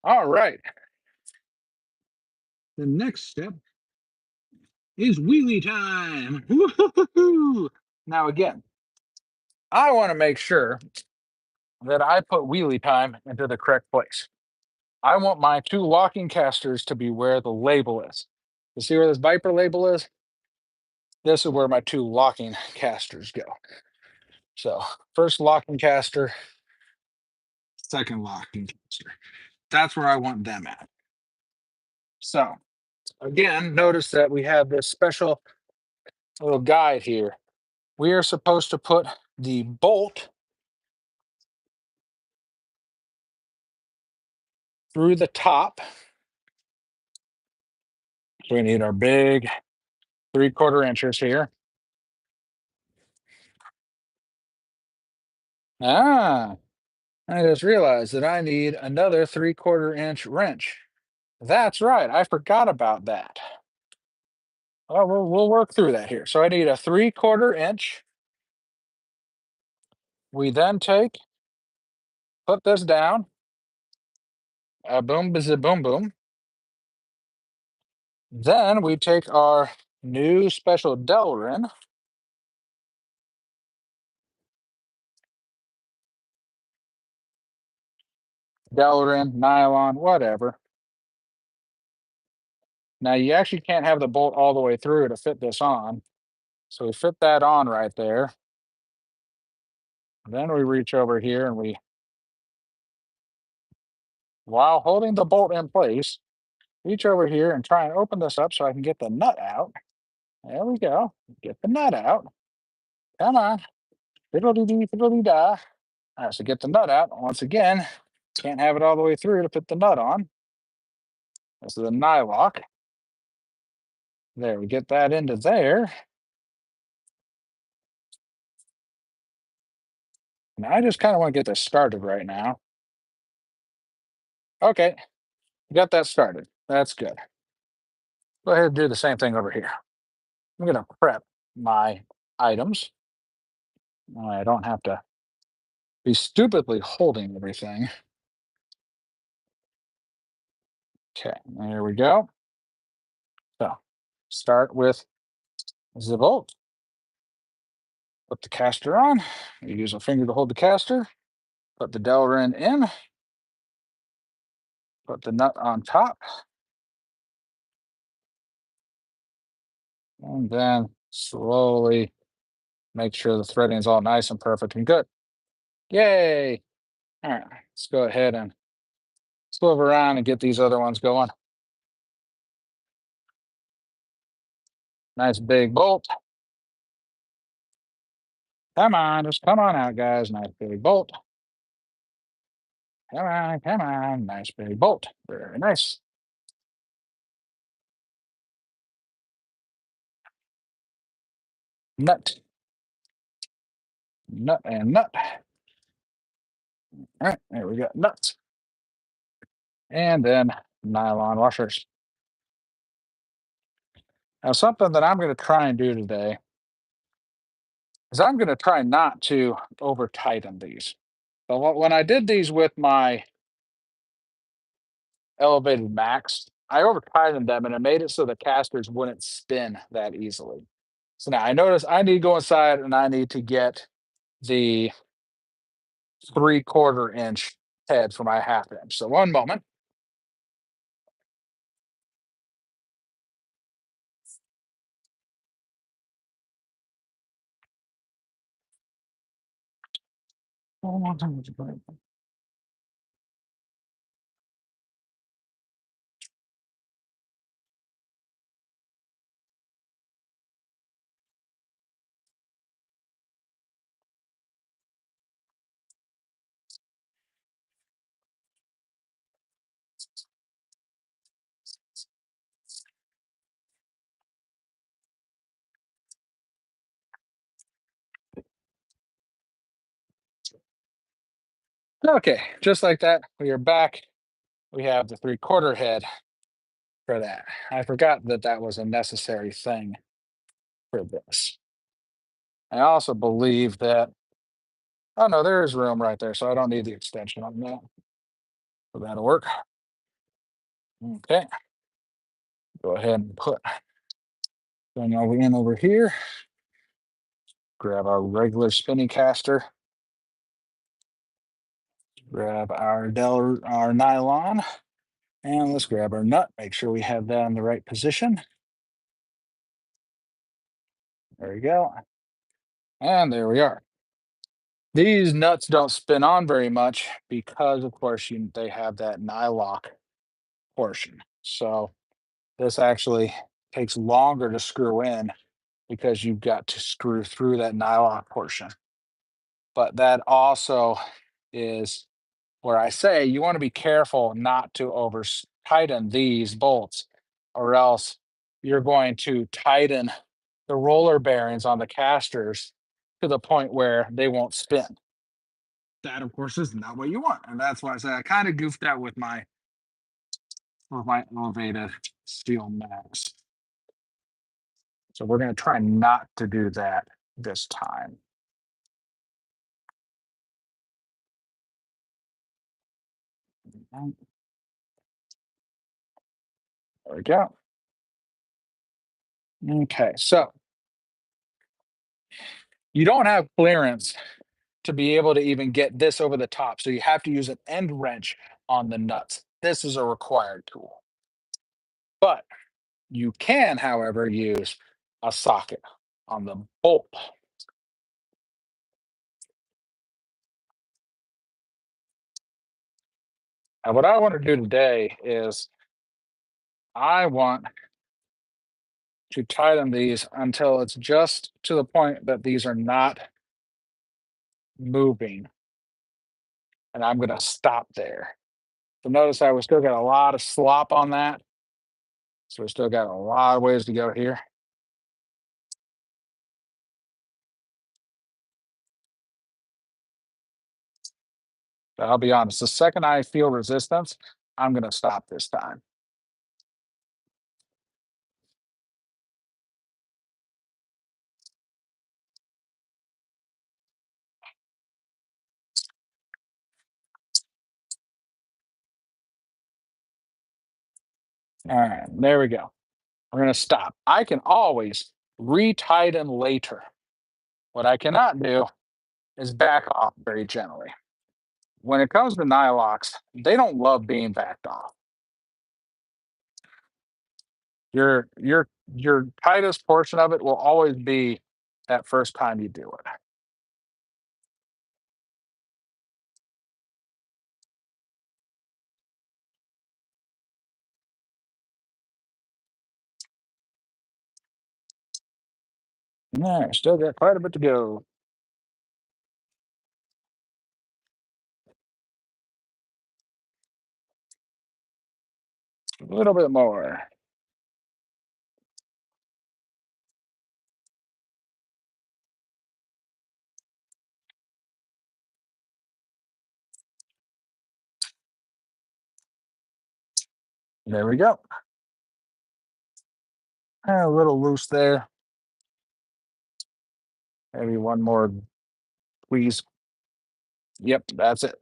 All right. The next step is wheelie time. Woo-hoo-hoo-hoo. Now, again, I want to make sure that I put wheelie time into the correct place. I want my two locking casters to be where the label is. You see where this Viper label is? This is where my two locking casters go. So, first locking caster, second locking caster. That's where I want them at. So, again, notice that we have this special little guide here. We are supposed to put the bolt through the top. So we need our big 3/4 inches here. Ah, I just realized that I need another 3/4 inch wrench. That's right, I forgot about that. Oh, we'll work through that here. So I need a 3/4 inch. We then take, put this down, boom, bizza, boom, boom. Then we take our new special Delrin, nylon, whatever. Now you actually can't have the bolt all the way through to fit this on. So we fit that on right there. Then we reach over here and we, while holding the bolt in place, reach over here and try and open this up so I can get the nut out. There we go. Get the nut out. Come on. Fiddle-dee-dee, fiddle-dee-da. All right, so get the nut out. Once again, can't have it all the way through to put the nut on. This is a nylock. There, we get that into there. And I just kind of want to get this started right now. Okay, got that started. That's good. Go ahead and do the same thing over here. I'm going to prep my items. I don't have to be stupidly holding everything. Okay, there we go. So start with the bolt. Put the caster on. You use a finger to hold the caster. Put the Delrin in. Put the nut on top. And then slowly make sure the threading is all nice and perfect and good. Yay! All right, let's go ahead and swerve around and get these other ones going. Nice big bolt. Come on, just come on out, guys. Nice big bolt. Come on, come on. Nice big bolt. Very nice. Nut. Nut and nut. All right, there we go. Nuts. And then nylon washers. Now, something that I'm going to try and do today is I'm going to try not to over tighten these. So when I did these with my elevated max, I over tightened them and it made it so the casters wouldn't spin that easily. So now I notice I need to go inside and I need to get the 3/4 inch head for my 1/2 inch. So one moment. Okay, just like that, we are back. We have the 3/4 head for that. I forgot that that was a necessary thing for this. I also believe that, oh no, there is room right there, so I don't need the extension on that. So that'll work. Okay, go ahead and put thing over in over here. Grab our regular spinning caster. Grab our nylon, and let's grab our nut. Make sure we have that in the right position. There we go. And there we are. These nuts don't spin on very much because, of course, they have that nylock portion. So this actually takes longer to screw in because you've got to screw through that nylock portion. But that also is where I say you want to be careful not to over tighten these bolts, or else you're going to tighten the roller bearings on the casters to the point where they won't spin. That, of course, is not what you want, and that's why I say I kind of goofed out with my elevated steel max. So we're going to try not to do that this time. There we go. Okay, so you don't have clearance to be able to even get this over the top. So you have to use an end wrench on the nuts. This is a required tool. But you can, however, use a socket on the bolt. And what I want to do today is I want to tighten these until it's just to the point that these are not moving. And I'm going to stop there. So notice we still got a lot of slop on that. So we still got a lot of ways to go here. But I'll be honest, the second I feel resistance, I'm going to stop this time. All right, there we go. We're going to stop. I can always retighten later. What I cannot do is back off very gently. When it comes to nylocks, they don't love being backed off. Your tightest portion of it will always be that first time you do it. All right, still got quite a bit to go. A little bit more. There we go. A little loose there. Maybe one more squeeze. Yep, that's it.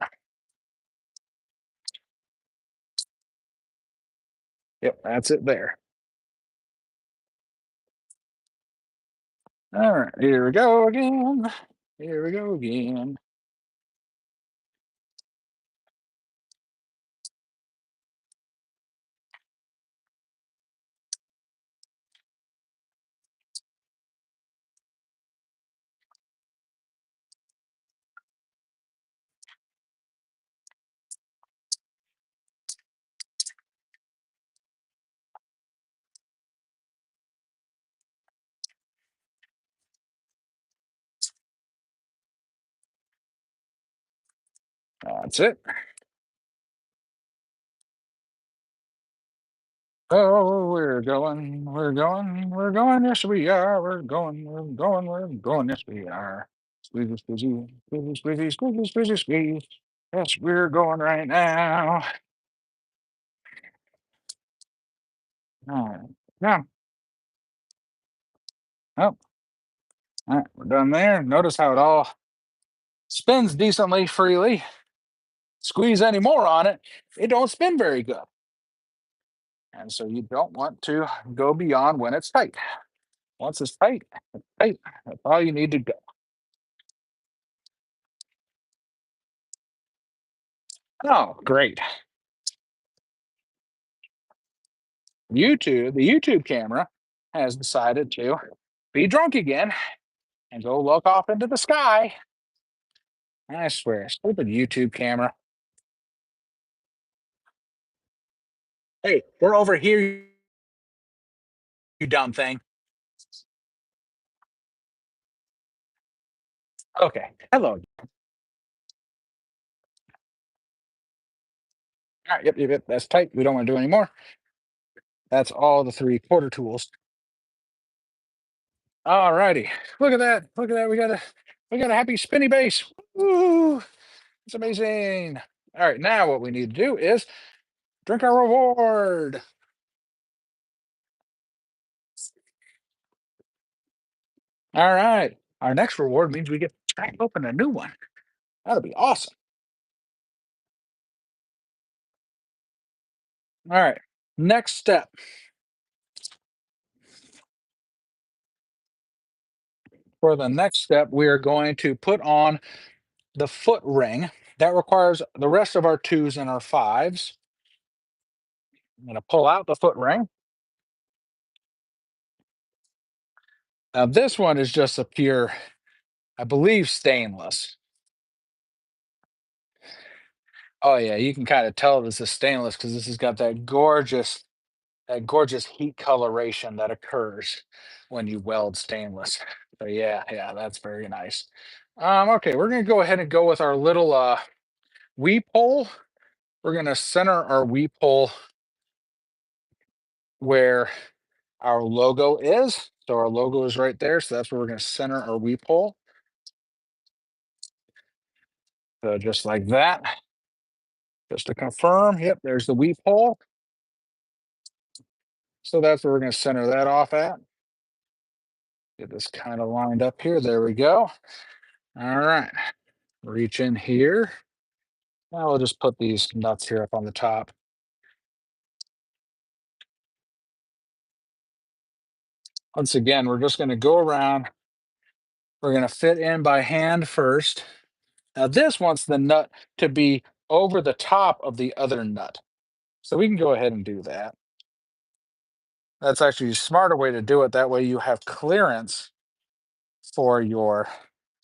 Yep, that's it there. All right, here we go again. Here we go again. That's it. Oh, we're going, we're going, we're going. Yes, we are. We're going, we're going, we're going. Yes, we are. Squeeze, squeeze, squeeze, squeeze, squeeze, squeeze, squeeze. Yes, we're going right now. All right. Now, oh, all right, we're done there. Notice how it all spins decently freely. Squeeze any more on it, it don't spin very good. And so you don't want to go beyond when it's tight. Once it's tight, it's tight. That's all you need to go. Oh, great. The YouTube camera has decided to be drunk again and go look off into the sky. I swear, stupid YouTube camera. Hey, we're over here, you dumb thing. Okay. Hello. All right. Yep, yep, yep. That's tight. We don't want to do any more. That's all the 3/4 tools. All righty. Look at that. Look at that. We got a happy spinny base. Woo! It's amazing. All right. Now what we need to do is drink our reward. All right. Our next reward means we get to crack open a new one. That'll be awesome. All right. Next step. For the next step, we are going to put on the foot ring. That requires the rest of our twos and our fives. I'm going to pull out the foot ring. Now, this one is just a pure, I believe, stainless. Oh, yeah. You can kind of tell this is stainless because this has got that gorgeous heat coloration that occurs when you weld stainless. So yeah, yeah, that's very nice. Okay, we're gonna go ahead and go with our little weep hole. We're gonna center our weep hole where our logo is. So our logo is right there. So that's where we're gonna center our weep hole. So just like that. Just to confirm, yep, there's the weep hole. So that's where we're gonna center that off at. Get this kind of lined up here. There we go. All right. Reach in here. Now we'll just put these nuts here up on the top. Once again, we're just going to go around. We're going to fit in by hand first. Now, this wants the nut to be over the top of the other nut. So we can go ahead and do that. That's actually a smarter way to do it. That way you have clearance for your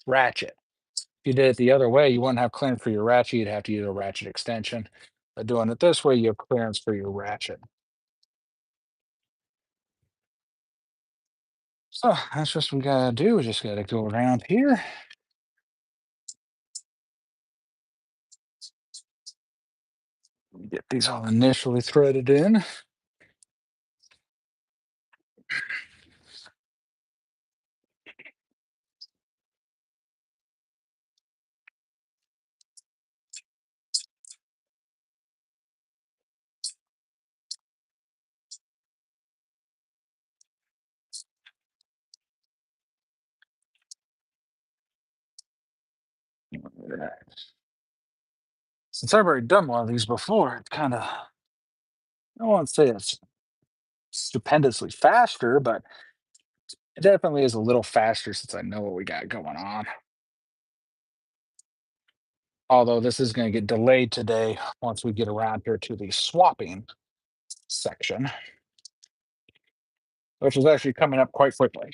ratchet. If you did it the other way, you wouldn't have clearance for your ratchet. You'd have to use a ratchet extension. But doing it this way, you have clearance for your ratchet. So that's just what we gotta do. We just gotta go around here. Get these all initially threaded in. Since I've already done one of these before, it's kind of, I won't say it's stupendously faster, but it definitely is a little faster since I know what we got going on. Although this is going to get delayed today once we get around here to the swapping section, which is actually coming up quite quickly.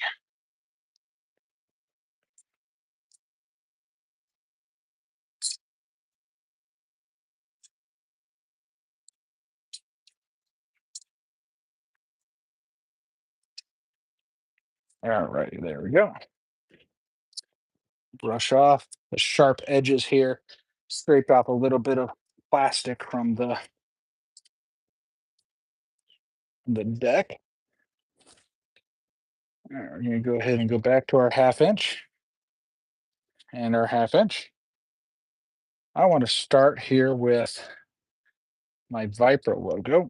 All right, there we go. Brush off the sharp edges here, scrape off a little bit of plastic from the deck. All right, we're going to go ahead and go back to our 1/2 inch and our 1/2 inch. I want to start here with my Vyper logo,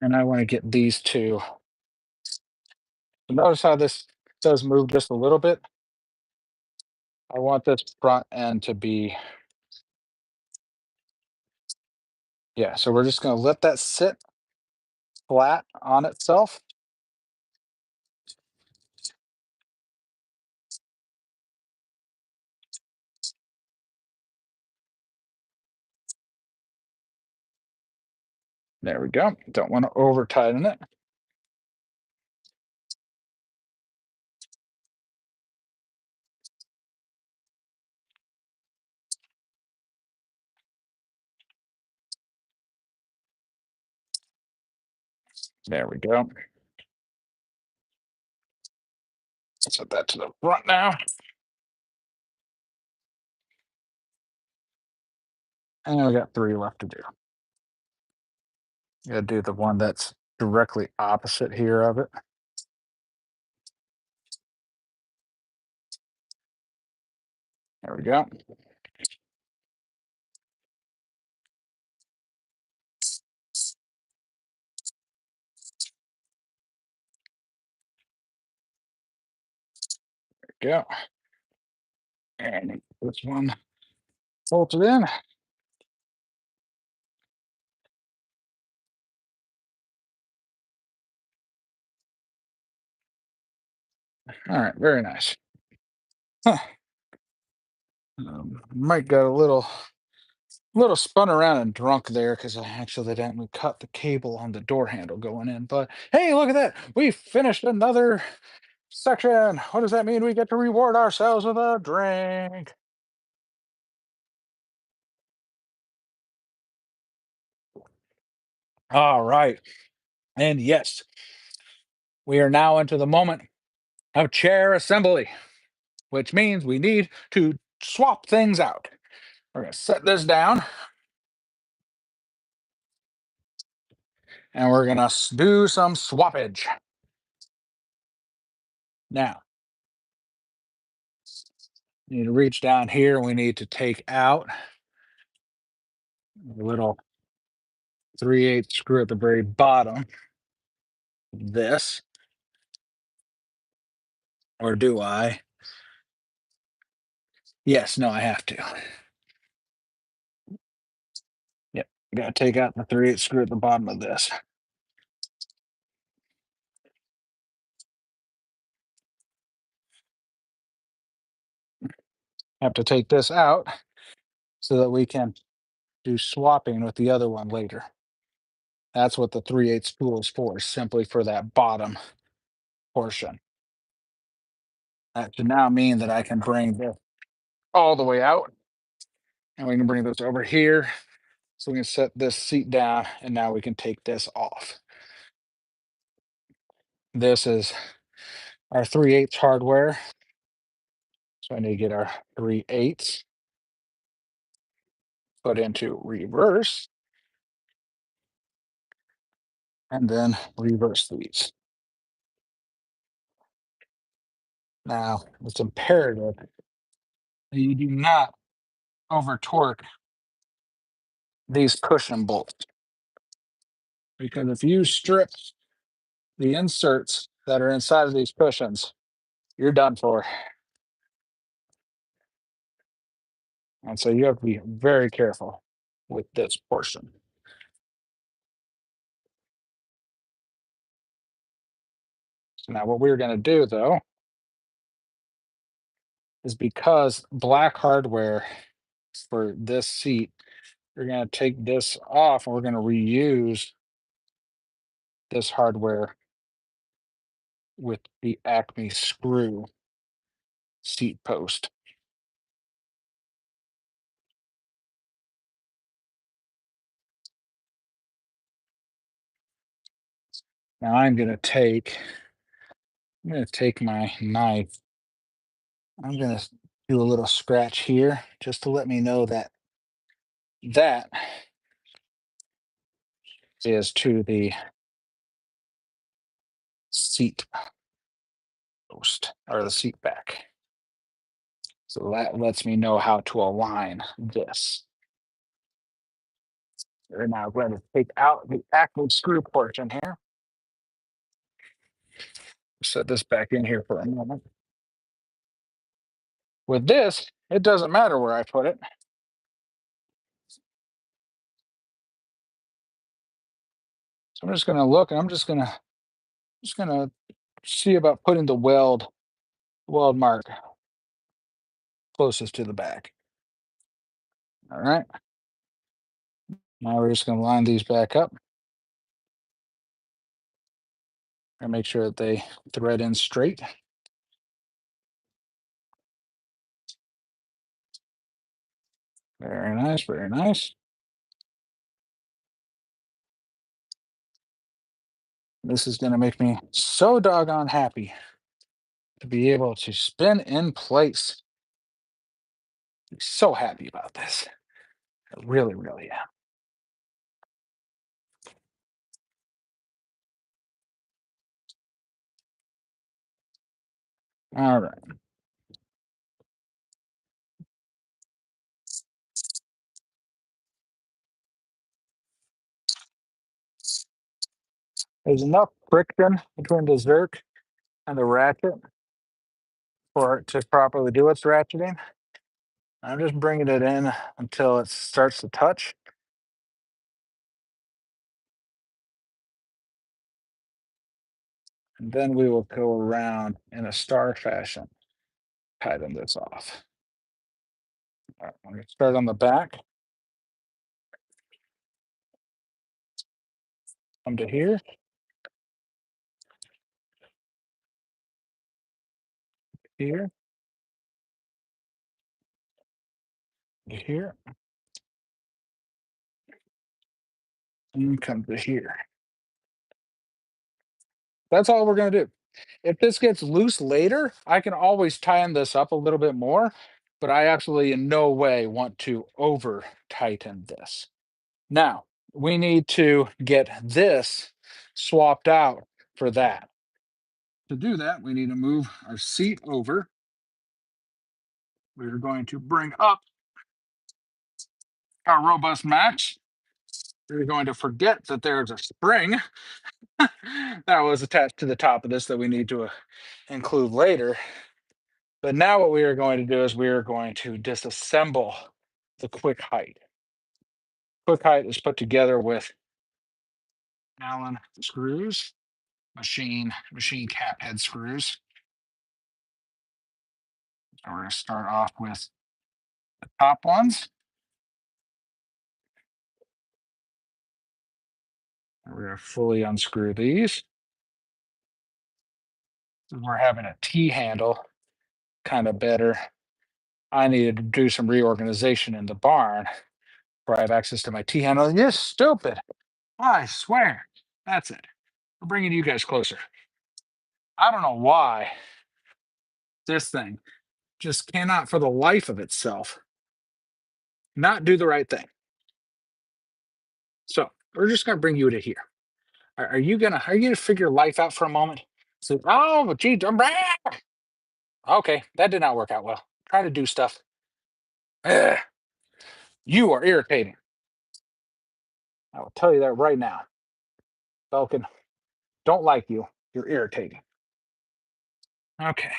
and I want to get these two. Notice how this does move just a little bit. I want this front end to be, yeah, so we're just going to let that sit flat on itself. There we go. Don't want to over tighten it. There we go. Set that to the front now. And we got 3 left to do. Gotta do the one that's directly opposite here of it. There we go. Go. And this one bolted in. All right, very nice. Huh. Mike got a little spun around and drunk there because I accidentally cut the cable on the door handle going in. But hey, look at that. We finished another section. What does that mean? We get to reward ourselves with a drink. All right. And yes, we are now into the moment of chair assembly, which means we need to swap things out. We're going to set this down and we're going to do some swappage. Now, you need to reach down here. We need to take out a little 3/8 screw at the very bottom of this. Or do I? Yes, no, I have to. Yep, I got to take out the 3/8 screw at the bottom of this. Have to take this out so that we can do swapping with the other one later. That's what the 3/8 spool is for, simply for that bottom portion. That should now mean that I can bring this all the way out, and we can bring this over here. So we can set this seat down, and now we can take this off. This is our 3/8 hardware. So I need to get our 3/8 put into reverse, and then reverse these. Now, it's imperative that you do not over torque these cushion bolts, because if you strip the inserts that are inside of these cushions, you're done for. And so you have to be very careful with this portion. So now what we're going to do though is because black hardware for this seat, we're going to take this off and we're going to reuse this hardware with the Acme screw seat post. Now I'm going to take my knife. I'm going to do a little scratch here just to let me know that that is to the seat post or the seat back. So that lets me know how to align this. We're now going to take out the active screw portion here. Set this back in here for a moment. With this, it doesn't matter where I put it. So I'm just going to look and I'm just going to see about putting the weld mark closest to the back. All right. Now we're just going to line these back up and make sure that they thread in straight. Very nice, very nice. This is going to make me so doggone happy to be able to spin in place. I'm so happy about this. I really, really am. All right. There's enough friction between the Zerk and the ratchet for it to properly do its ratcheting. I'm just bringing it in until it starts to touch. And then we will go around in a star fashion, tighten this off. All right, I'm going to start on the back. Come to here, here, to here, and come to here. That's all we're going to do. If this gets loose later, I can always tighten this up a little bit more, but I actually in no way want to over tighten this. Now, we need to get this swapped out for that. To do that, we need to move our seat over. We're going to bring up our robust match. We're going to forget that there's a spring that was attached to the top of this that we need to include later. But now what we are going to do is we are going to disassemble the quick height. Quick height is put together with Allen screws, machine cap head screws. So we're going to start off with the top ones. We're going to fully unscrew these. We're having a T handle kind of better. I needed to do some reorganization in the barn where I have access to my T handle. You're stupid. I swear. That's it. We're bringing you guys closer. I don't know why this thing just cannot, for the life of itself, not do the right thing. So we're just going to bring you to here. Are you gonna figure life out for a moment? So, oh, gee, okay, that did not work out well. Try to do stuff. Ugh, you are irritating. I will tell you that right now. Falcon, don't like you. You're irritating. Okay.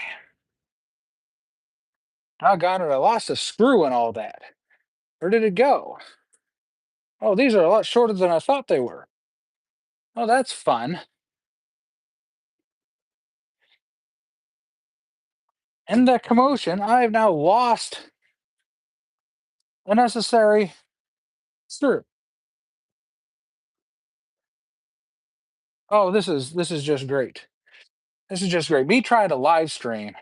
Doggone it, I lost a screw and all that. Where did it go? Oh, these are a lot shorter than I thought they were. Oh, that's fun. In the commotion, I have now lost a necessary screw. Oh, this is just great. This is just great. Me trying to live stream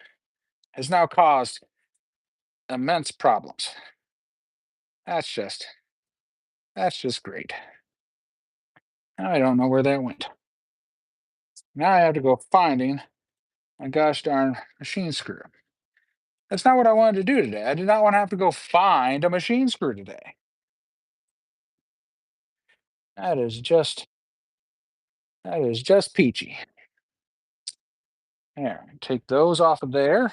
has now caused immense problems. That's just that's just great. I don't know where that went. Now I have to go finding a gosh darn machine screw. That's not what I wanted to do today. I did not want to have to go find a machine screw today. That is just that is just peachy. There, take those off of there.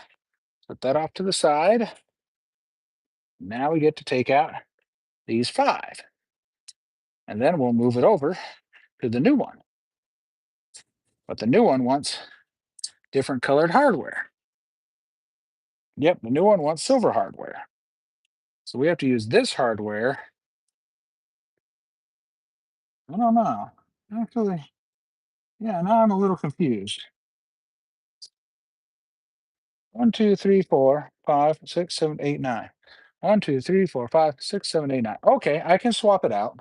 Put that off to the side. Now we get to take out these five. And then we'll move it over to the new one. But the new one wants different colored hardware. Yep, the new one wants silver hardware. So we have to use this hardware. I don't know. Actually, yeah, now I'm a little confused. 1, 2, 3, 4, 5, 6, 7, 8, 9. 1, 2, 3, 4, 5, 6, 7, 8, 9. Okay, I can swap it out.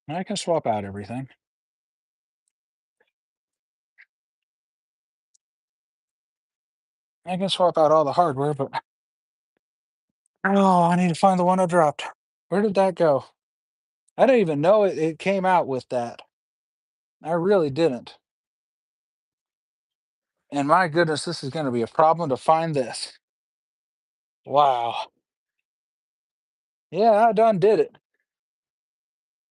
I can swap out everything. I can swap out all the hardware, but oh, I need to find the one I dropped. Where did that go? I didn't even know it came out with that. I really didn't. And my goodness, this is going to be a problem to find this. Wow. Yeah, I done did it.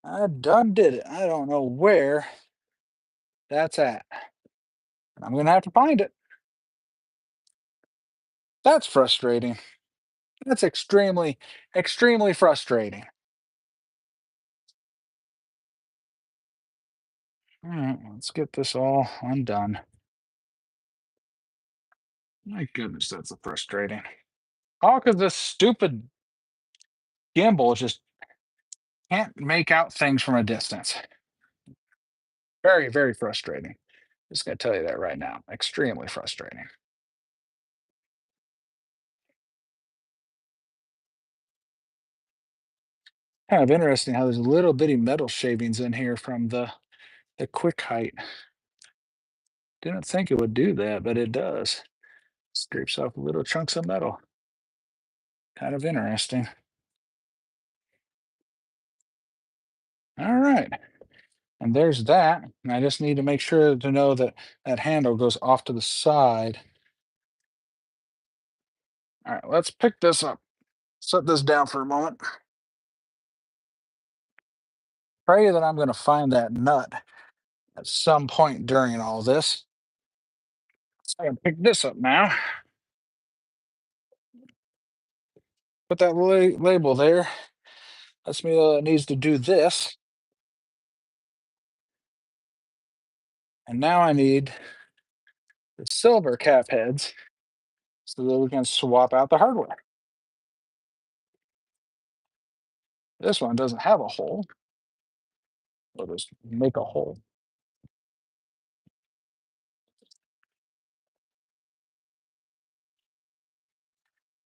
I done did it. I don't know where that's at. I'm going to have to find it. That's frustrating. That's extremely, extremely frustrating. All right, let's get this all undone. My goodness, that's frustrating. All because this stupid gimbal just can't make out things from a distance. Very, very frustrating. Just gonna tell you that right now. Extremely frustrating. Kind of interesting how there's little bitty metal shavings in here from the quick height. Didn't think it would do that, but it does. Scrapes off little chunks of metal. Kind of interesting. All right. And there's that. And I just need to make sure to know that that handle goes off to the side. All right, let's pick this up. Set this down for a moment. Pray that I'm going to find that nut at some point during all this. So I can pick this up now. Put that label there. That's me needs to do this. And now I need the silver cap heads so that we can swap out the hardware. This one doesn't have a hole. We'll just make a hole.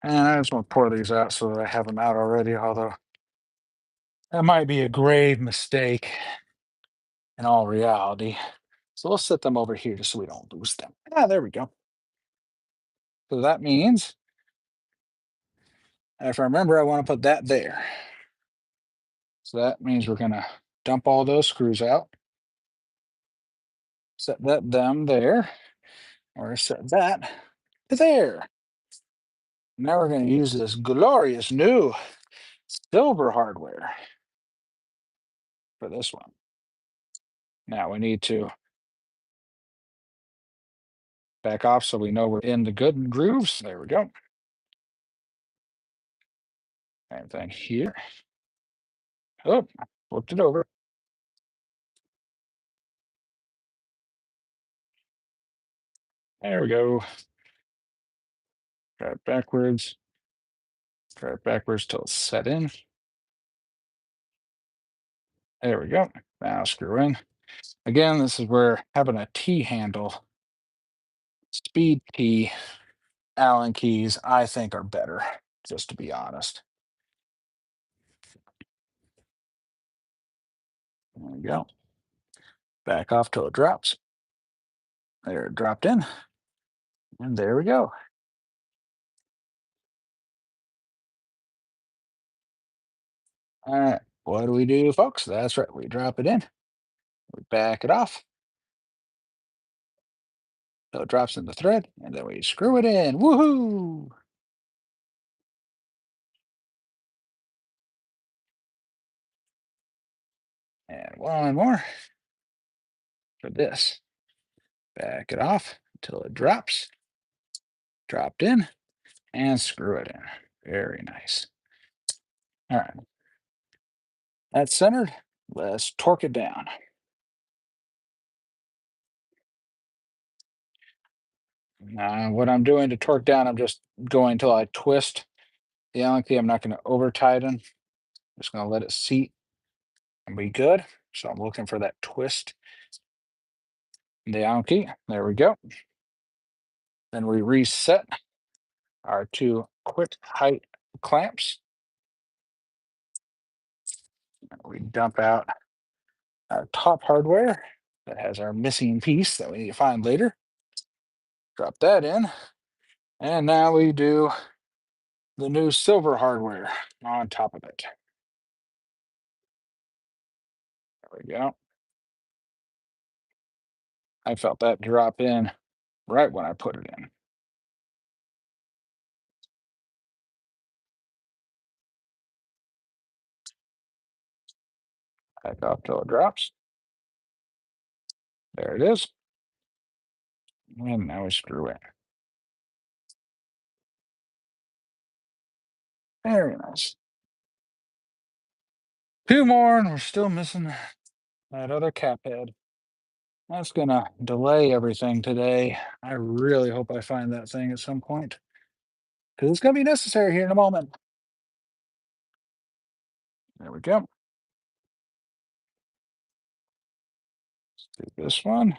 And I just want to pour these out so that I have them out already, although that might be a grave mistake in all reality. So we'll set them over here just so we don't lose them. Ah, there we go. So that means, if I remember, I want to put that there. So that means we're going to dump all those screws out. Set that down there, or set that there. Now we're going to use this glorious new silver hardware for this one. Now we need to back off so we know we're in the good grooves. There we go. Same thing here. Oh, flipped it over. There we go. Try it backwards. Try it backwards till it's set in. There we go. Now screw in. Again, this is where having a T handle, speed T, Allen keys, I think, are better, just to be honest. There we go. Back off till it drops. There, it dropped in. And there we go. All right. What do we do, folks? That's right. We drop it in. We back it off till it drops in the thread, and then we screw it in. Woohoo! And one more for this. Back it off until it drops. Dropped in, and screw it in. Very nice. All right. That's centered. Let's torque it down. Now, what I'm doing to torque down, I'm just going till I twist the Allen key. I'm not going to over tighten. Just going to let it seat and be good. So I'm looking for that twist in the Allen key. There we go. Then we reset our two quick height clamps. We dump out our top hardware that has our missing piece that we need to find later. Drop that in. And now we do the new silver hardware on top of it. There we go. I felt that drop in right when I put it in. Back off till it drops. There it is. And now we screw in. Very nice. Two more, and we're still missing that other cap head. That's gonna delay everything today. I really hope I find that thing at some point because it's gonna be necessary here in a moment. There we go. Let's do this one.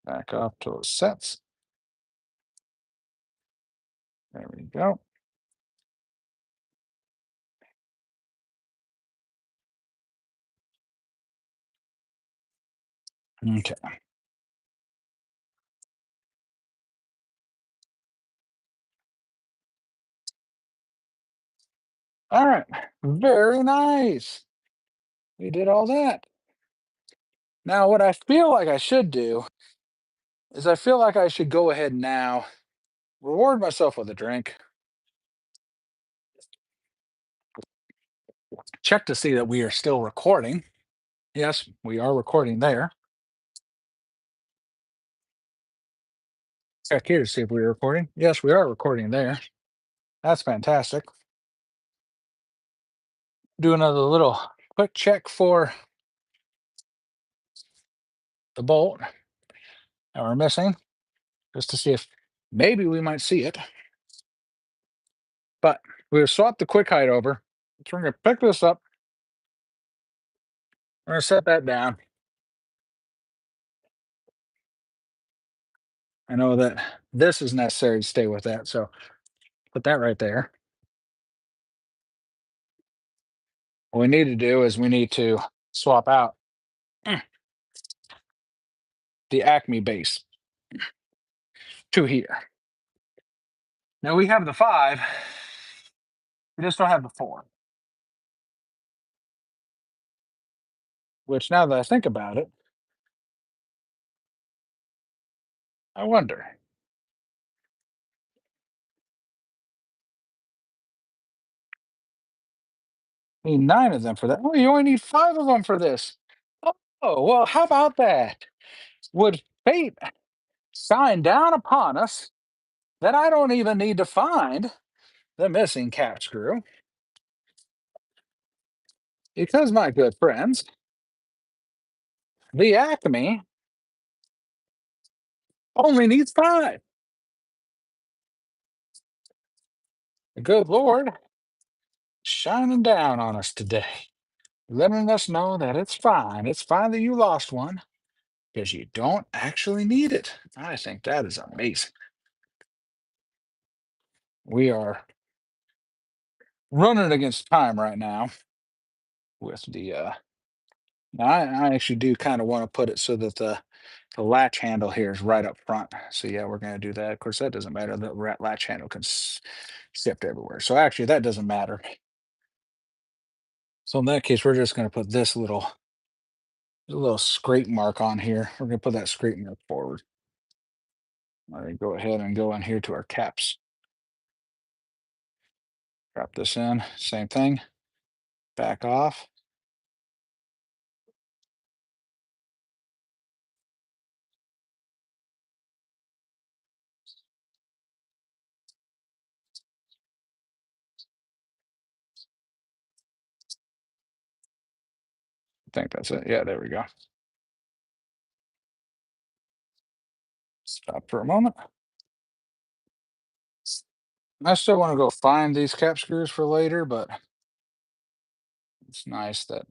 Back off till it sets. There we go. Okay. All right. Very nice. We did all that. Now, what I feel like I should do is I feel like I should go ahead now, reward myself with a drink, check to see that we are still recording. Yes, we are recording there. Check here to see if we're recording. Yes, we are recording there. That's fantastic. Do another little quick check for the bolt that we're missing, just to see if maybe we might see it. But we've swapped the quick height over. So we're going to pick this up. We're going to set that down. I know that this is necessary to stay with that, so put that right there. What we need to do is we need to swap out the Acme base to here. Now we have the 5, we just don't have the 4. Which, now that I think about it, I wonder. Need 9 of them for that. Oh, you only need 5 of them for this. Oh, well, how about that? Would fate shine down upon us that I don't even need to find the missing cap screw? Because, my good friends, the Acme only needs 5. The good Lord shining down on us today, letting us know that it's fine. It's fine that you lost one because you don't actually need it. I think that is amazing. We are running against time right now with the now I actually do kind of want to put it so that the latch handle here is right up front. So yeah, we're going to do that. Of course, that doesn't matter. The latch handle can shift everywhere. So actually, that doesn't matter. So in that case, we're just going to put this little scrape mark on here. We're going to put that scrape mark forward. All right, go ahead and go in here to our caps. Drop this in. Same thing. Back off. I think that's it. Yeah, there we go. Stop for a moment. I still want to go find these cap screws for later, but it's nice that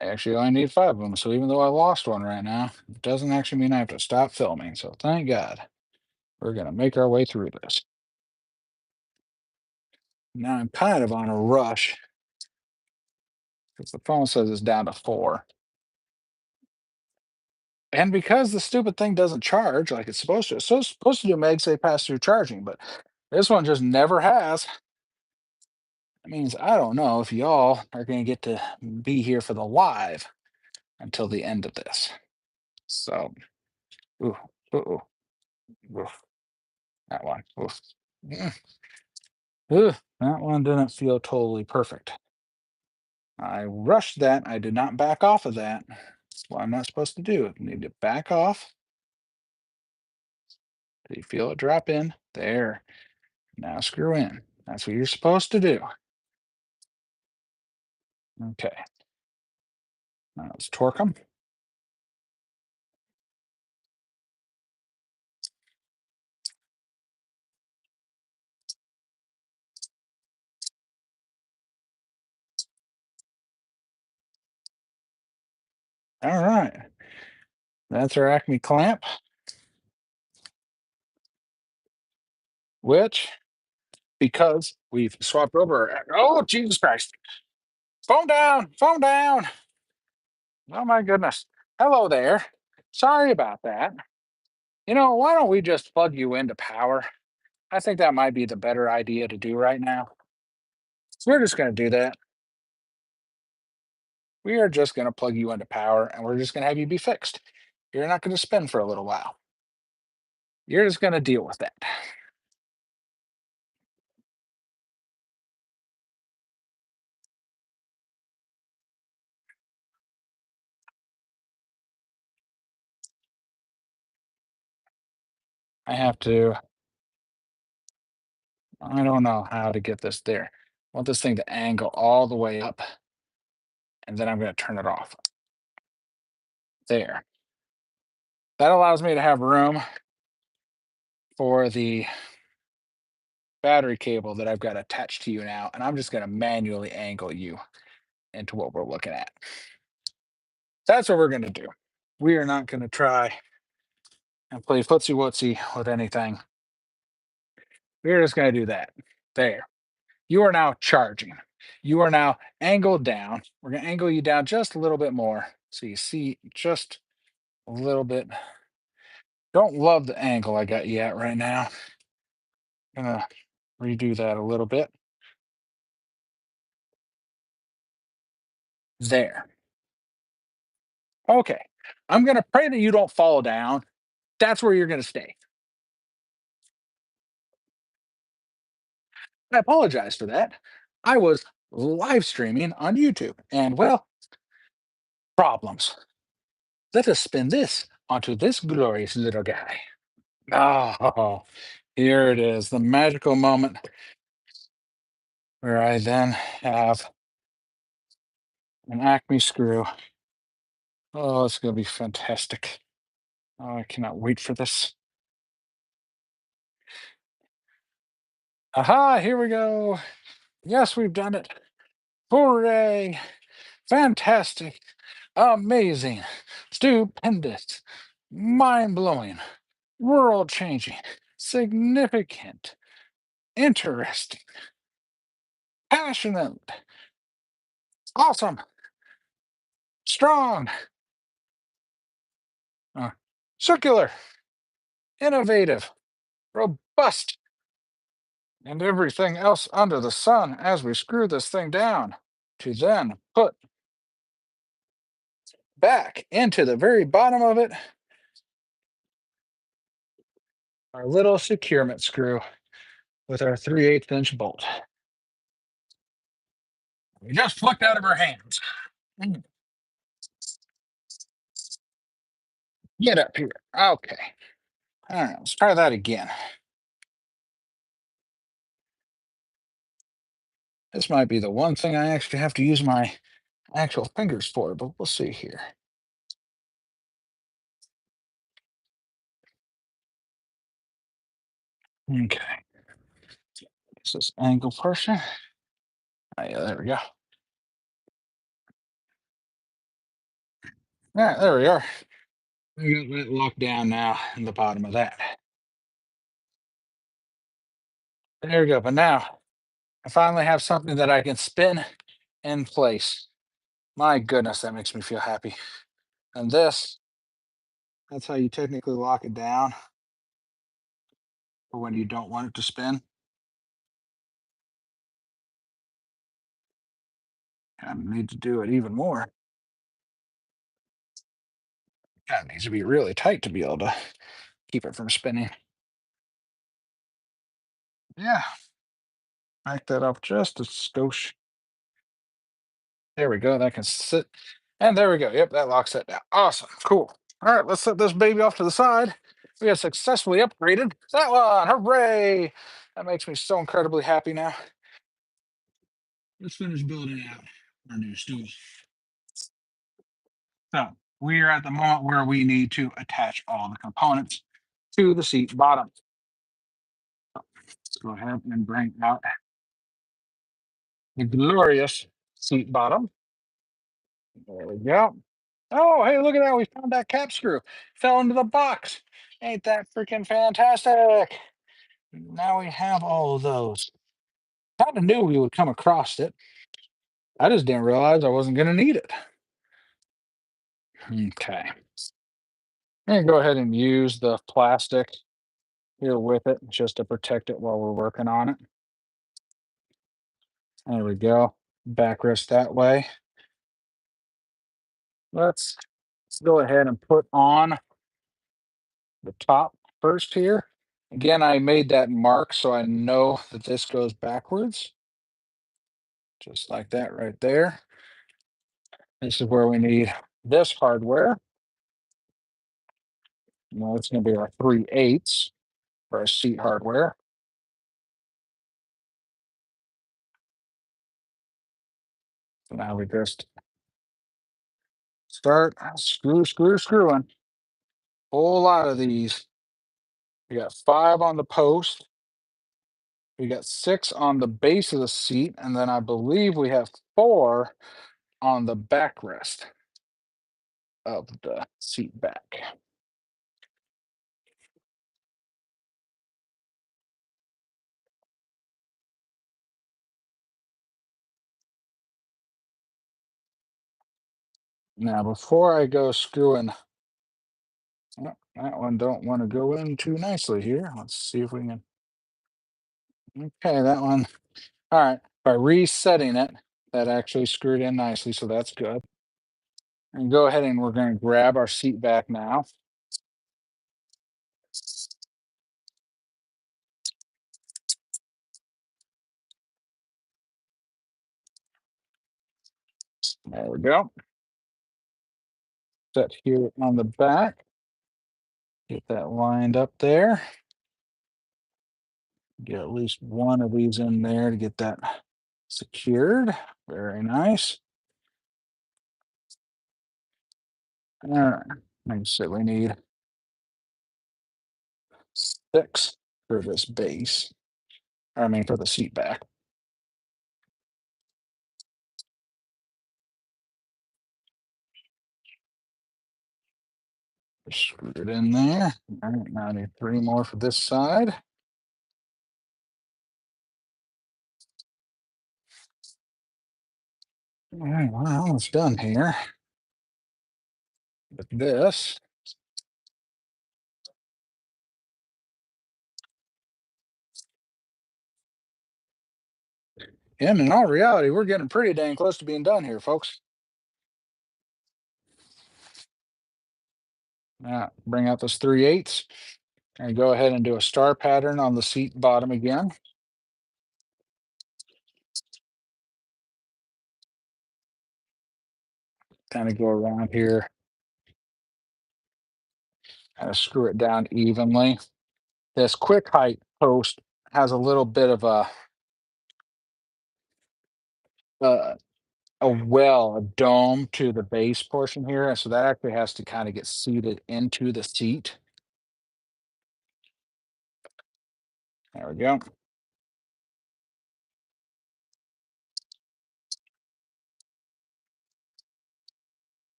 I actually only need 5 of them. So even though I lost one right now, it doesn't actually mean I have to stop filming. So thank God. We're going to make our way through this. Now I'm kind of on a rush because the phone says it's down to 4. And because the stupid thing doesn't charge like it's supposed to, it's so supposed to do MagSafe pass-through charging, but this one just never has. That means I don't know if y'all are going to get to be here for the live until the end of this. So, ooh, ooh, ooh, that one. Oof. Mm, that one didn't feel totally perfect. I rushed that. I did not back off of that. That's what I'm not supposed to do. You need to back off. Do you feel it drop in? There. Now screw in. That's what you're supposed to do. Okay. Now let's torque them. All right. That's our Acme clamp, which, because we've swapped over. Oh, Jesus Christ. Phone down. Phone down. Oh, my goodness. Hello there. Sorry about that. Why don't we just plug you into power? I think that might be the better idea to do right now. So we're just going to do that. We are just going to plug you into power and we're just going to have you be fixed. You're not going to spin for a little while. You're just going to deal with that. I have to, I don't know how to get this there. I want this thing to angle all the way up and then I'm going to turn it off. There. That allows me to have room for the battery cable that I've got attached to you now. And I'm just going to manually angle you into what we're looking at. That's what we're going to do. We are not going to try and play footsie wootsy with anything. We're just going to do that. There. You are now charging. You are now angled down. We're going to angle you down just a little bit more so you see just a little bit. Don't love the angle I got you at right now. Gonna redo that a little bit. There. Okay. I'm gonna pray that you don't fall down. That's where you're gonna stay. I apologize for that. I was live streaming on YouTube, and well, problems. Let us spin this onto this glorious little guy. Oh, here it is, the magical moment where I then have an Acme screw. Oh, it's going to be fantastic. Oh, I cannot wait for this. Aha, here we go. Yes, we've done it. Hooray! Fantastic, amazing, stupendous, mind blowing, world changing. significant, interesting, passionate, awesome, strong, uh, circular, innovative, robust, and everything else under the sun as we screw this thing down to then put back into the very bottom of it our little securement screw with our 3/8 inch bolt. We just flicked out of our hands. Mm, get up here. Okay. All right, let's try that again. This might be the one thing I actually have to use my actual fingers for, but we'll see here. Okay. Is this angle portion? Oh, yeah, there we go. Yeah, there we are. We got that locked down now in the bottom of that. There we go. But now I finally have something that I can spin in place. My goodness, that makes me feel happy. And this, that's how you technically lock it down for when you don't want it to spin. Kind of need to do it even more. Kind of needs to be really tight to be able to keep it from spinning. Yeah, back that up just a skosh. There we go. That can sit. And there we go. Yep, that locks that down. Awesome. Cool. All right, let's set this baby off to the side. We have successfully upgraded that one. Hooray! That makes me so incredibly happy now. Let's finish building out our new stool. So we are at the moment where we need to attach all the components to the seat bottom. Let's go ahead and bring out the glorious seat bottom. There we go. Oh, hey, look at that. We found that cap screw. Fell into the box. Ain't that freaking fantastic? Now we have all of those. Kind of knew we would come across it. I just didn't realize I wasn't going to need it. Okay. I'm going to go ahead and use the plastic here with it just to protect it while we're working on it. There we go. Backrest that way. Let's go ahead and put on the top first here. Again, I made that mark so I know that this goes backwards. Just like that right there. This is where we need this hardware. Well, it's going to be our 3/8 for our seat hardware. So now we just start screwing. Whole lot of these. We got 5 on the post. We got 6 on the base of the seat, and then I believe we have 4 on the backrest of the seat back. Now, before I go screwing, oh, that one don't want to go in too nicely here. Let's see if we can. Okay, that one. All right. By resetting it, that actually screwed in nicely, so that's good. And go ahead and we're going to grab our seat back now. There we go. Set here on the back. Get that lined up there. Get at least one of these in there to get that secured. Very nice. All right. Like I said, we need 6 for this base. I mean, for the seat back. Screw it in there. All right, now I need three more for this side. All right, well, almost done here with this. And in all reality, we're getting pretty dang close to being done here, folks. Now, bring out those 3/8 and go ahead and do a star pattern on the seat bottom again. Kind of go around here, kind of screw it down evenly. This quick height post has a little bit of a a dome to the base portion here, and so that actually has to kind of get seated into the seat. There we go.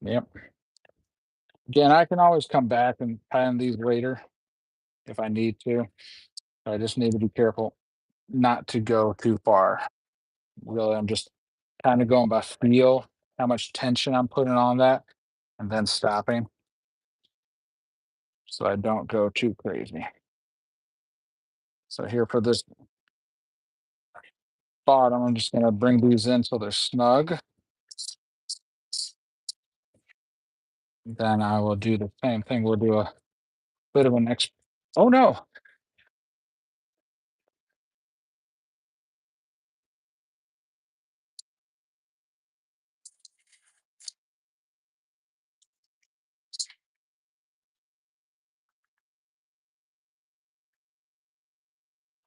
Yep. Again, I can always come back and pattern these later if I need to. I just need to be careful not to go too far. Really, I'm just kind of going by feel, how much tension I'm putting on that, and then stopping so I don't go too crazy. So here for this bottom, I'm just going to bring these in so they're snug. Then I will do the same thing. We'll do a bit of an ex. Oh no!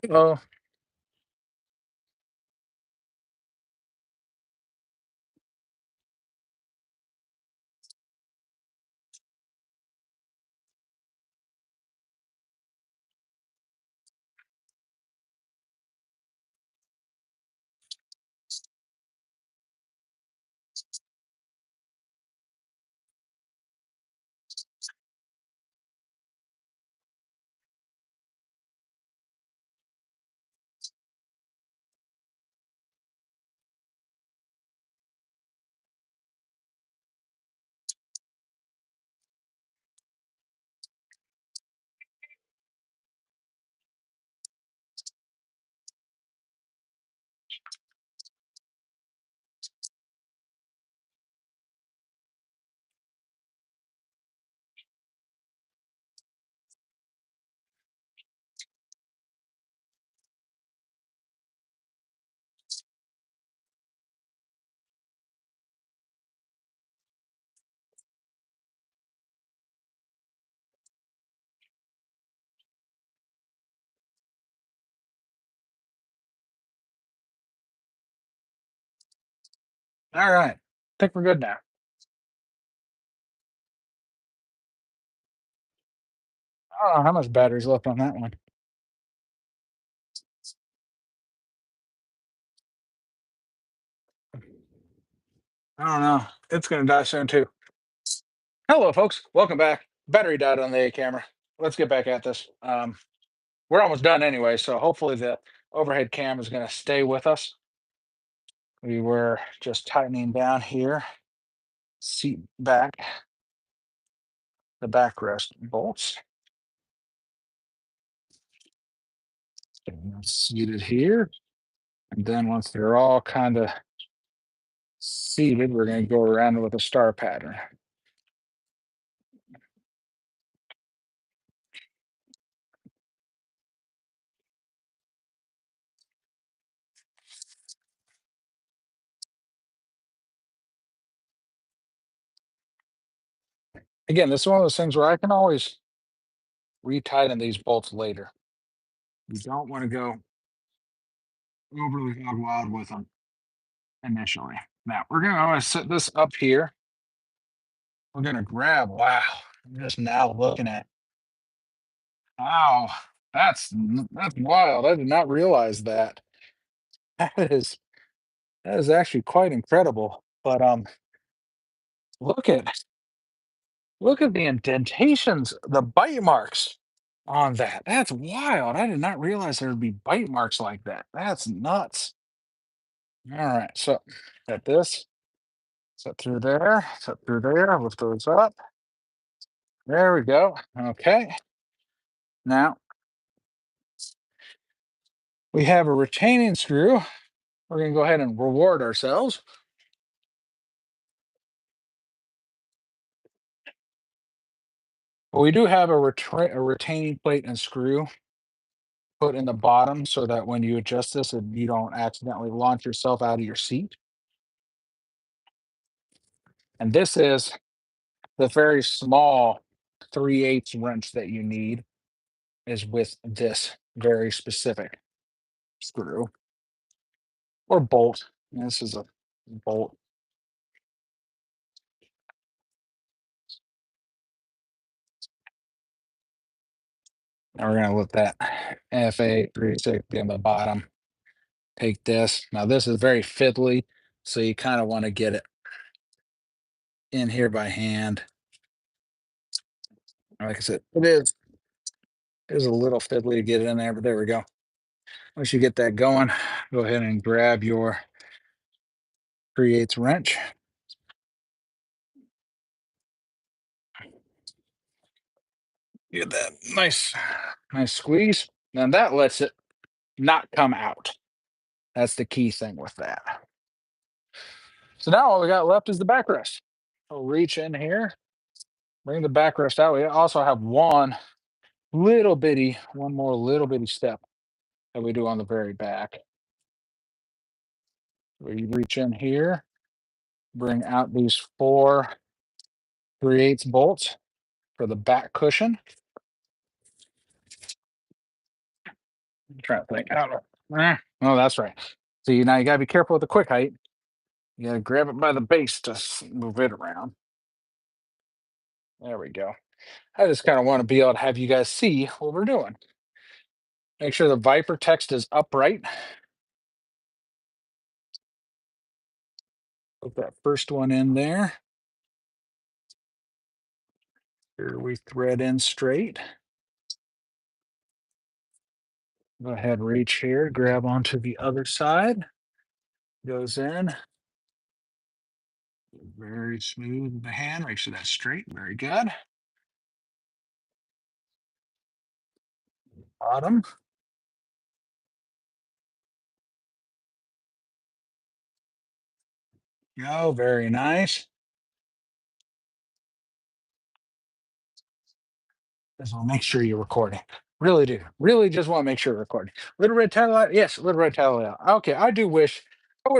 Oh, all right. I think we're good now. I don't know how much battery's left on that one. I don't know. It's going to die soon too. Hello, folks. Welcome back. Battery died on the A camera. Let's get back at this. We're almost done anyway, so hopefully the overhead cam is going to stay with us. We were just tightening down here, seat back, the backrest bolts. Getting them seated here. And then once they're all kind of seated, we're going to go around with a star pattern. Again, this is one of those things where I can always retighten these bolts later. You don't want to go overly hog wild with them initially. Now we're going to always set this up here. We're going to grab, wow, I'm just now looking at, wow, that's wild. I did not realize that. That is that is actually quite incredible. But look at Look at the indentations, the bite marks on that. That's wild. I did not realize there would be bite marks like that. That's nuts. All right, so got this. Set through there. Set through there. Lift those up. There we go. Okay. Now we have a retaining screw. We're going to go ahead and reward ourselves. But we do have a retaining plate and screw put in the bottom so that when you adjust this, you don't accidentally launch yourself out of your seat. And this is the very small 3/8 wrench that you need is with this very specific screw or bolt. This is a bolt. And we're going to let that FA360 on the bottom. Take this. Now, this is very fiddly, so you kind of want to get it in here by hand. Like I said, it is a little fiddly to get it in there, but there we go. Once you get that going, go ahead and grab your creates wrench. Get that nice squeeze. And that lets it not come out. That's the key thing with that. So now all we got left is the backrest. So reach in here, bring the backrest out. We also have one more little bitty step that we do on the very back. We reach in here, bring out these 4 3/8 bolts for the back cushion. I'm trying to think. I don't know. Oh, that's right. See, now you gotta be careful with the quick height. You gotta grab it by the base to move it around. There we go. I just kind of want to be able to have you guys see what we're doing. Make sure the Vyper text is upright. Put that first one in there. Here we thread in straight. Go ahead, reach here, grab onto the other side. Goes in. Very smooth with the hand. Make sure that's straight. Very good. Bottom. Go. Very nice. Just want to make sure you're recording. Really do. Really just want to make sure you're recording. Little red tally light. Yes, little red tally light. Okay, I wish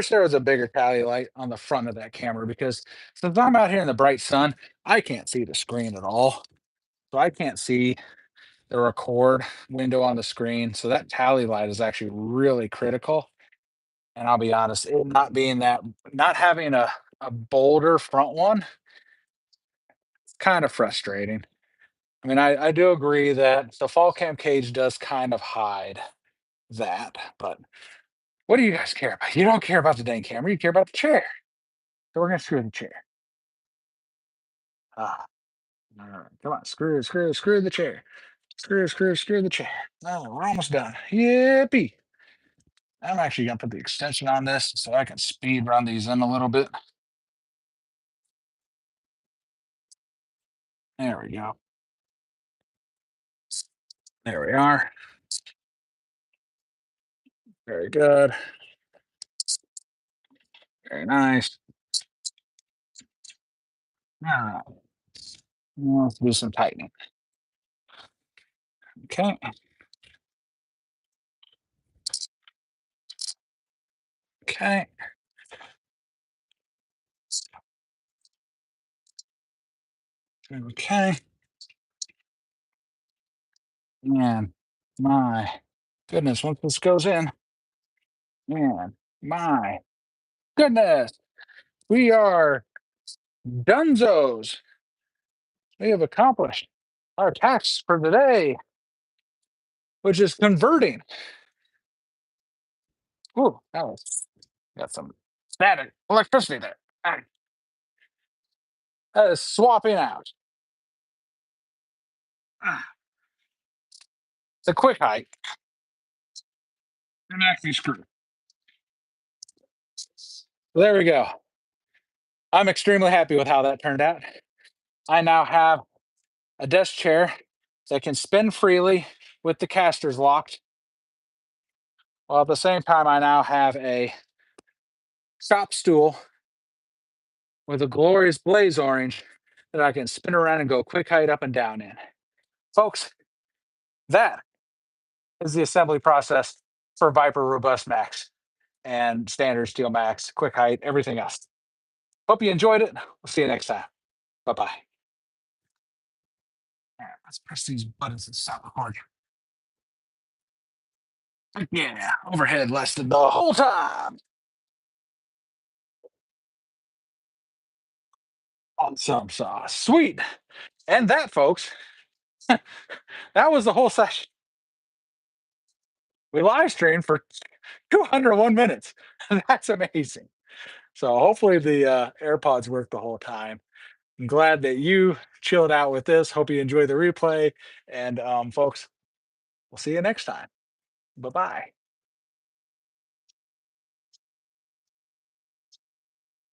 there was a bigger tally light on the front of that camera because since I'm out here in the bright sun, I can't see the screen at all. So I can't see the record window on the screen. So that tally light is actually really critical. And I'll be honest, it not being that, not having a bolder front one, kind of frustrating. I mean, I do agree that the fall cam cage does kind of hide that, but what do you guys care about? You don't care about the dang camera, you care about the chair. So we're gonna screw the chair. Ah, all right, come on, screw the chair. Screw the chair. Oh, we're almost done. Yippee. I'm actually gonna put the extension on this so I can speed run these in a little bit. There we go. There we are. Very good. Very nice. All right. Let's do some tightening. Okay. Okay. Okay. Man, my goodness, once this goes in, man, my goodness, we are dunzos. We have accomplished our task for today, which is converting. Ooh, that was got some static electricity there. Ah, that is swapping out. Ah, it's a quick hike. An acme screw. There we go. I'm extremely happy with how that turned out. I now have a desk chair that can spin freely with the casters locked, while at the same time I now have a shop stool with a glorious blaze orange that I can spin around and go quick height up and down in. Folks, that is the assembly process for Viper Robust Max and Standard Steel Max, quick height, everything else. Hope you enjoyed it. We'll see you next time. Bye bye. Let's press these buttons and stop recording. Yeah, overhead lasted the whole time. Awesome sauce. Sweet. And that, folks, that was the whole session. We live streamed for 201 minutes. That's amazing. So hopefully the AirPods worked the whole time. I'm glad that you chilled out with this. Hope you enjoy the replay. And folks, we'll see you next time. Bye bye.